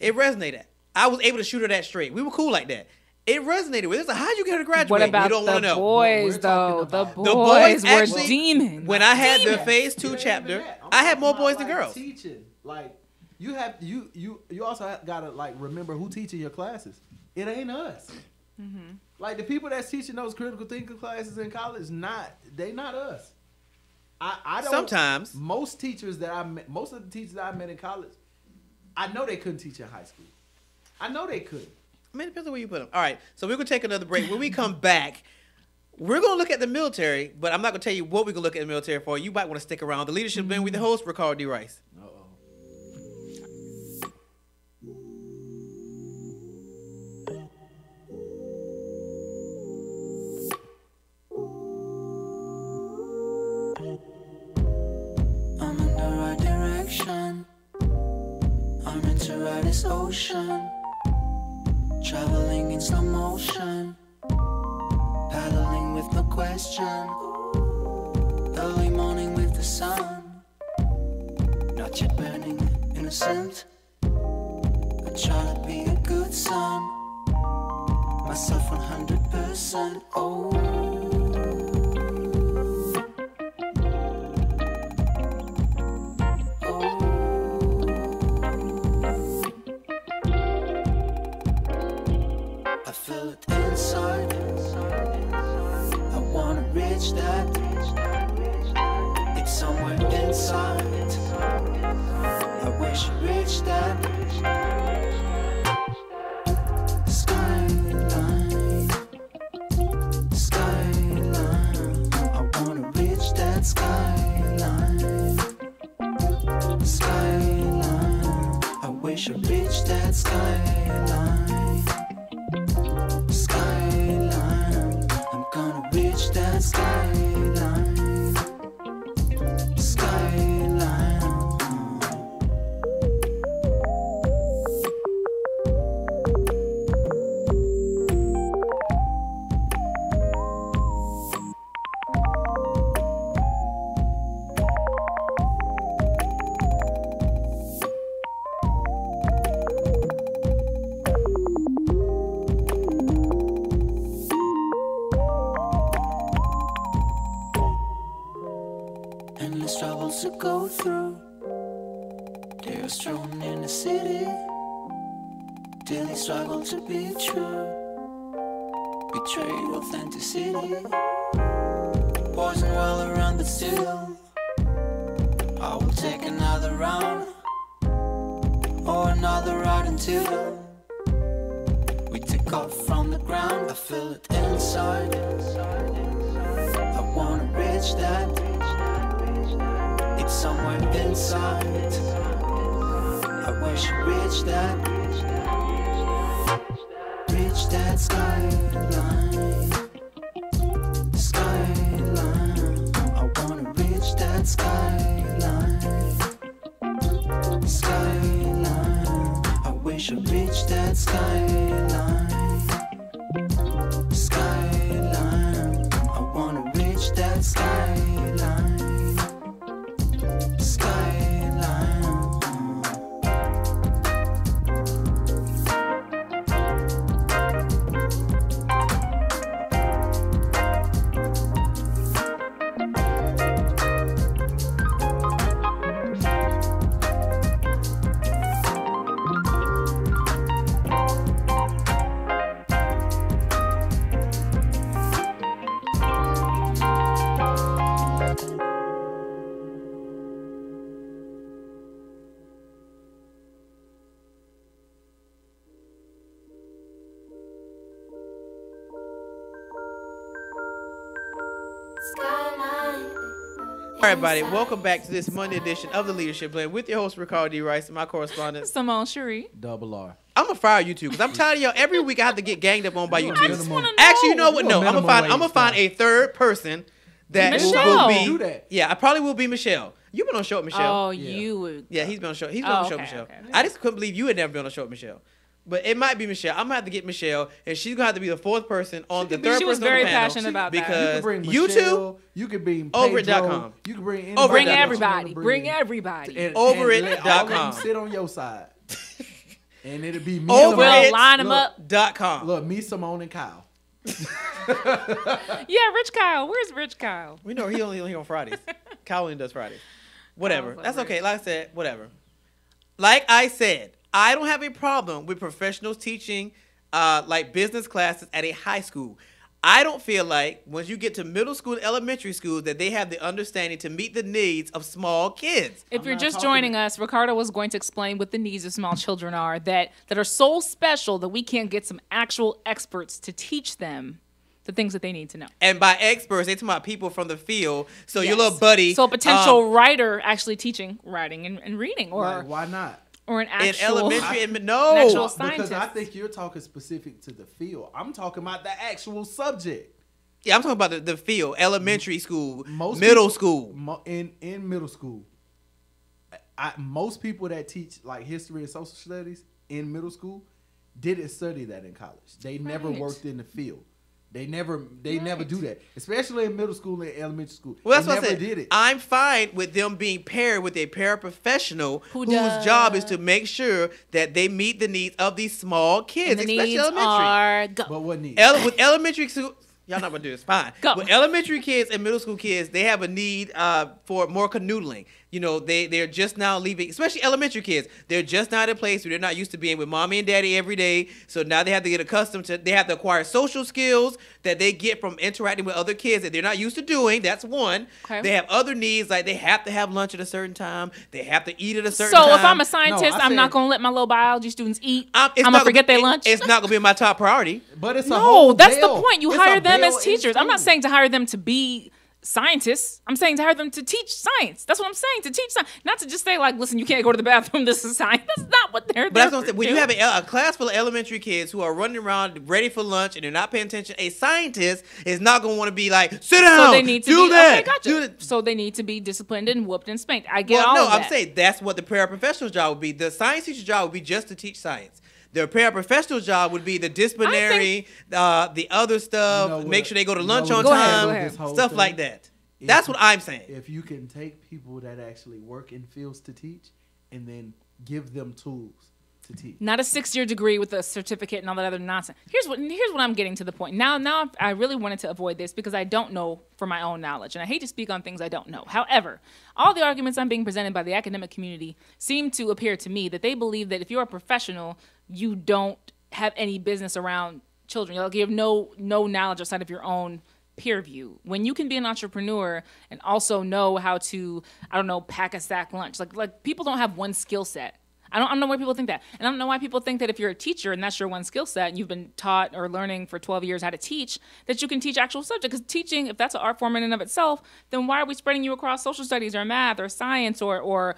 It resonated. I was able to shoot her that straight. We were cool like that. It resonated with us. Like, how'd you get her to graduate? What about the boys, though? The boys were actually, demons. When I had the phase 2 chapter, I had more boys than girls. Teaching, like, you also gotta, like, remember who teaching your classes. It ain't us. Mm-hmm. Like, the people that's teaching those critical thinking classes in college, they not us. I don't. Sometimes most of the teachers that I met in college, I know they couldn't teach in high school. I know they couldn't. I mean, it depends on where you put them. All right, so we're gonna take another break. When we come back, we're gonna look at the military, but I'm not gonna tell you what we're gonna look at the military for. You might want to stick around. The leadership been with the host, Ricardo D. Rice. this ocean, traveling in slow motion, paddling with no question, early morning with the sun, not yet burning, innocent. I try to be a good son, myself 100%. Oh. Feel it inside. I wanna reach that. It's somewhere inside. I wish I reached that. Skyline, skyline. I wanna reach that skyline. Skyline. I wish I reached that skyline. Skyline, I'm gonna reach that skyline. Skyline. Endless troubles to go through. They're strewn in the city. Daily struggle to be true. Betray authenticity. Poison all around, but still I will take another round or another ride until we take off from the ground. I feel it inside. I wanna reach that. It's somewhere inside. I wish I reached that. Reach that skyline. Skyline. I wanna reach that skyline. Skyline. I wish I reached that skyline. Skyline. I wanna reach that skyline. All right, everybody, welcome back to this Monday edition of the Leadership Blend with your host, Ricardo D. Rice, and my correspondent, Simone Cherie. Double R. I'm gonna fire you two because I'm tired of y'all. Every week I have to get ganged up on by you I two. just want to know. Actually, you know what? No, You're a I'm gonna find a third person that Michelle. will be. Do that. Yeah, I probably will be Michelle. You've been on the show with Michelle. Oh, Yeah. you would. Yeah, he's been on the show. He's been on the show with Michelle. Okay. I just couldn't believe you had never been on the show with Michelle. But it might be Michelle. I'm gonna have to get Michelle, and she's gonna have to be the fourth person on the third She was person very on the panel. passionate about that. You because can bring you two Michelle, you can bring over at Pedro, .com. You can bring Over Bring at anybody that you everybody. wanna Bring everybody. And Over let it all of .com. them sit on your side, and it'll be me. Over Simone- it line 'em look, up. .com. Look, me, Simone, and Kyle. Yeah, Rich Kyle. Where's Rich Kyle? We know he only on Fridays. Kyle only does Fridays. Whatever. Kyle's That's like okay. Like I said, whatever. Like I said, I don't have a problem with professionals teaching like business classes at a high school. I don't feel like once you get to middle school and elementary school that they have the understanding to meet the needs of small kids. If I'm you're not just talking- joining us, Ricardo was going to explain what the needs of small children are that are so special that we can't get some actual experts to teach them the things that they need to know. And by experts, they talking about people from the field. So your Yes. little buddy. So a potential writer actually teaching writing and reading or Like, why not? or an in actual elementary and an no. actual Because I scientist. think you're talking specific to the field. I'm talking about the actual subject. Yeah, I'm talking about the field, elementary school, Most middle people- school. In middle school, most people that teach like history and social studies, in middle school didn't study that in college. They never worked in the field. They never do that, especially in middle school and elementary school. Well, that's they what I never said. did it. I'm fine with them being paired with a paraprofessional whose job is to make sure that they meet the needs of these small kids, And the especially needs elementary. are go. But what needs? With elementary school, y'all not gonna do this. Fine. Go. With elementary kids and middle school kids, they have a need for more canoodling. You know, they're just now leaving, especially elementary kids. They're just now at a place where they're not used to being with mommy and daddy every day. So now they have to get accustomed to. They have to acquire social skills that they get from interacting with other kids that they're not used to doing. That's one. Okay. They have other needs, like they have to have lunch at a certain time. They have to eat at a certain So time. if I'm a scientist, I I'm not said- going to let my little biology students eat. It's I'm not going to forget their be- lunch. It's not gonna be my top priority. But it's a No, whole that's the bell. point. You It's a hire them bell as in teachers. I'm not school. saying to hire them to be scientists. I'm saying to hire them to teach science. That's what I'm saying, to teach science. Not to just say, like, listen, you can't go to the bathroom. This is science. That's not what they're But that's there what I'm saying. to When you do. have a class full of elementary kids who are running around ready for lunch and they're not paying attention, a scientist is not going to want to be like, sit down, So they need to do be, that. okay, gotcha. do that. So they need to be disciplined and whooped and spanked. I get Well, all no, of that. I'm saying that's what the paraprofessional's job would be. The science teacher's job would be just to teach science. The paraprofessional's job would be the disciplinary, the other stuff, You know make what- sure they go to you lunch know on what Go ahead, time, go ahead. this whole stuff thing? like that. If That's you- what I'm saying. If you can take people that actually work in fields to teach and then give them tools to teach. Not a 6-year degree with a certificate and all that other nonsense. Here's what I'm getting to the point. Now I really wanted to avoid this because I don't know for my own knowledge, and I hate to speak on things I don't know. However, all the arguments I'm being presented by the academic community seem to appear to me that they believe that if you're a professional, you don't have any business around children. Like, you have no knowledge outside of your own peer view. When you can be an entrepreneur and also know how to, I don't know, pack a sack lunch. Like people don't have one skill set. I don't know why people think that. And I don't know why people think that if you're a teacher and that's your one skill set and you've been taught or learning for 12 years how to teach, that you can teach actual subject. Because teaching, if that's an art form in and of itself, then why are we spreading you across social studies or math or science or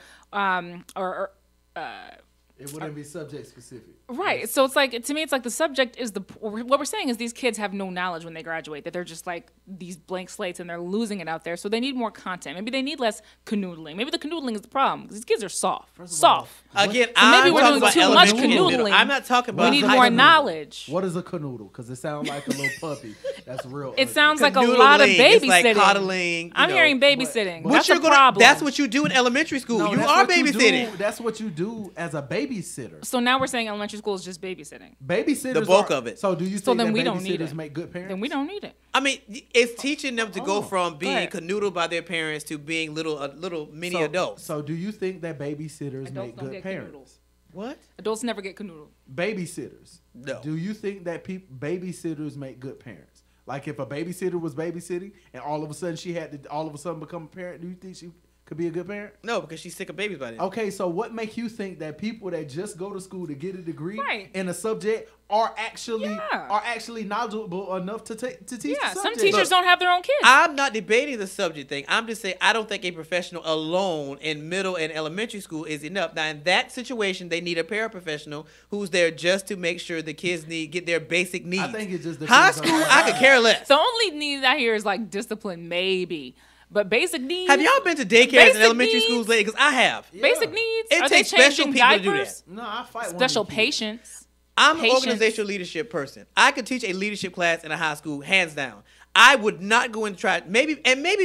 It wouldn't be subject specific. right. So it's like, to me, it's like the subject is what we're saying is these kids have no knowledge when they graduate, that they're just like these blank slates and they're losing it out there. So they need more content. Maybe they need less canoodling. Maybe the canoodling is the problem because these kids are soft. Soft. Again, So I'm maybe we're talking doing about too much elementary canoodling. middle. I'm not talking about We need high more school. knowledge. What is a canoodle? Because it sounds like a little puppy. That's real. It ugly. sounds like a lot of Canoodling, babysitting. it's like coddling, I'm hearing babysitting. but That's What a you're problem. That's what you do in elementary school. No, you that's are what you babysitting. do. That's what you do as a babysitter. So now we're saying elementary school is just babysitting. Babysitters. The bulk are- of it. So do you So think then that we don't need babysitters it. make good parents? Then we don't need it. I mean, it's teaching them to go from being ahead. canoodled by their parents to being little mini adults. So do you think that babysitters Adults make don't good get parents? What? Adults never get canoodled. Babysitters. No. Do you think that babysitters make good parents? Like if a babysitter was babysitting and all of a sudden she had to all of a sudden become a parent, do you think she could be a good parent? No, because she's sick of babies by then. Okay, so what makes you think that people that just go to school to get a degree Right. in a subject are actually Yeah. knowledgeable enough to teach Yeah, the some subject? teachers don't have their own kids. I'm not debating the subject thing. I'm just saying I don't think a professional alone in middle and elementary school is enough. Now, in that situation, they need a paraprofessional who's there just to make sure the kids get their basic needs. I think it just depends high on school, the I could care less. The only need I hear is like discipline, maybe. But basic needs. Have y'all been to daycares Basic in elementary needs? schools lately? Because I have. Basic needs? It Are they takes special changing people to do diapers? No, I fight one Special of the kids. patience. I'm an Patience. organizational leadership person. I could teach a leadership class in a high school, hands down. I would not go and try maybe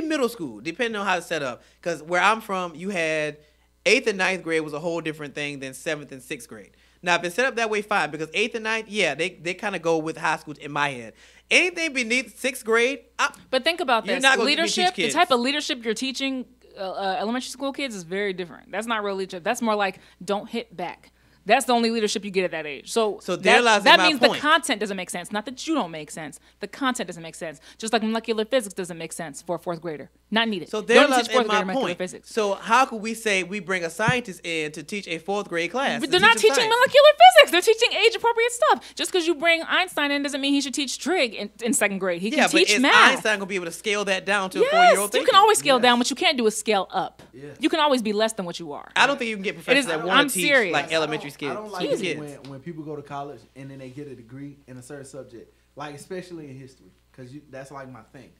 middle school, depending on how it's set up. Because where I'm from, you had 8th and 9th grade was a whole different thing than 7th and 6th grade. Now, if it's set up that way, fine. Because 8th and 9th, yeah, they kind of go with high school in my head. Anything beneath 6th grade, But think about You're this. not gonna Leadership, teach the kids. type of leadership you're teaching elementary school kids is very different. That's not real leadership. That's more like don't hit back. That's the only leadership you get at that age. So there lies that my means point. the content doesn't make sense. Not that you don't make sense. The content doesn't make sense. Just like molecular physics doesn't make sense for a 4th grader. Not needed. so You there don't lies teach 4th in my grader molecular point. physics. So how could we say we bring a scientist in to teach a 4th grade class? But to they're not teach them teaching science? molecular physics. They're teaching age-appropriate stuff. Just because you bring Einstein in doesn't mean he should teach trig in 2nd grade. He Yeah, can but teach is math. Einstein gonna be able to scale that down to a Yes, 4-year-old? you can always scale Yes. down. What you can't do is scale up. Yes. You can always be less than what you are. I don't think you can get professors is- that I'm want to teach serious. like elementary I don't like kids. it when people go to college and then they get a degree in a certain subject, like especially in history, because that's like my thing.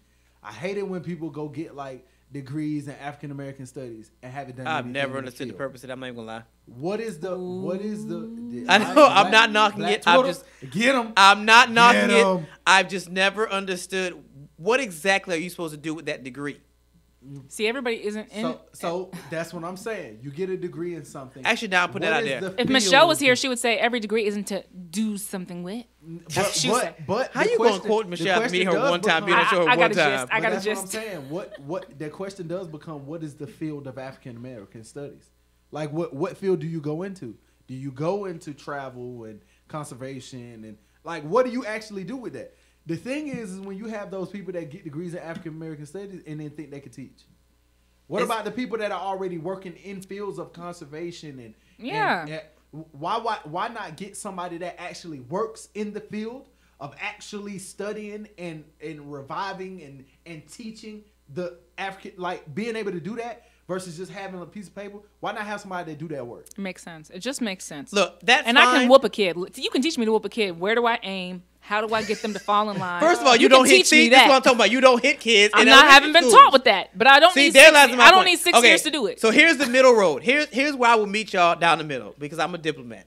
I hate it when people go get like degrees in African American studies and haven't done. I've anything never in the understood the field. purpose of it. I'm not even gonna lie. What is the? I know. I'm not knocking it. I'm just get them. I'm not knocking Get it. 'em. I've just never understood what exactly are you supposed to do with that degree. See, everybody isn't in. So that's what I'm saying. You get a degree in something. Actually, now I'm putting that out there. If Michelle was here, she would say every degree isn't to do something with. But How you gonna quote Michelle after meeting her one time, being on show her one time? I got a That's gist. what I'm saying. What the question does become: what is the field of African American studies? Like, what field do you go into? Do you go into travel and conservation and like what do you actually do with that? The thing is when you have those people that get degrees in African American studies and then think they could teach. What about the people that are already working in fields of conservation and and why not get somebody that actually works in the field of actually studying and reviving and teaching the African, like being able to do that versus just having a piece of paper? Why not have somebody that do that work? It makes sense. It just makes sense. Look, that's and fine. I can whoop a kid. You can teach me to whoop a kid. Where do I aim? How do I get them to fall in line? First of all, you can don't hit. teach See, me that's that. what I'm talking about. You don't hit kids. I haven't been taught with that, but I don't need. I don't need 6 years to do it. So here's the middle road. Here's where I will meet y'all down the middle because I'm a diplomat.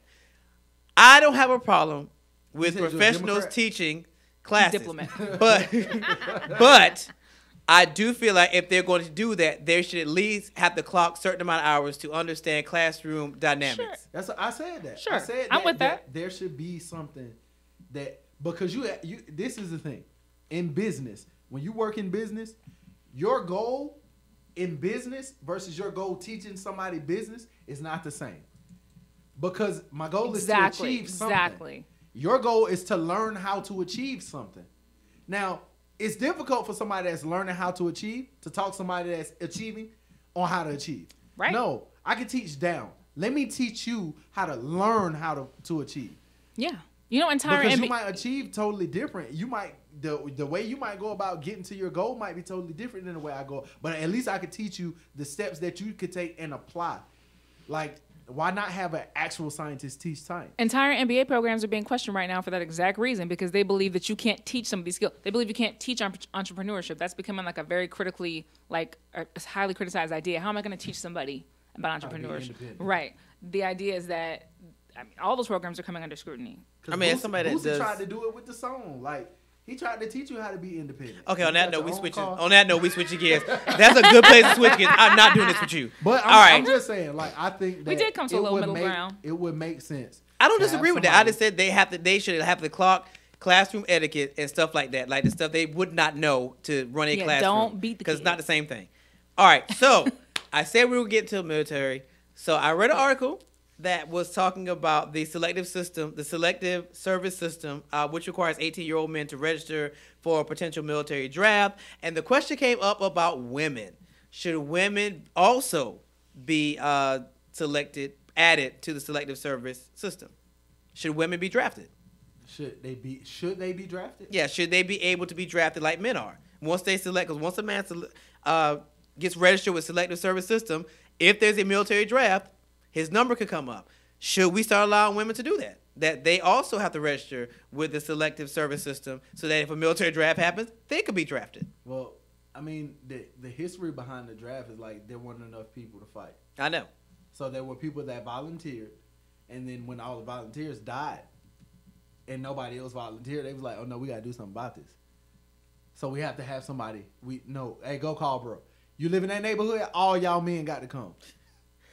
I don't have a problem with professionals teaching classes, Diplomat. but I do feel like if they're going to do that, they should at least have to clock certain amount of hours to understand classroom dynamics. Sure. That's I said that. Sure. I said I'm with that. There should be something that because you this is the thing in business. When you work in business, your goal in business versus your goal teaching somebody business is not the same. Because my goal is to achieve something. Exactly. Your goal is to learn how to achieve something. Now, it's difficult for somebody that's learning how to achieve to talk to somebody that's achieving on how to achieve. Right. No, I can teach down. Let me teach you how to learn how to achieve. Yeah. You know, entire because you might achieve totally different. You might the way you might go about getting to your goal might be totally different than the way I go. But at least I could teach you the steps that you could take and apply. Like, why not have an actual scientist teach science? Entire MBA programs are being questioned right now for that exact reason, because they believe that you can't teach some of these skills. They believe you can't teach entrepreneurship. That's becoming like a very critically, like a highly criticized idea. How am I going to teach somebody about entrepreneurship? Right. The idea is that all those programs are coming under scrutiny. I mean, as somebody that does, tried to do it with the song, like. He tried to teach you how to be independent. Okay, on that note, we switching gears. That's a good place to switch gears. I'm not doing this with you. But I'm just saying, like, I think that we did come to a little middle ground. It would make sense. I don't disagree with that. I just said they should have to clock classroom etiquette and stuff like that, like the stuff they would not know to run a classroom. Don't beat the because it's not the same thing. All right, so I said we would get to the military. So I read an article that was talking about the selective system, the selective service system, which requires 18-year-old men to register for a potential military draft. And the question came up about women. Should women also be added to the selective service system? Should women be drafted? Should they be drafted? Yeah, should they be able to be drafted like men are? Once they select, because once a man gets registered with selective service system, if there's a military draft, his number could come up. Should we start allowing women to do that? That they also have to register with the selective service system so that if a military draft happens, they could be drafted. Well, I mean, the history behind the draft is like there weren't enough people to fight. I know. So there were people that volunteered, and then when all the volunteers died and nobody else volunteered, they was like, oh, no, we got to do something about this. So we have to have somebody. Hey, go call, bro. You live in that neighborhood, all y'all men got to come.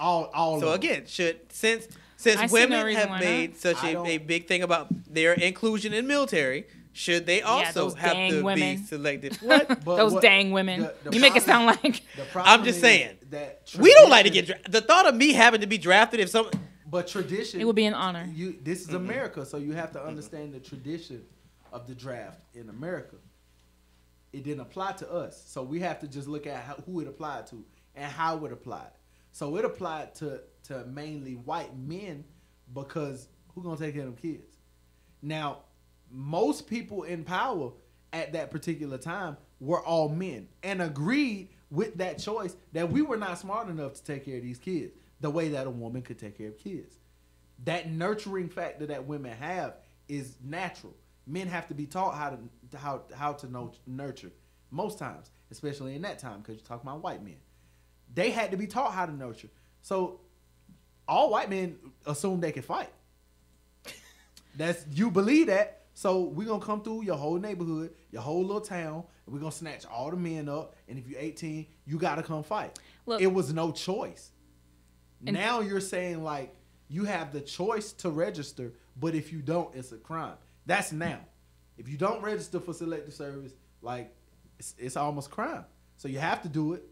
All so again, since women have made such a big thing about their inclusion in military, should they also have to be selected? What? Those dang women. You make it sound like. I'm just saying that we don't like to get drafted. The thought of me having to be drafted But tradition. It would be an honor. This is America, so you have to understand the tradition of the draft in America. It didn't apply to us, so we have to just look at who it applied to and how it applied. So it applied to mainly white men because who gonna take care of them kids? Now, most people in power at that particular time were all men and agreed with that choice that we were not smart enough to take care of these kids the way that a woman could take care of kids. That nurturing factor that women have is natural. Men have to be taught how to nurture most times. especially in that time, because you're talking about white men. They had to be taught how to nurture. So all white men assume they can fight. You believe that. So we're going to come through your whole neighborhood, your whole little town, and we're going to snatch all the men up. And if you're 18, you got to come fight. Look, it was no choice. Now you're saying, like, you have the choice to register, but if you don't, it's a crime. That's now. If you don't register for selective service, like, it's almost crime. So you have to do it.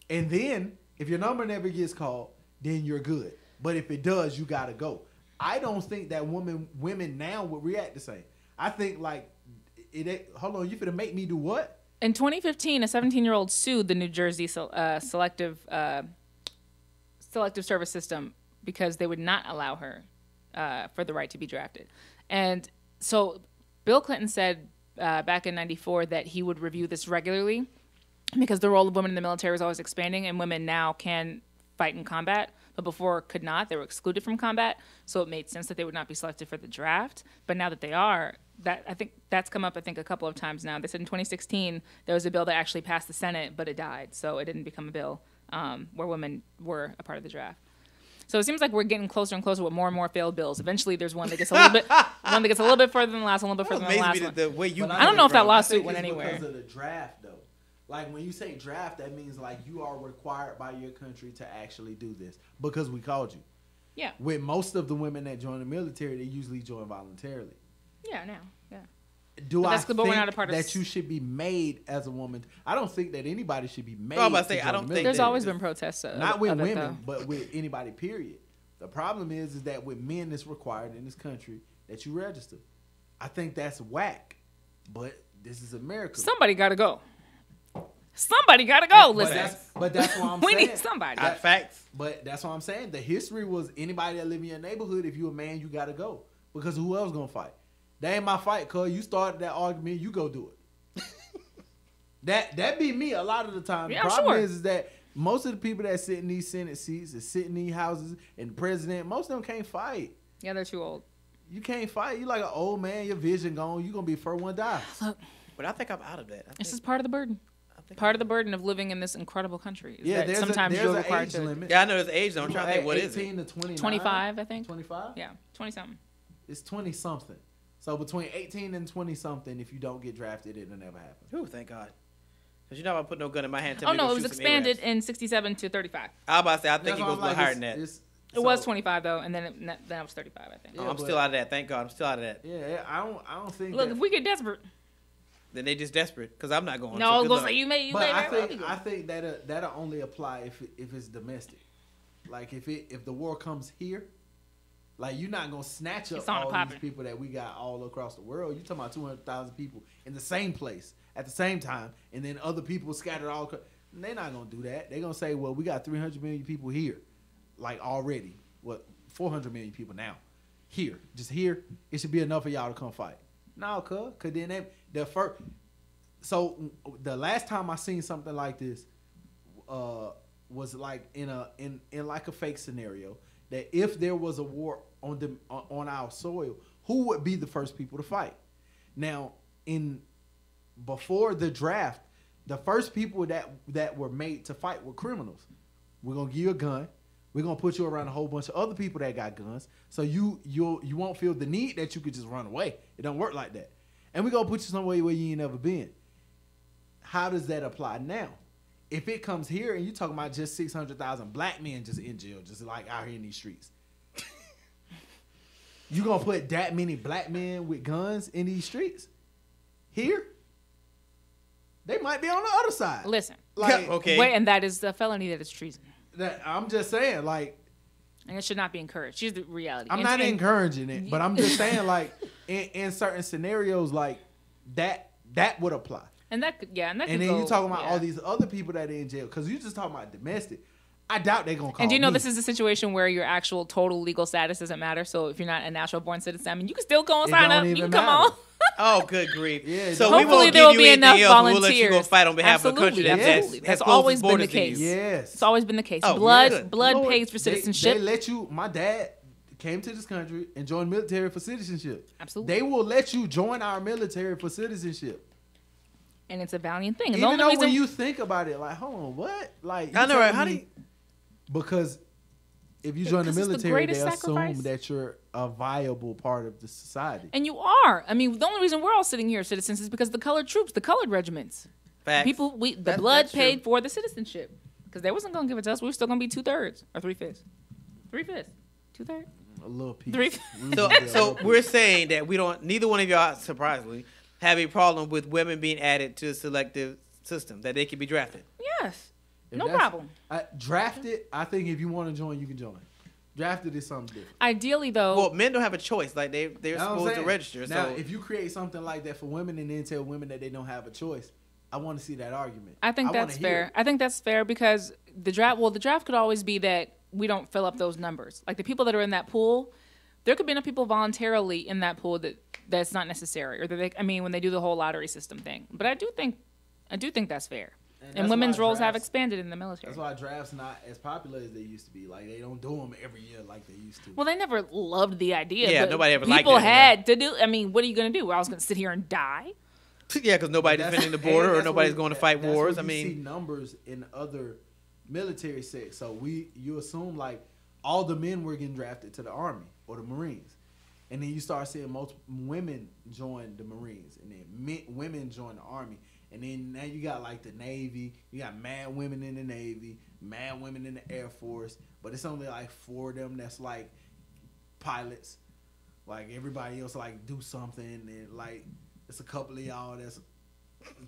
And then, if your number never gets called, then you're good. But if it does, you got to go. I don't think that women now would react the same. I think like hold on, you finna make me do what? In 2015, a 17-year-old sued the New Jersey selective service system because they would not allow her for the right to be drafted. And so Bill Clinton said back in '94 that he would review this regularly because the role of women in the military was always expanding, and women now can fight in combat, but before could not. They were excluded from combat, so it made sense that they would not be selected for the draft. But now that they are, I think that's come up, a couple of times now. They said in 2016 there was a bill that actually passed the Senate, but it died, so it didn't become a bill where women were a part of the draft. So it seems like we're getting closer and closer with more and more failed bills. Eventually, there's one that gets a little bit, further than the last one, a little bit further than the last one. I don't know if that lawsuit went anywhere. Because of the draft, though. Like, when you say draft, that means, like, you are required by your country to actually do this because we called you. Yeah. With most of the women that join the military, they usually join voluntarily. Yeah, now, yeah. Do I think that you should be made as a woman? I don't think that anybody should be made. I don't think there's always been protests. Not with women, but with anybody, period. The problem is that with men, it's required in this country that you register. I think that's whack, but this is America. Somebody got to go. Somebody got to go. Listen. But that's what I'm we saying. We need somebody. Facts. But that's what I'm saying. The history was anybody that live in your neighborhood, if you a man, you got to go. Because who else going to fight? That ain't my fight, cuz. You started that argument, you go do it. that be me a lot of the time. Yeah, the problem sure. is that most of the people that sit in these Senate seats and sit in these houses and the president, most of them can't fight. Yeah, they're too old. You can't fight. You like an old man, your vision gone. You going to be the first one to die. Look. But I think I'm out of that. This is part of the burden. Part of the burden of living in this incredible country. Is yeah, that sometimes you're required to. Limit. Yeah, I know there's an age limit. I'm trying to think, what is it? 18 to 29. 25, I think. 25? Yeah, 20-something. It's 20-something. So between 18 and 20-something, if you don't get drafted, it'll never happen. Oh, thank God. Because you're not about to put no gun in my hand. Oh, no, it was expanded in 67 to 35. I was about to say, I think it goes a little higher than that. It was 25, though, and then it was 35, I think. Yeah, I'm still out of that. Thank God. I'm still out of that. Yeah, I don't think Look, if we get desperate. Then they just desperate because I'm not going. No, so looks like you may. I think that'll only apply if it's domestic. Like if the war comes here, like you're not gonna snatch up all these people that we got all across the world. You're talking about 200,000 people in the same place at the same time, and then other people scattered all across. They're not gonna do that. They're gonna say, well, we got 300 million people here, like already. 400 million people now here, just here. It should be enough of y'all to come fight. No, cause then the first. So the last time I seen something like this was like in like a fake scenario that if there was a war on our soil, who would be the first people to fight? Now, before the draft, the first people that were made to fight were criminals. We're gonna give you a gun. We're gonna put you around a whole bunch of other people that got guns, so you won't feel the need that you could just run away. It don't work like that. And we're gonna put you somewhere where you ain't never been. How does that apply now? If it comes here and you're talking about just 600,000 black men just in jail, just like out here in these streets, you gonna put that many black men with guns in these streets? Here? They might be on the other side. Listen. Like, okay. Wait, and that is a felony, that is treason. I'm just saying, like, and it should not be encouraged. Here's the reality. I'm not encouraging it, but I'm just saying, like, in certain scenarios, like that would apply. And that could, yeah, and that. And then you talking about all these other people that are in jail because you just talking about domestic. I doubt they're gonna call. And do you know me. This is a situation where your actual total legal status doesn't matter? So if you're not a natural born citizen, I mean, you can still go and sign up. You can come on. Oh, good grief! Yeah. So hopefully we won't there will give be you enough anything else. volunteers. We'll let you go fight on behalf of a country That's always been the case. Yes, it's always been the case. Oh, blood Lord, pays for citizenship. They let you. My dad came to this country and joined military for citizenship. Absolutely. They will let you join our military for citizenship. and it's a valiant thing. And Even the though only reason when you think about it, like, hold on, what? Like, I know, right? How do me- you? Because if you join the Because it's the military, they greatest sacrifice. assume that you're a viable part of the society. and you are. I mean, the only reason we're all sitting here, citizens, is because the colored troops, the colored regiments, Facts. people, the That's blood true. paid for the citizenship. Because they wasn't gonna give it to us. We were still gonna be 2/3 or 3/5. 3/5, 2/3. A little piece. Three- So we're saying that we don't. Neither one of y'all, surprisingly, have a problem with women being added to the selective system that they can be drafted. Yes, If no that's- problem. Drafted, I think if you want to join, you can join. Drafted is something different. Ideally, though, Well, men don't have a choice. Like they're Know what I'm supposed to saying? register. Now, So if you create something like that for women and then tell women that they don't have a choice, I want to see that argument. I think wanna that's hear fair. it. I think that's fair because the draft. Well, the draft could always be that we don't fill up those numbers. Like the people that are in that pool, there could be enough people voluntarily in that pool that's not necessary, or that they. I mean, when they do the whole lottery system thing. But I do think that's fair. And that's women's why roles have drafts- expanded in the military. That's why drafts not as popular as they used to be. Like they don't do them every year like they used to. Well, they never loved the idea. Yeah, but nobody ever liked people it, had to do. I mean, what are you going to do? I was going to sit here and die. yeah, because nobody's That's- defending the border and or that's nobody's where- going to fight that's wars. where I you see mean, numbers in other military sects. So you assume like all the men were getting drafted to the Army or the Marines, and then you start seeing most women join the Marines, and then women join the Army, and then now you got like the Navy. You got mad women in the Navy, mad women in the Air Force, but it's only like 4 of them that's like pilots. Like everybody else like do something, and like it's a couple of y'all that's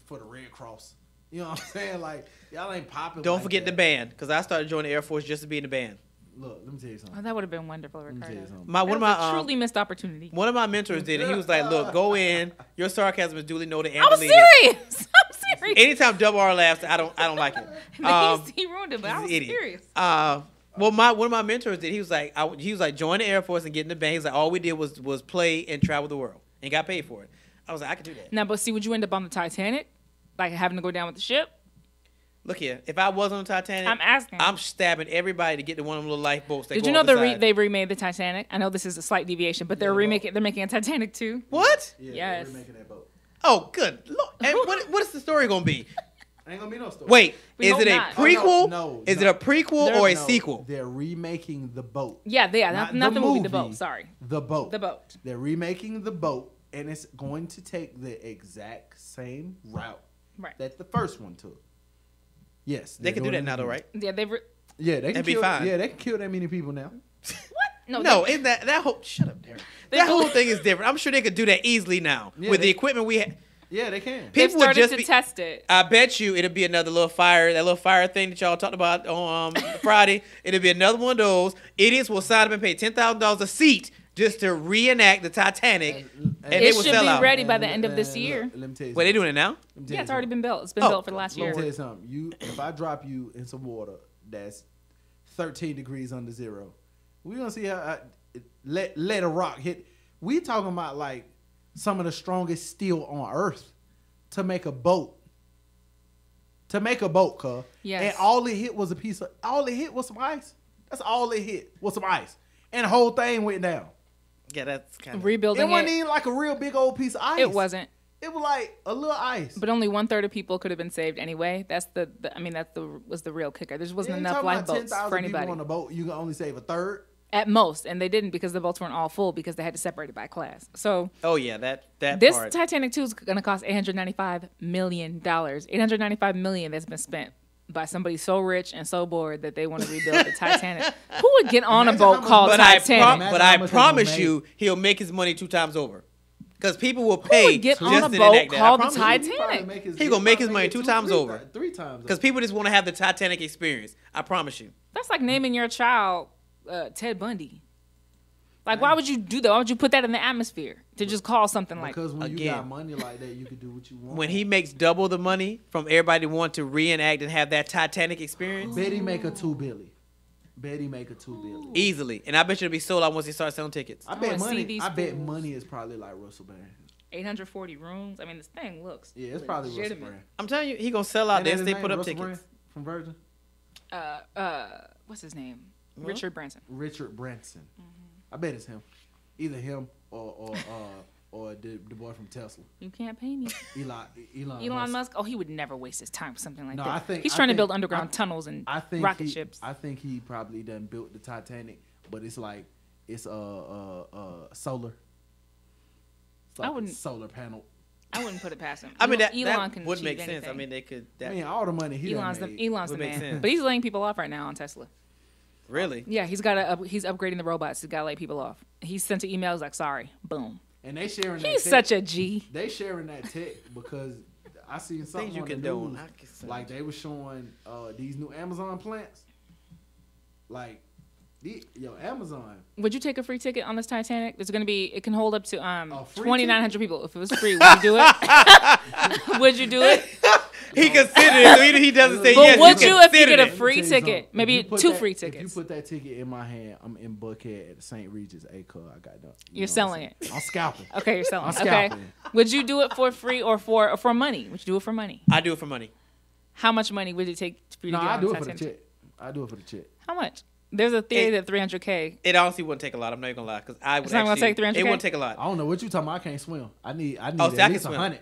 for the Red Cross. You know what I'm saying? Like y'all ain't popping. don't like forget that. the band because I started joining the Air Force just to be in the band. Look, let me tell you something. Oh, that would have been wonderful, Let me tell Ricardo. you something. My That one of was my a truly missed opportunity. one of my mentors did it. He was like, "Look, go in. Your sarcasm is duly noted and I was deleted." serious. I'm serious. Anytime Double R laughs, I don't like it. He ruined it, but I he's was an idiot. serious. Well, one of my mentors did. He was like, join the Air Force and get in the band. He's like, all we did was play and travel the world and got paid for it. I was like, I could do that. Now, but see, would you end up on the Titanic, like having to go down with the ship? Look here, if I was on the Titanic, I'm asking. I'm stabbing everybody to get to one of them little lifeboats. That Did go you know off the side. they remade the Titanic? I know this is a slight deviation, but they're making a Titanic too. What? Yeah, Yes. we're making that boat. Oh, good. Lord. And what is the story gonna be? Ain't gonna be no story. Wait, We is hope it a not. prequel? Oh, no, is no. it a prequel or a sequel? They're remaking the boat. Yeah, Not not the movie, the movie. boat. Sorry, The boat. the boat. They're remaking the boat, and it's going to take the exact same route Right. that the first one took. Yes, They can do that now, though, right? Yeah, they. Yeah, they can That'd be kill. fine. Yeah, they can kill that many people now. What? No, isn't that whole? Shut up, Derek. They That do- whole thing is different. I'm sure they could do that easily now Yeah, with the they- equipment we have. Yeah, they can. They've People would started just to be. test it. I bet you it'll be another little fire, that little fire thing that y'all talked about on Friday. It'll be another one of those. Idiots will sign up and pay $10,000 a seat just to reenact the Titanic, and they It will should sell be out. ready by the end of this year. Look, let me tell you. Wait, they something. doing it now? Let me tell Yeah, you it's already something. been built. It's been Oh, built for the last Let me year. tell you something. If I drop you in some water that's 13 degrees under zero, we're gonna see how let a rock hit. We talking about like some of the strongest steel on earth to make a boat. Cuz. Yes. And all it hit was some ice. That's all it hit was some ice. And the whole thing went down. Yeah, that's kind of. Rebuilding It wasn't it. even like a real big old piece of ice. It wasn't. It was like a little ice. But only 1/3 of people could have been saved anyway. That's was the real kicker. There wasn't Yeah, you enough talking about lifeboats 10,000 for anybody people on a boat, you can only save a third. at most, and they didn't because the boats weren't all full because they had to separate it by class. So Oh yeah, that this part. Titanic 2 is going to cost $895 million. $895 million that's been spent by somebody so rich and so bored that they want to rebuild the Titanic. Who would get on a Imagine boat how much- called but Titanic? Imagine how much they promise gonna you, he'll make his money 2 times over. Because people will Who pay would get just on a to boat enact that. I called the promise you. Titanic? He gonna make his money 2 times over. 3 times. Because people just want to have the Titanic experience. I promise you. That's like naming your child Ted Bundy. Like, why would you do that? Why would you put that in the atmosphere to just call something like? Because when you Again. got money like that, you can do what you want. When he makes double the money from everybody want to reenact and have that Titanic experience, Betty make a $2 billion. Betty make a $2 billion. easily. And I bet you it'll be sold out once they start selling tickets. I wanna bet see money. these I bet fools. money is probably like Russell Brand. 840 rooms. I mean, this thing looks. Yeah, it's probably Russell legitimate. Brand. I'm telling you, he gonna sell out Ain't that this. his They name, put up Russell tickets. Brand from Virgin. What's his name? Richard Branson. Richard Branson. I bet it's him. Either him or or the boy from Tesla? You can't pay me. Elon Musk. Oh, he would never waste his time for something like No, that. He's trying to build underground tunnels and rocket ships. I think he probably done built the Titanic, but it's like it's solar. It's like I wouldn't- a solar panel. I wouldn't put it past him. I mean, that can would achieve make sense. anything. I mean, they could. I mean, all the money he Elon's done the made. man, sense. but he's laying people off right now on Tesla. Really? Yeah, he's upgrading the robots. He's got to lay people off. He sent an email. He's like, sorry, boom. And they sharing that He's tech. such a G. They sharing that tech because I seen something Things you on can the do. news, like they were showing these new Amazon plants. Like, Amazon. Would you take a free ticket on this Titanic? It can hold up to free 2,900 people. If it was free, would you do it? Would you do it? He considered it. So he doesn't say But yes. would you if you considered get a it. free Let me tell you ticket? something. Maybe If you put 2 that- free If tickets. you put that ticket in my hand, I'm in Buckhead at St. Regis. Hey, cuz, I got done. You're selling it. I'm scalping. Okay, you're selling. I'm Okay. scalping. Would you do it for free or for money? Would you do it for money? I do it for money. How much money would it take for you No, to get I on do the it for the Titanic? check. I do it for the check. How much? There's a theory that 300K. It honestly wouldn't take a lot. I'm not even gonna lie, because I would It's not gonna actually. take 300K? It wouldn't take a lot. I don't know what you talking about. I can't swim. I need Oh, at see, I can least swim. 100.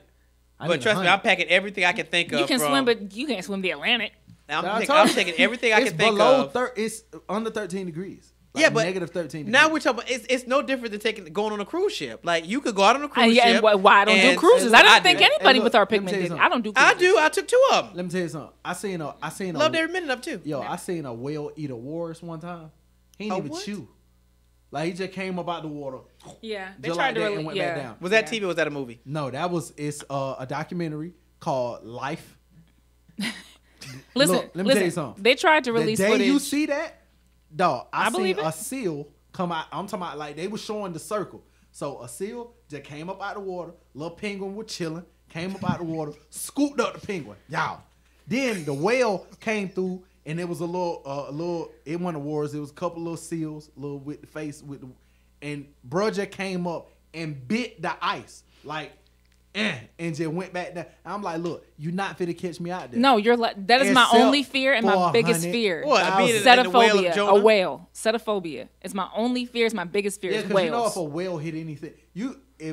But trust me, I'm packing everything I can think of. You can from, swim, but you can't swim the Atlantic. I'm taking everything I it's can think below of. It's under 13 degrees. Like Yeah, but negative 13 degrees. Now we're talking about it's no different than going on a cruise ship. Like you could go out on a cruise And ship. why I don't do and- cruises? and I don't think do. anybody look, with our let me pigment tell you did. something. I don't do cruises. I do. I took 2 of them. Let me tell you something. I seen Loved every minute of 2. I seen a whale eat a walrus one time. He A didn't even what? chew. Like he just came up out the water. Yeah, they Just tried like to that really. and went back down. Was that Yeah. TV or was that a movie? No, it's a documentary called Life. Listen, Look, let me tell you something. They tried to release the day footage. you see that, dog, I believe seen it. a seal come out. I'm talking about like they were showing the circle. So a seal just came up out the water. Little penguin was chilling. Came up out the water, scooped up the penguin. Y'all. Then the whale came through, and it was a little. It wasn't a wars. It was a couple little seals, little with the face with the, and bro just came up and bit the ice like. And just went back down. I'm like, look, you not finna catch me out there. No, that is my Except only fear and my for biggest 100,000. fear. What? Being in the whale of Cetophobia, Jonah? a whale. Cetophobia. It's my only fear. It's my biggest fear. Yeah, Is because you know whales. if a whale hit anything,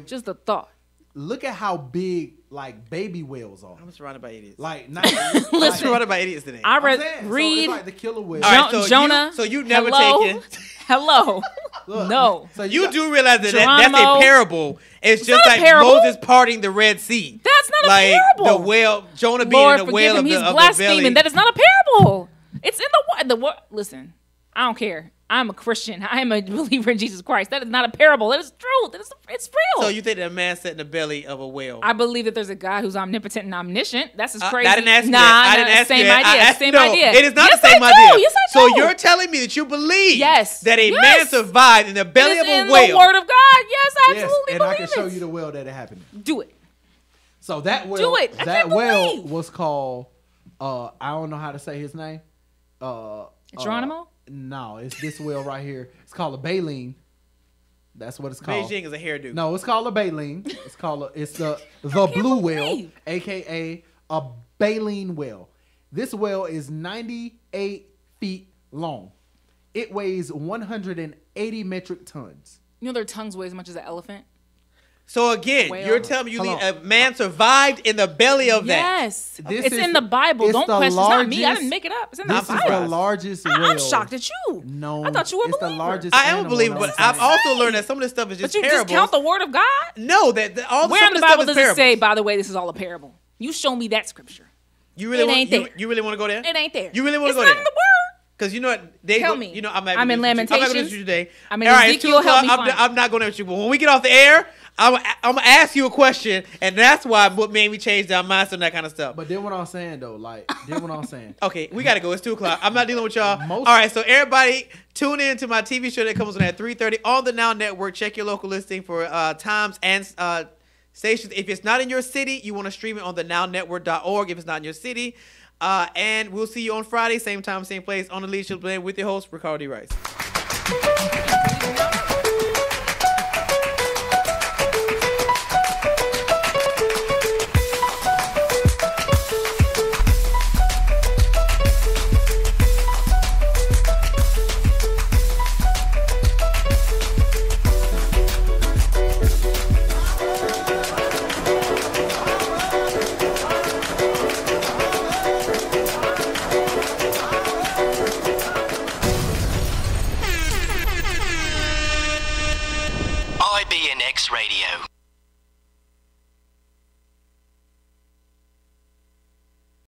Just the thought. look at how big like baby whales are. I'm surrounded by idiots. Like not I'm Listen, surrounded by idiots today. I I'm read saying, so read it's like the killer whale. All right, so Jonah. so you've never hello? taken. Hello. Look, No. So You got- do realize that's Geronimo. a parable. It's just not a like parable. Moses parting the Red Sea. That's not a like parable. the whale, Jonah being Lord, in the forgive whale him. of the, He's of the blaspheming. belly. That is not a parable. It's in the what? Listen, I don't care. I'm a Christian. I am a believer in Jesus Christ. That is not a parable. That is truth. It's real. So you think that a man sat in the belly of a whale? I believe that there's a God who's omnipotent and omniscient. That's as crazy. I didn't ask you nah, that. I nah, didn't ask same you that. idea. I asked, Same no, idea. It is not Yes, the same I idea. do. Yes, I So do. you're telling me that you believe Yes. that a man Yes. survived in the belly It of is a in whale. the Word of God. Yes, I yes, absolutely and believe I can show it. you the whale that it happened in. Do it. So that whale, Do it. I that can't whale believe. was called. I don't know how to say his name. Geronimo? No, it's this whale right here. It's called a baleen. That's what it's called. Beijing is a hairdo. No, it's called a baleen. It's called the blue whale, believe. aka a baleen whale. This whale is 98 feet long. It weighs 180 metric tons. You know their tongues weigh as much as an elephant? So again, Whale. you're telling me Hold a man survived in the belly of that. Yes. This It's is- in the Bible. it's Don't the question. It's not me. I largest- didn't make it up. It's in the This is Bible. the largest whale. I'm shocked at you. No, I thought you were a it's the believer. largest. I am a animal believer, on but the I've planet. also learned that some of this stuff is But just you parables. discount the Word of God? No, all Where some in of the this stuff Bible is does it parables. say, by the way, this is all a parable? You show me that scripture. You really It want ain't you, there. you really want to go there? It ain't there. You really want It's to go not there? in the Word. Because you know what? They Tell go, me. You know, I'm not I'm in gonna do this with you. I'm not going to Lamentations. do this today. I'm in All right, it's Ezekiel. 2 Help o'clock. me find I'm not going to with you. But when we get off the air, I'm going to ask you a question, and that's why what made me change our mindset and that kind of stuff. But then what I'm saying though, like, Okay, we got to go. It's 2 o'clock. I'm not dealing with y'all. Most- All right, so everybody tune in to my TV show that comes on at 3:30 on the Now Network. Check your local listing for times and stations. If it's not in your city, you want to stream it on the nownetwork.org if it's not in your city. And we'll see you on Friday, same time, same place, on the Leadership Blend with your host, Ricardo D. Rice. BNX Radio.